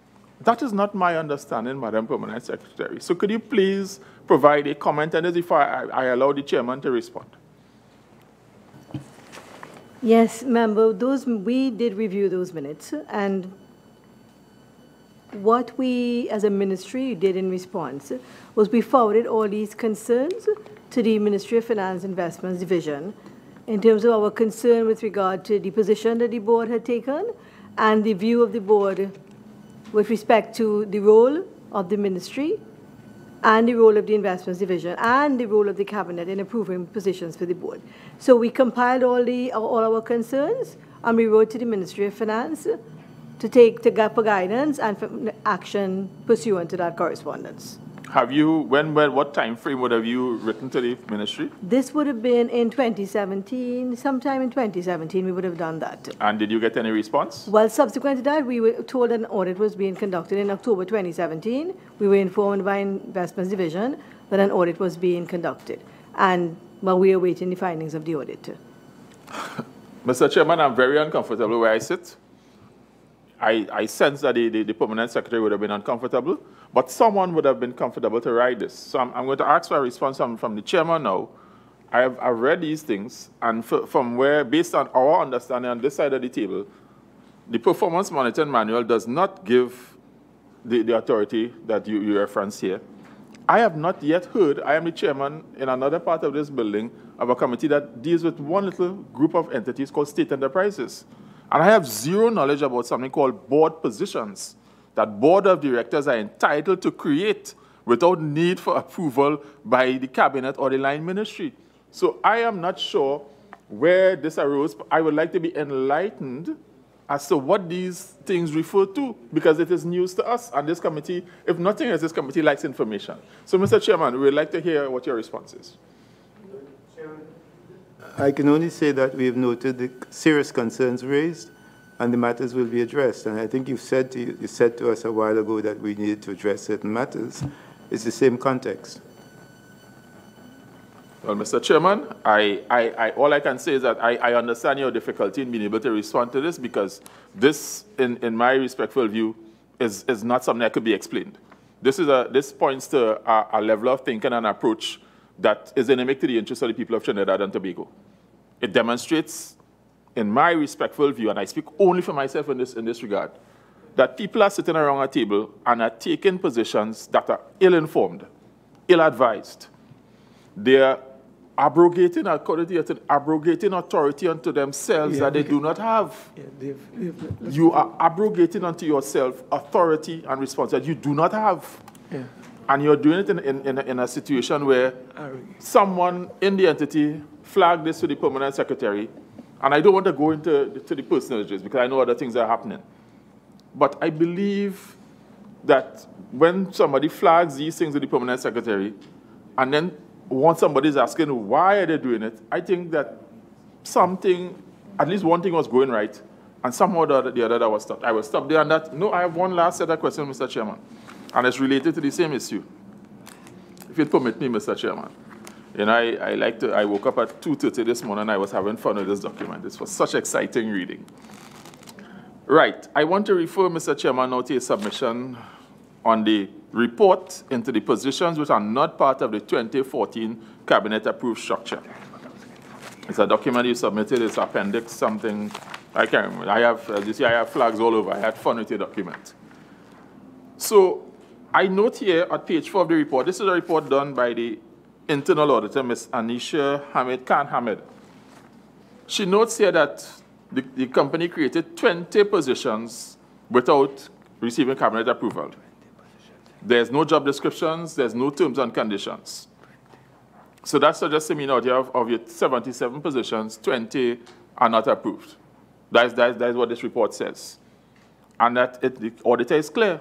That is not my understanding, Madam Permanent Secretary. So could you please provide a comment on this before I allow the chairman to respond? Yes, member, we did review those minutes, and what we as a ministry did in response was we forwarded all these concerns to the Ministry of Finance Investments Division in terms of our concern with regard to the position that the board had taken and the view of the board with respect to the role of the ministry and the role of the Investments Division, and the role of the Cabinet in approving positions for the board. So we compiled all our concerns, and we wrote to the Ministry of Finance for guidance and for action pursuant to that correspondence. Have you, what time frame would have you written to the ministry? This would have been in 2017, sometime in 2017 we would have done that. And did you get any response? Well, subsequent to that, we were told an audit was being conducted in October 2017. We were informed by Investments Division that an audit was being conducted. And, well, we are awaiting the findings of the audit. Mr. Chairman, I'm very uncomfortable where I sit. I sense that the permanent secretary would have been uncomfortable, but someone would have been comfortable to write this. So I'm going to ask for a response from the chairman now. I've read these things, and from where, based on our understanding on this side of the table, the performance monitoring manual does not give the authority that you reference here. I have not yet heard, I am the chairman in another part of this building of a committee that deals with one little group of entities called state enterprises. And I have zero knowledge about something called board positions that board of directors are entitled to create without need for approval by the cabinet or the line ministry. So I am not sure where this arose. I would like to be enlightened as to what these things refer to, because it is news to us and this committee. If nothing else, this committee likes information. So, Mr. Chairman, we would like to hear what your response is. I can only say that we have noted the serious concerns raised, and the matters will be addressed. And I think you said to us a while ago that we needed to address certain matters. It's the same context. Well, Mr. Chairman, all I can say is that I understand your difficulty in being able to respond to this, because this, in my respectful view, is not something that could be explained. This points to a level of thinking and approach that is endemic to the interests of the people of Trinidad and Tobago. It demonstrates, in my respectful view, and I speak only for myself in this regard, that people are sitting around a table and are taking positions that are ill-informed, ill-advised. They are abrogating authority unto themselves that they do not have. You are abrogating unto yourself authority and responsibility that you do not have. Yeah. And you're doing it in a situation where someone in the entity flagged this to the permanent secretary. And I don't want to go into the personages because I know other things are happening. But I believe that when somebody flags these things to the permanent secretary, and then once somebody is asking why are they doing it, I think that at least one thing was going right, and somehow the other that was stopped. I will stop there on that. No, I have one last set of questions, Mr. Chairman. And it's related to the same issue. If you'd permit me, Mr. Chairman. You know, I woke up at 2:30 this morning and I was having fun with this document. This was such exciting reading. Right, I want to refer, Mr. Chairman, now to a submission on the report into the positions which are not part of the 2014 cabinet-approved structure. It's a document you submitted, it's appendix something, I can't remember. I have, as you see, I have flags all over. I had fun with the document. So, I note here at page 4 of the report, this is a report done by the internal auditor, Ms. Anisha Khan Hamid. She notes here that the company created 20 positions without receiving cabinet approval. There's no job descriptions, there's no terms and conditions. So that suggests to me now that of your 77 positions, 20 are not approved. That's what this report says. And that the auditor is clear.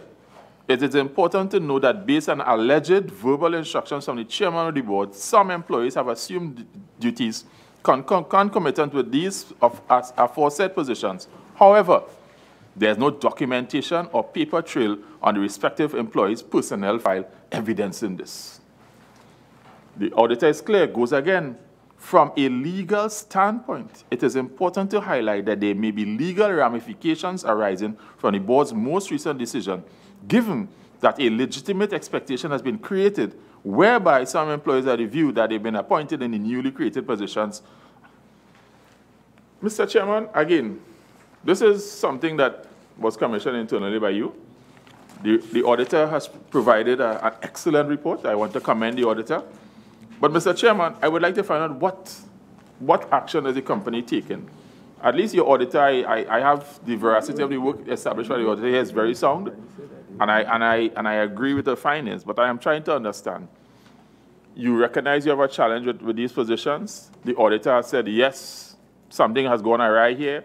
It is important to know that based on alleged verbal instructions from the chairman of the board, some employees have assumed duties concomitant with these aforesaid positions. However, there is no documentation or paper trail on the respective employees' personnel file evidencing this. The auditor is clear, goes again. From a legal standpoint, it is important to highlight that there may be legal ramifications arising from the board's most recent decision, given that a legitimate expectation has been created whereby some employees are the view that they've been appointed in the newly created positions. Mr. Chairman, again, this is something that was commissioned internally by you. The auditor has provided an excellent report. I want to commend the auditor. But, Mr. Chairman, I would like to find out what action is the company taking At least your auditor, I have the veracity of the work established by the auditor here is very sound, and I agree with the findings, but I am trying to understand. You recognize you have a challenge with these positions. The auditor has said, yes, something has gone awry here.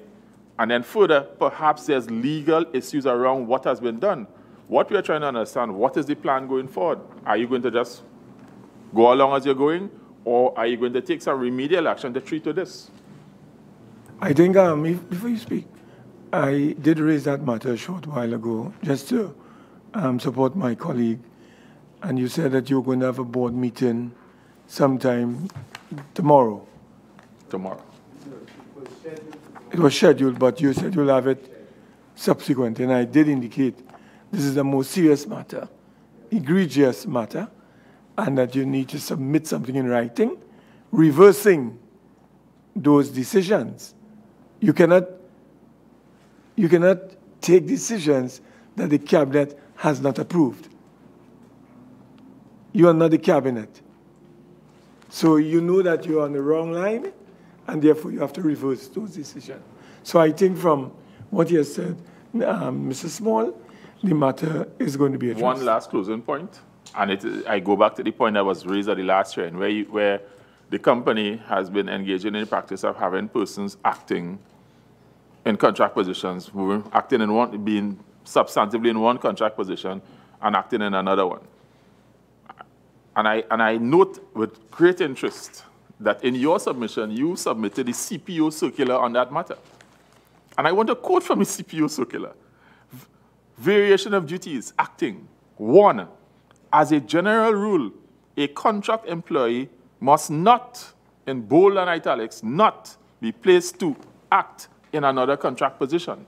And then further, perhaps there's legal issues around what has been done. What we are trying to understand, what is the plan going forward? Are you going to just go along as you're going, or are you going to take some remedial action to treat to this? I think, before you speak, I did raise that matter a short while ago, just to support my colleague. And you said that you're going to have a board meeting sometime tomorrow. Tomorrow. It was scheduled, but you said you'll have it subsequent. And I did indicate this is a more serious matter, egregious matter, and that you need to submit something in writing, reversing those decisions. You cannot take decisions that the cabinet has not approved. You are not the cabinet. So you know that you're on the wrong line, and therefore you have to reverse those decisions. So I think from what you have said, Mr. Small, the matter is going to be addressed. One last closing point, and I go back to the point that was raised at the last hearing, where the company has been engaging in the practice of having persons acting in contract positions, acting in one, being substantively in one contract position and acting in another one. And I note with great interest that in your submission, you submitted the CPO circular on that matter. And I want to quote from the CPO circular. Variation of duties, acting. 1, as a general rule, a contract employee must not, in bold and italics, not be placed to act in another contract position.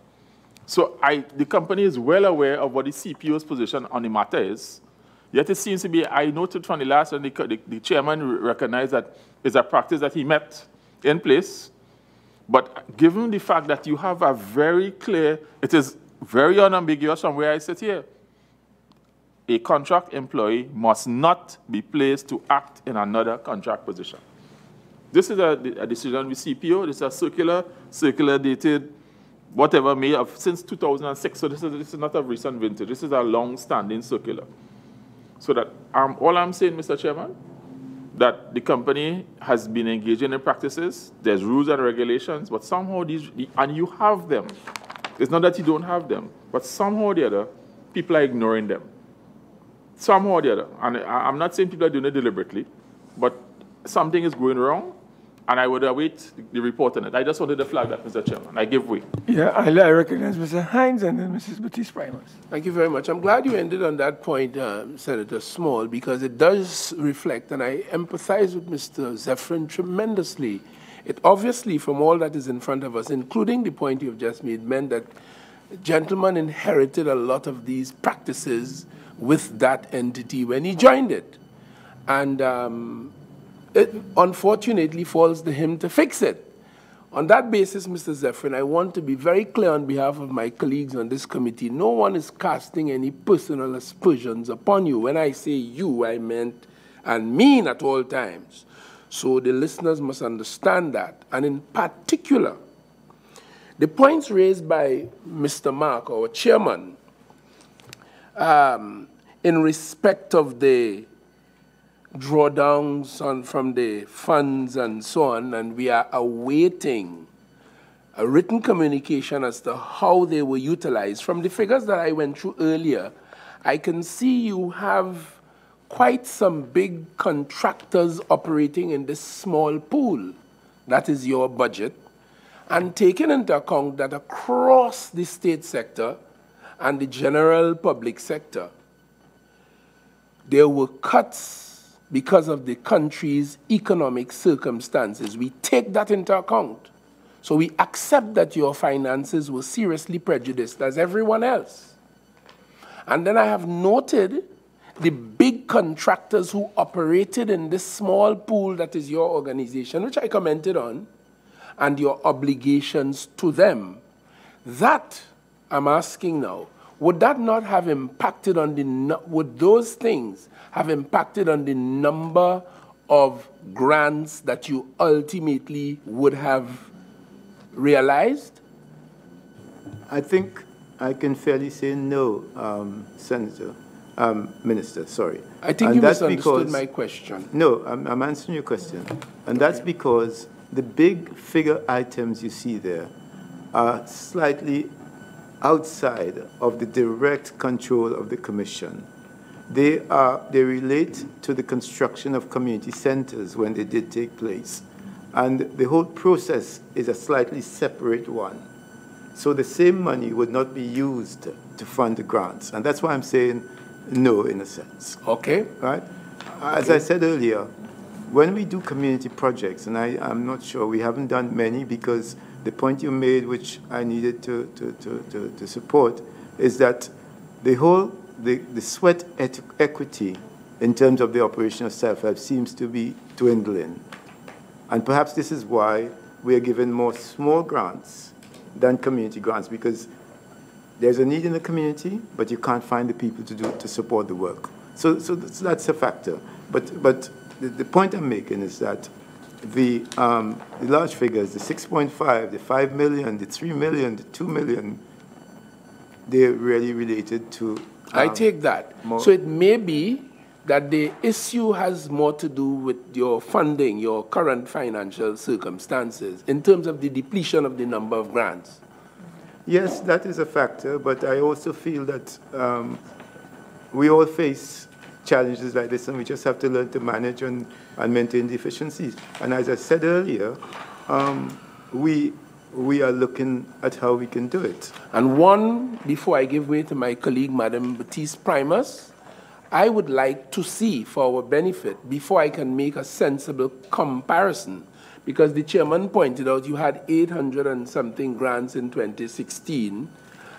So the company is well aware of what the CPO's position on the matter is. Yet it seems to be, I noted from the last one, the chairman recognized that it's a practice that he met in place. But given the fact that you have a very clear, it is very unambiguous from where I sit here, a contract employee must not be placed to act in another contract position. This is a decision with CPO. This is a circular dated, whatever, May of, since 2006. So this is not a recent vintage. This is a long-standing circular. So that all I'm saying, Mr. Chairman, that the company has been engaging in practices. There's rules and regulations, but somehow and you have them. It's not that you don't have them, but somehow or the other, people are ignoring them. Somehow or the other. And I'm not saying people are doing it deliberately, but something is going wrong, and I would await the report on it. I just wanted to flag that, Mr. Chairman. I give way. Yeah, I recognize Mr. Hines and then Mrs. Batiste-Primus. Thank you very much. I'm glad you ended on that point, Senator Small, because it does reflect, and I empathize with Mr. Zephyrin tremendously. It obviously, from all that is in front of us, including the point you've just made, meant that the gentleman inherited a lot of these practices with that entity when he joined it. And it unfortunately falls to him to fix it. On that basis, Mr. Zephyrin, I want to be very clear on behalf of my colleagues on this committee. No one is casting any personal aspersions upon you. When I say you, I meant and mean at all times. So the listeners must understand that. And in particular, the points raised by Mr. Mark, our chairman, in respect of the drawdowns from the funds and so on, and we are awaiting a written communication as to how they were utilized. From the figures that I went through earlier, I can see you have quite some big contractors operating in this small pool. That is your budget. And taking into account that across the state sector and the general public sector, there were cuts because of the country's economic circumstances. We take that into account. So we accept that your finances were seriously prejudiced as everyone else. And then I have noted the big contractors who operated in this small pool that is your organization, which I commented on, and your obligations to them. That, I'm asking now, would that not have impacted on the, would those things have impacted on the number of grants that you ultimately would have realized? I think I can fairly say no, Minister, sorry. I think you misunderstood my question. No, I'm answering your question. And that's because the big figure items you see there are slightly outside of the direct control of the Commission. They relate to the construction of community centers when they did take place. And the whole process is a slightly separate one. So the same money would not be used to fund the grants. And that's why I'm saying no, in a sense. Okay. Right? As I said earlier, when we do community projects, and I'm not sure, we haven't done many because the point you made, which I needed to support, is that the sweat equity in terms of the operation of self-help seems to be dwindling. And perhaps this is why we are given more small grants than community grants, because there's a need in the community, but you can't find the people to support the work. So that's a factor. But the point I'm making is that the large figures, the 6.5, the 5 million, the 3 million, the 2 million, they're really related to... I take that. So it may be that the issue has more to do with your funding, your current financial circumstances, in terms of the depletion of the number of grants. Yes, that is a factor, but I also feel that we all face challenges like this, and we just have to learn to manage and maintain the efficiencies. And as I said earlier, we are looking at how we can do it. And one, before I give way to my colleague, Madam Baptiste Primus, I would like to see, for our benefit, before I can make a sensible comparison, because the chairman pointed out you had 800 and something grants in 2016,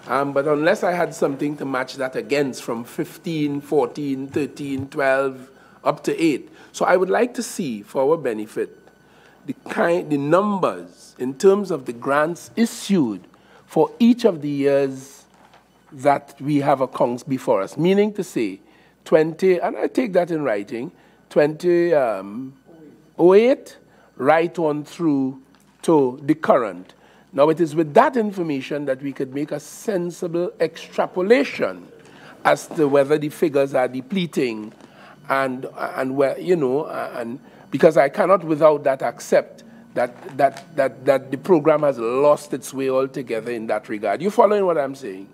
but unless I had something to match that against from 15, 14, 13, 12, up to 8. So I would like to see, for our benefit, the numbers in terms of the grants issued for each of the years that we have accounts before us, meaning to say 20, and I take that in writing, 2008, right on through to the current. Now, it is with that information that we could make a sensible extrapolation as to whether the figures are depleting and where, you know, and because I cannot without that accept that the program has lost its way altogether in that regard. You following what I'm saying?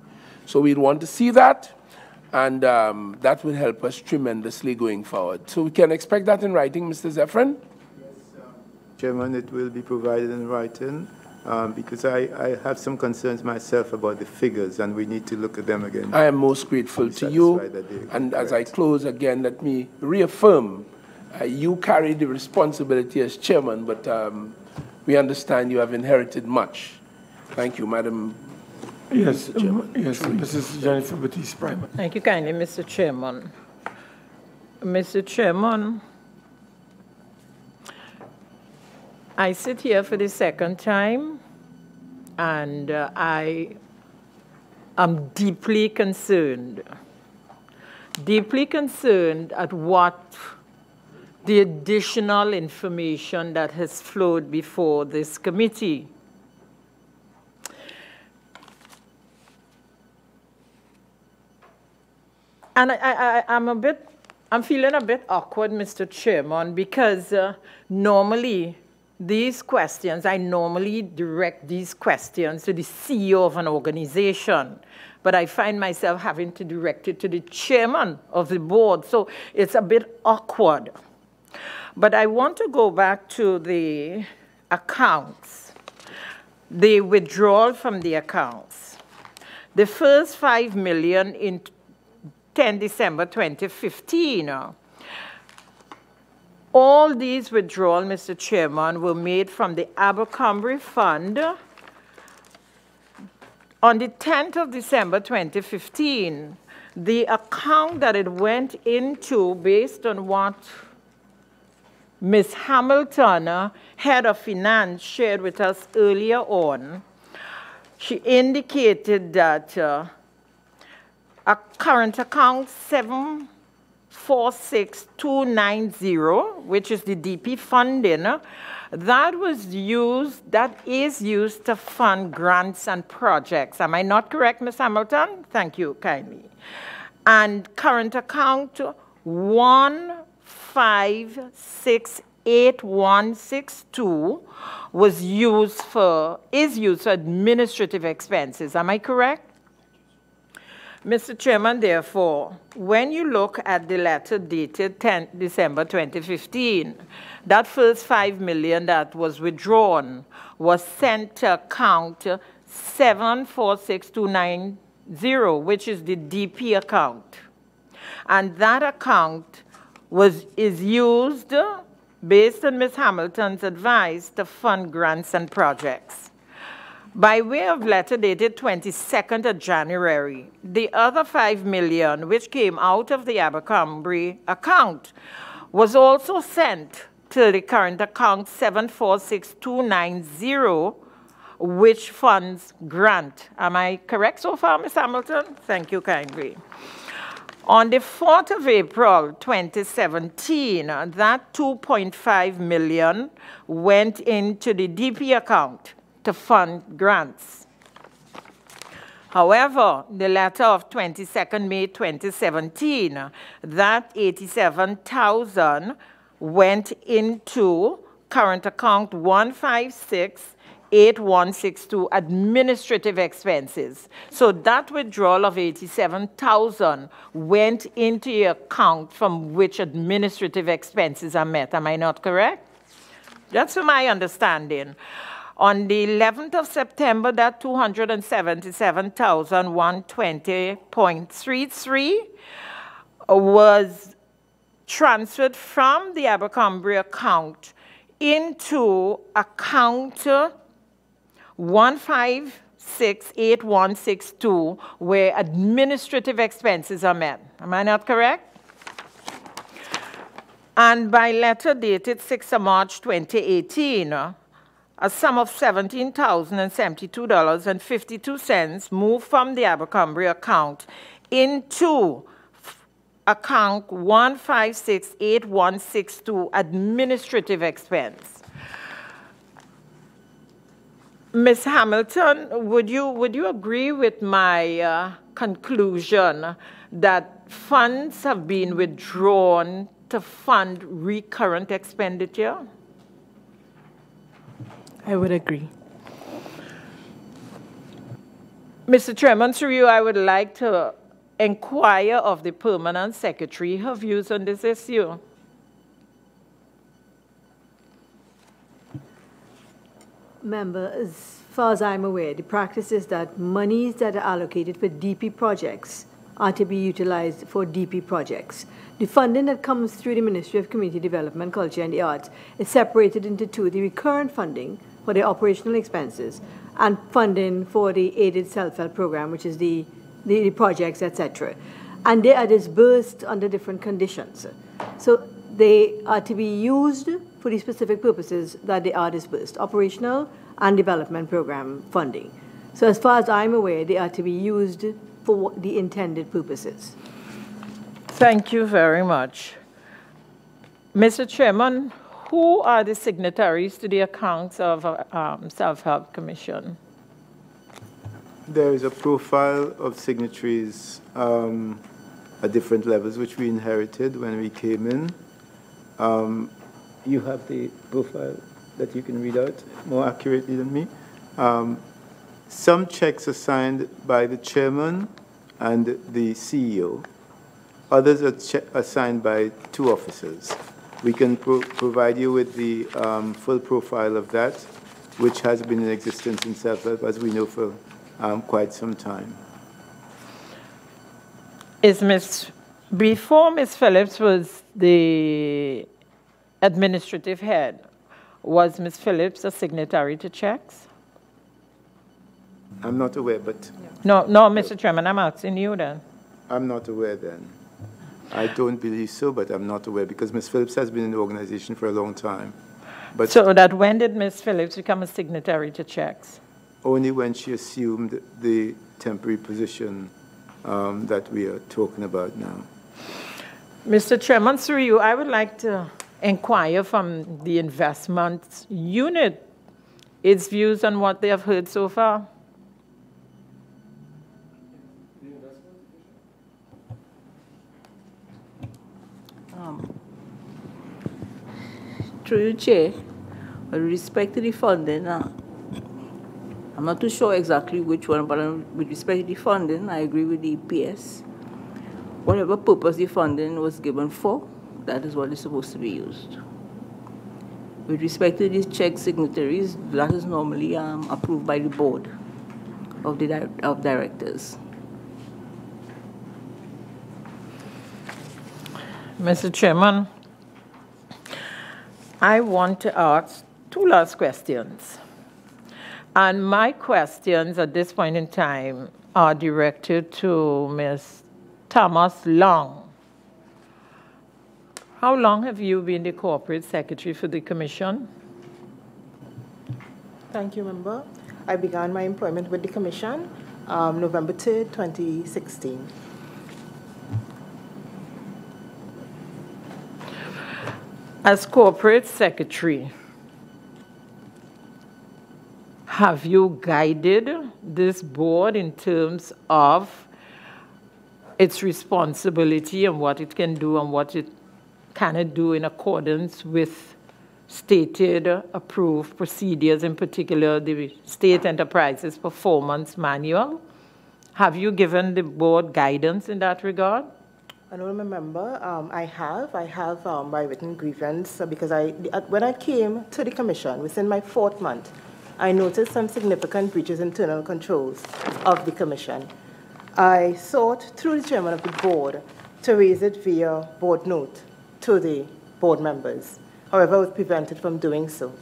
So we'd want to see that, and that will help us tremendously going forward. So we can expect that in writing, Mr. Zephyrin? Yes, Chairman, it will be provided in writing, because I have some concerns myself about the figures, and we need to look at them again. I am most grateful to you, and as I close again, let me reaffirm, you carry the responsibility as chairman, but we understand you have inherited much. Thank you, Madam. Yes, yes, Mrs. Jennifer Baptiste Primus. Thank you kindly, Mr. Chairman. Mr. Chairman, I sit here for the second time, and I am deeply concerned at what the additional information that has flowed before this committee. And I'm feeling a bit awkward, Mr. Chairman, because normally these questions, I normally direct these questions to the CEO of an organization, but I find myself having to direct it to the chairman of the board, so it's a bit awkward. But I want to go back to the accounts, the withdrawal from the accounts. The first 5 million in 10 December 2015. All these withdrawals, Mr. Chairman, were made from the Abercrombie Fund on the 10th of December 2015. The account that it went into, based on what Ms. Hamilton, head of finance, shared with us earlier on, she indicated that a current account 746290, which is the DP funding, that is used to fund grants and projects. Am I not correct, Ms. Hamilton? Thank you kindly. And current account 15688162 is used for administrative expenses. Am I correct? Mr. Chairman, therefore, when you look at the letter dated 10 December 2015, that first $5 million that was withdrawn was sent to account 746290, which is the DP account. And that account is used, based on Ms. Hamilton's advice, to fund grants and projects. By way of letter dated 22nd of January, the other $5 million, which came out of the Abercrombie account, was also sent to the current account 746290, which funds grant. Am I correct so far, Ms. Hamilton? Thank you kindly. On the 4th of April 2017, that $2.5 million went into the DP account to fund grants. However, the letter of 22nd May 2017, that $87,000 went into current account 1568162, administrative expenses. So that withdrawal of $87,000 went into the account from which administrative expenses are met. Am I not correct? That's my understanding. On the 11th of September, that $277,120.33 was transferred from the Abercrombie account into account 1568162, where administrative expenses are met. Am I not correct? And by letter dated 6th of March 2018, a sum of $17,072.52 moved from the Abercrombie account into account 1568162, administrative expense. Ms. Hamilton, would you agree with my conclusion that funds have been withdrawn to fund recurrent expenditure? I would agree. Mr. Chairman, through you, I would like to inquire of the Permanent Secretary her views on this issue. Member, as far as I'm aware, the practice is that monies that are allocated for DP projects are to be utilized for DP projects. The funding that comes through the Ministry of Community Development, Culture and the Arts is separated into two: the recurrent funding for the operational expenses and funding for the aided self-help program, which is the projects, etc. And they are disbursed under different conditions. So they are to be used for the specific purposes that they are disbursed: operational and development program funding. So as far as I'm aware, they are to be used for the intended purposes. Thank you very much. Mr. Chairman, who are the signatories to the accounts of Self-Help Commission? There is a profile of signatories at different levels, which we inherited when we came in. You have the profile that you can read out more accurately than me. Some checks are signed by the chairman and the CEO. Others are signed by two officers. We can provide you with the full profile of that, which has been in existence in Self-Help, as we know, for quite some time. Before Ms. Phillips was the administrative head, was Ms. Phillips a signatory to checks? I'm not aware, but... No, Mr. Chairman, I'm asking you then. I'm not aware then. I don't believe so, but I'm not aware, because Ms. Phillips has been in the organization for a long time. But so that when did Ms. Phillips become a signatory to checks? Only when she assumed the temporary position that we are talking about now. Mr. Chairman, through you, I would like to inquire from the investment unit its views on what they have heard so far? Through you, Chair, with respect to the funding, I'm not too sure exactly which one, but with respect to the funding, I agree with the EPS. Whatever purpose the funding was given for, that is what is supposed to be used. With respect to these check signatories, that is normally approved by the board of directors. Mr. Chairman, I want to ask two last questions. And my questions at this point in time are directed to Ms. Thomas Long. How long have you been the corporate secretary for the commission? Thank you, Member. I began my employment with the commission November 3rd, 2016. As corporate secretary, have you guided this board in terms of its responsibility and what it can do and what it cannot do in accordance with stated approved procedures, in particular the State Enterprises Performance Manual? Have you given the board guidance in that regard? Honourable Member, I have by written grievance because when I came to the commission within my 4th month, I noticed some significant breaches in internal controls of the commission. I sought through the chairman of the board to raise it via board note to the board members. However, I was prevented from doing so.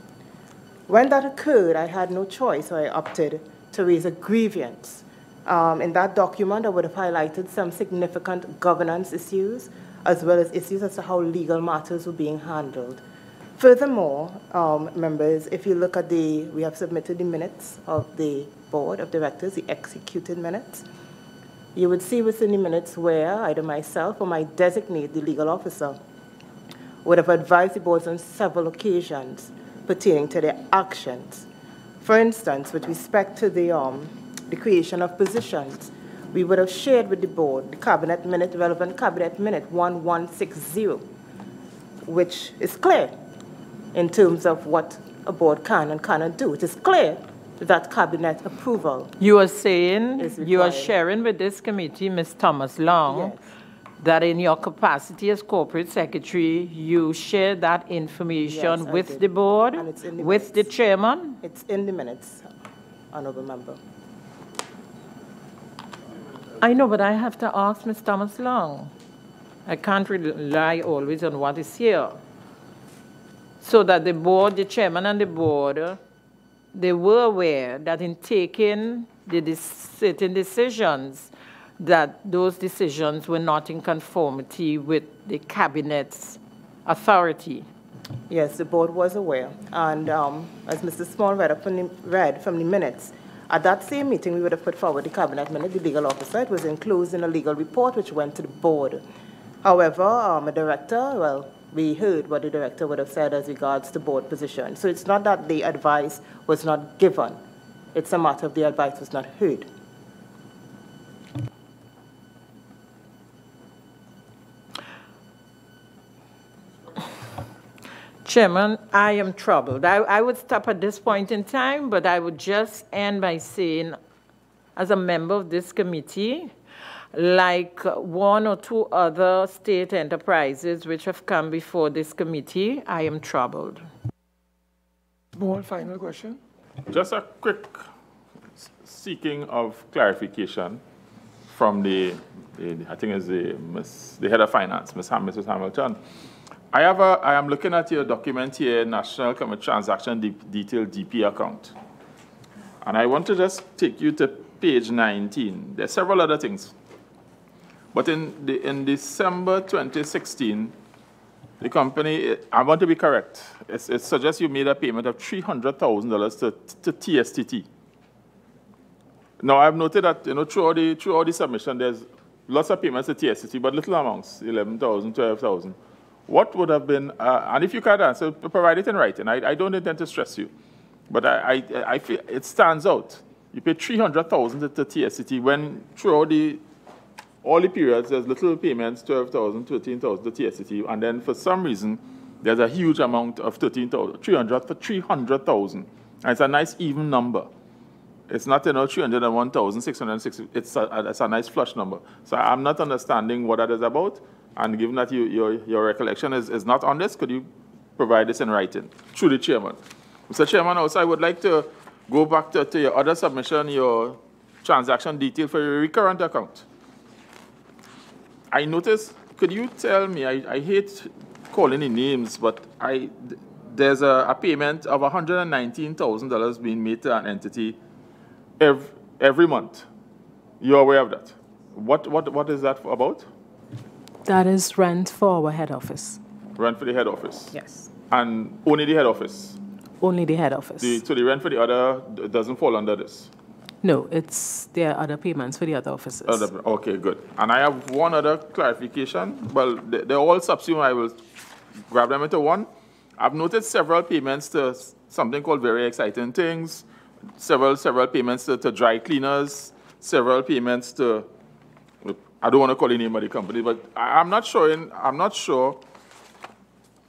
When that occurred, I had no choice, so I opted to raise a grievance. In that document, I would have highlighted some significant governance issues, as well as issues as to how legal matters were being handled. Furthermore, members, if you look at we have submitted the minutes of the board of directors, the executed minutes. You would see within the minutes where either myself or my designate, the legal officer, would have advised the boards on several occasions pertaining to their actions. For instance, with respect to the creation of positions, we would have shared with the board the cabinet minute, relevant cabinet minute 1160, which is clear in terms of what a board can and cannot do. It is clear that cabinet approval. You are saying, you are sharing with this committee, Ms. Thomas Long, yes, that in your capacity as corporate secretary, you share that information, yes, with the board, and it's in the with minutes. The chairman? It's in the minutes, Honourable Member. I know, but I have to ask Ms. Thomas Long. I can't rely always on what is here. So that the board, the chairman and the board, they were aware that in taking certain decisions, that those decisions were not in conformity with the cabinet's authority. Yes, the board was aware. And as Mr. Small read from the minutes, at that same meeting, we would have put forward the cabinet minute, the legal officer. It was enclosed in a legal report which went to the board. However, a director, well, we heard what the director would have said as regards to board position. So it's not that the advice was not given. It's a matter of the advice was not heard. Chairman, I am troubled. I would stop at this point in time, but I would just end by saying, as a member of this committee, like one or two other state enterprises which have come before this committee, I am troubled. One final question. Just a quick seeking of clarification from I think it's the head of finance, Mrs. Hamilton. I am looking at your document here, National Transaction Detail DP account. And I want to just take you to page 19. There are several other things. But in December 2016, the company, I want to be correct, it suggests you made a payment of $300,000 to TSTT. Now, I've noted that through all the submission, there's lots of payments to TSTT, but little amounts, $11,000, $12,000. what would have been, and if you can't answer, provide it in writing. I don't intend to stress you, but I feel it stands out. You pay $300,000 to TSCT when throughout all the periods, there's little payments, $12,000, $13,000 to TSCT, and then for some reason, there's a huge amount of $13,000, $300,000 for $300,000. And it's a nice even number. It's not, $301,660. It's a nice flush number. So I'm not understanding what that is about. And given that your recollection is not on this, could you provide this in writing through the chairman? Mr. Chairman, also I would like to go back to your other submission, your transaction detail for your recurrent account. I noticed, could you tell me, I hate calling the names, but there's a payment of $119,000 being made to an entity every month. You're aware of that? What is that about? That is rent for our head office. Rent for the head office? Yes. And only the head office? Only the head office. So the rent for the other doesn't fall under this? No, there are other payments for the other offices. Okay, good. And I have one other clarification. Well, they're all subsumed. I will grab them into one. I've noticed several payments to something called Very Exciting Things, several payments to dry cleaners, several payments to, I don't want to call the name of the company, but I'm not sure, and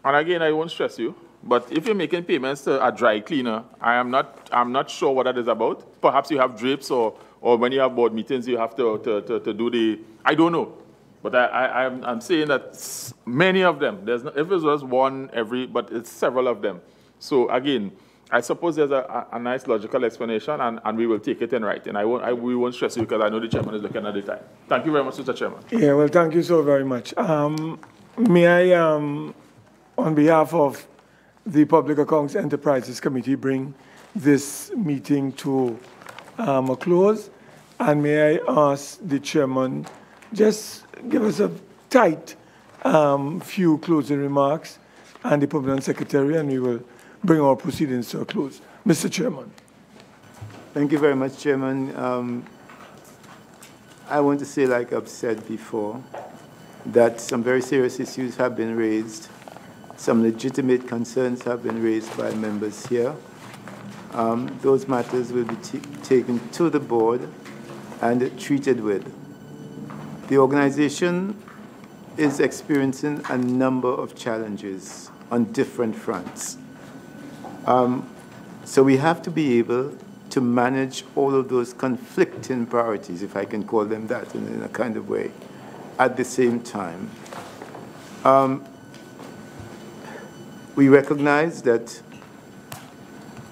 again, I won't stress you, but if you're making payments to a dry cleaner, I'm not sure what that is about. Perhaps you have drapes, or when you have board meetings, you have to do the, I don't know. But I'm saying that many of them, if it was one but it's several of them. So again, I suppose there's a nice logical explanation, and we will take it in writing. We won't stress you because I know the chairman is looking at the time. Thank you very much, Mr. Chairman. Yeah, well, thank you so very much. May I, on behalf of the Public Accounts Enterprises Committee, bring this meeting to a close? And may I ask the chairman just give us a tight few closing remarks, and the permanent secretary, and we will bring our proceedings to a close. Mr. Chairman. Thank you very much, Chairman. I want to say, like I've said before, that some very serious issues have been raised. Some legitimate concerns have been raised by members here. Those matters will be taken to the board and treated with. The organization is experiencing a number of challenges on different fronts. So we have to be able to manage all of those conflicting priorities, if I can call them that in a kind of way, at the same time. We recognize that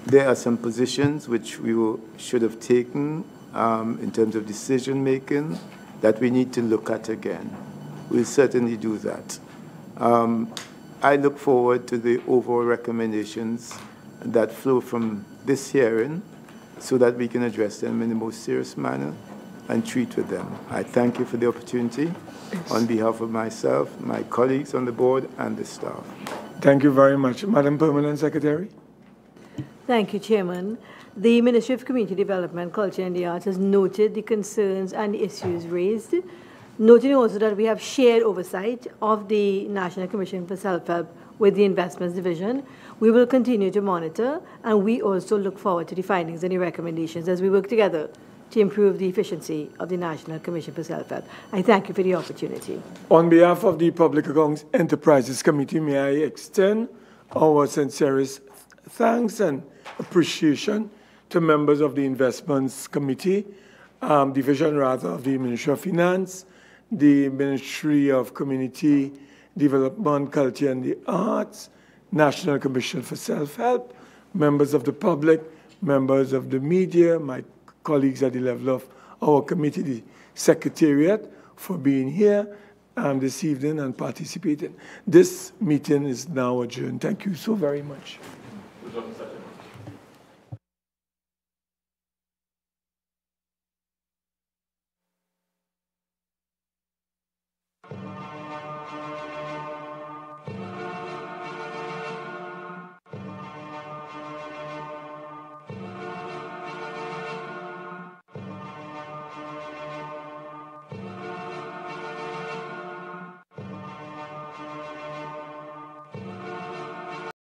there are some positions which we should have taken in terms of decision-making that we need to look at again. We'll certainly do that. I look forward to the overall recommendations that flow from this hearing so that we can address them in the most serious manner and treat with them. I thank you for the opportunity on behalf of myself, my colleagues on the board, and the staff. Thank you very much. Madam Permanent Secretary. Thank you, Chairman. The Ministry of Community Development, Culture and the Arts has noted the concerns and the issues raised, noting also that we have shared oversight of the National Commission for Self-Help with the Investments Division. We will continue to monitor, and we also look forward to the findings and the recommendations as we work together to improve the efficiency of the National Commission for Self-Help. I thank you for the opportunity. On behalf of the Public Accounts Enterprises Committee, may I extend our sincerest thanks and appreciation to members of the Investments Committee, Division rather of the Ministry of Finance, the Ministry of Community Development, Culture and the Arts, National Commission for Self-Help, members of the public, members of the media, my colleagues at the level of our committee, the Secretariat, for being here this evening and participating. This meeting is now adjourned. Thank you so very much.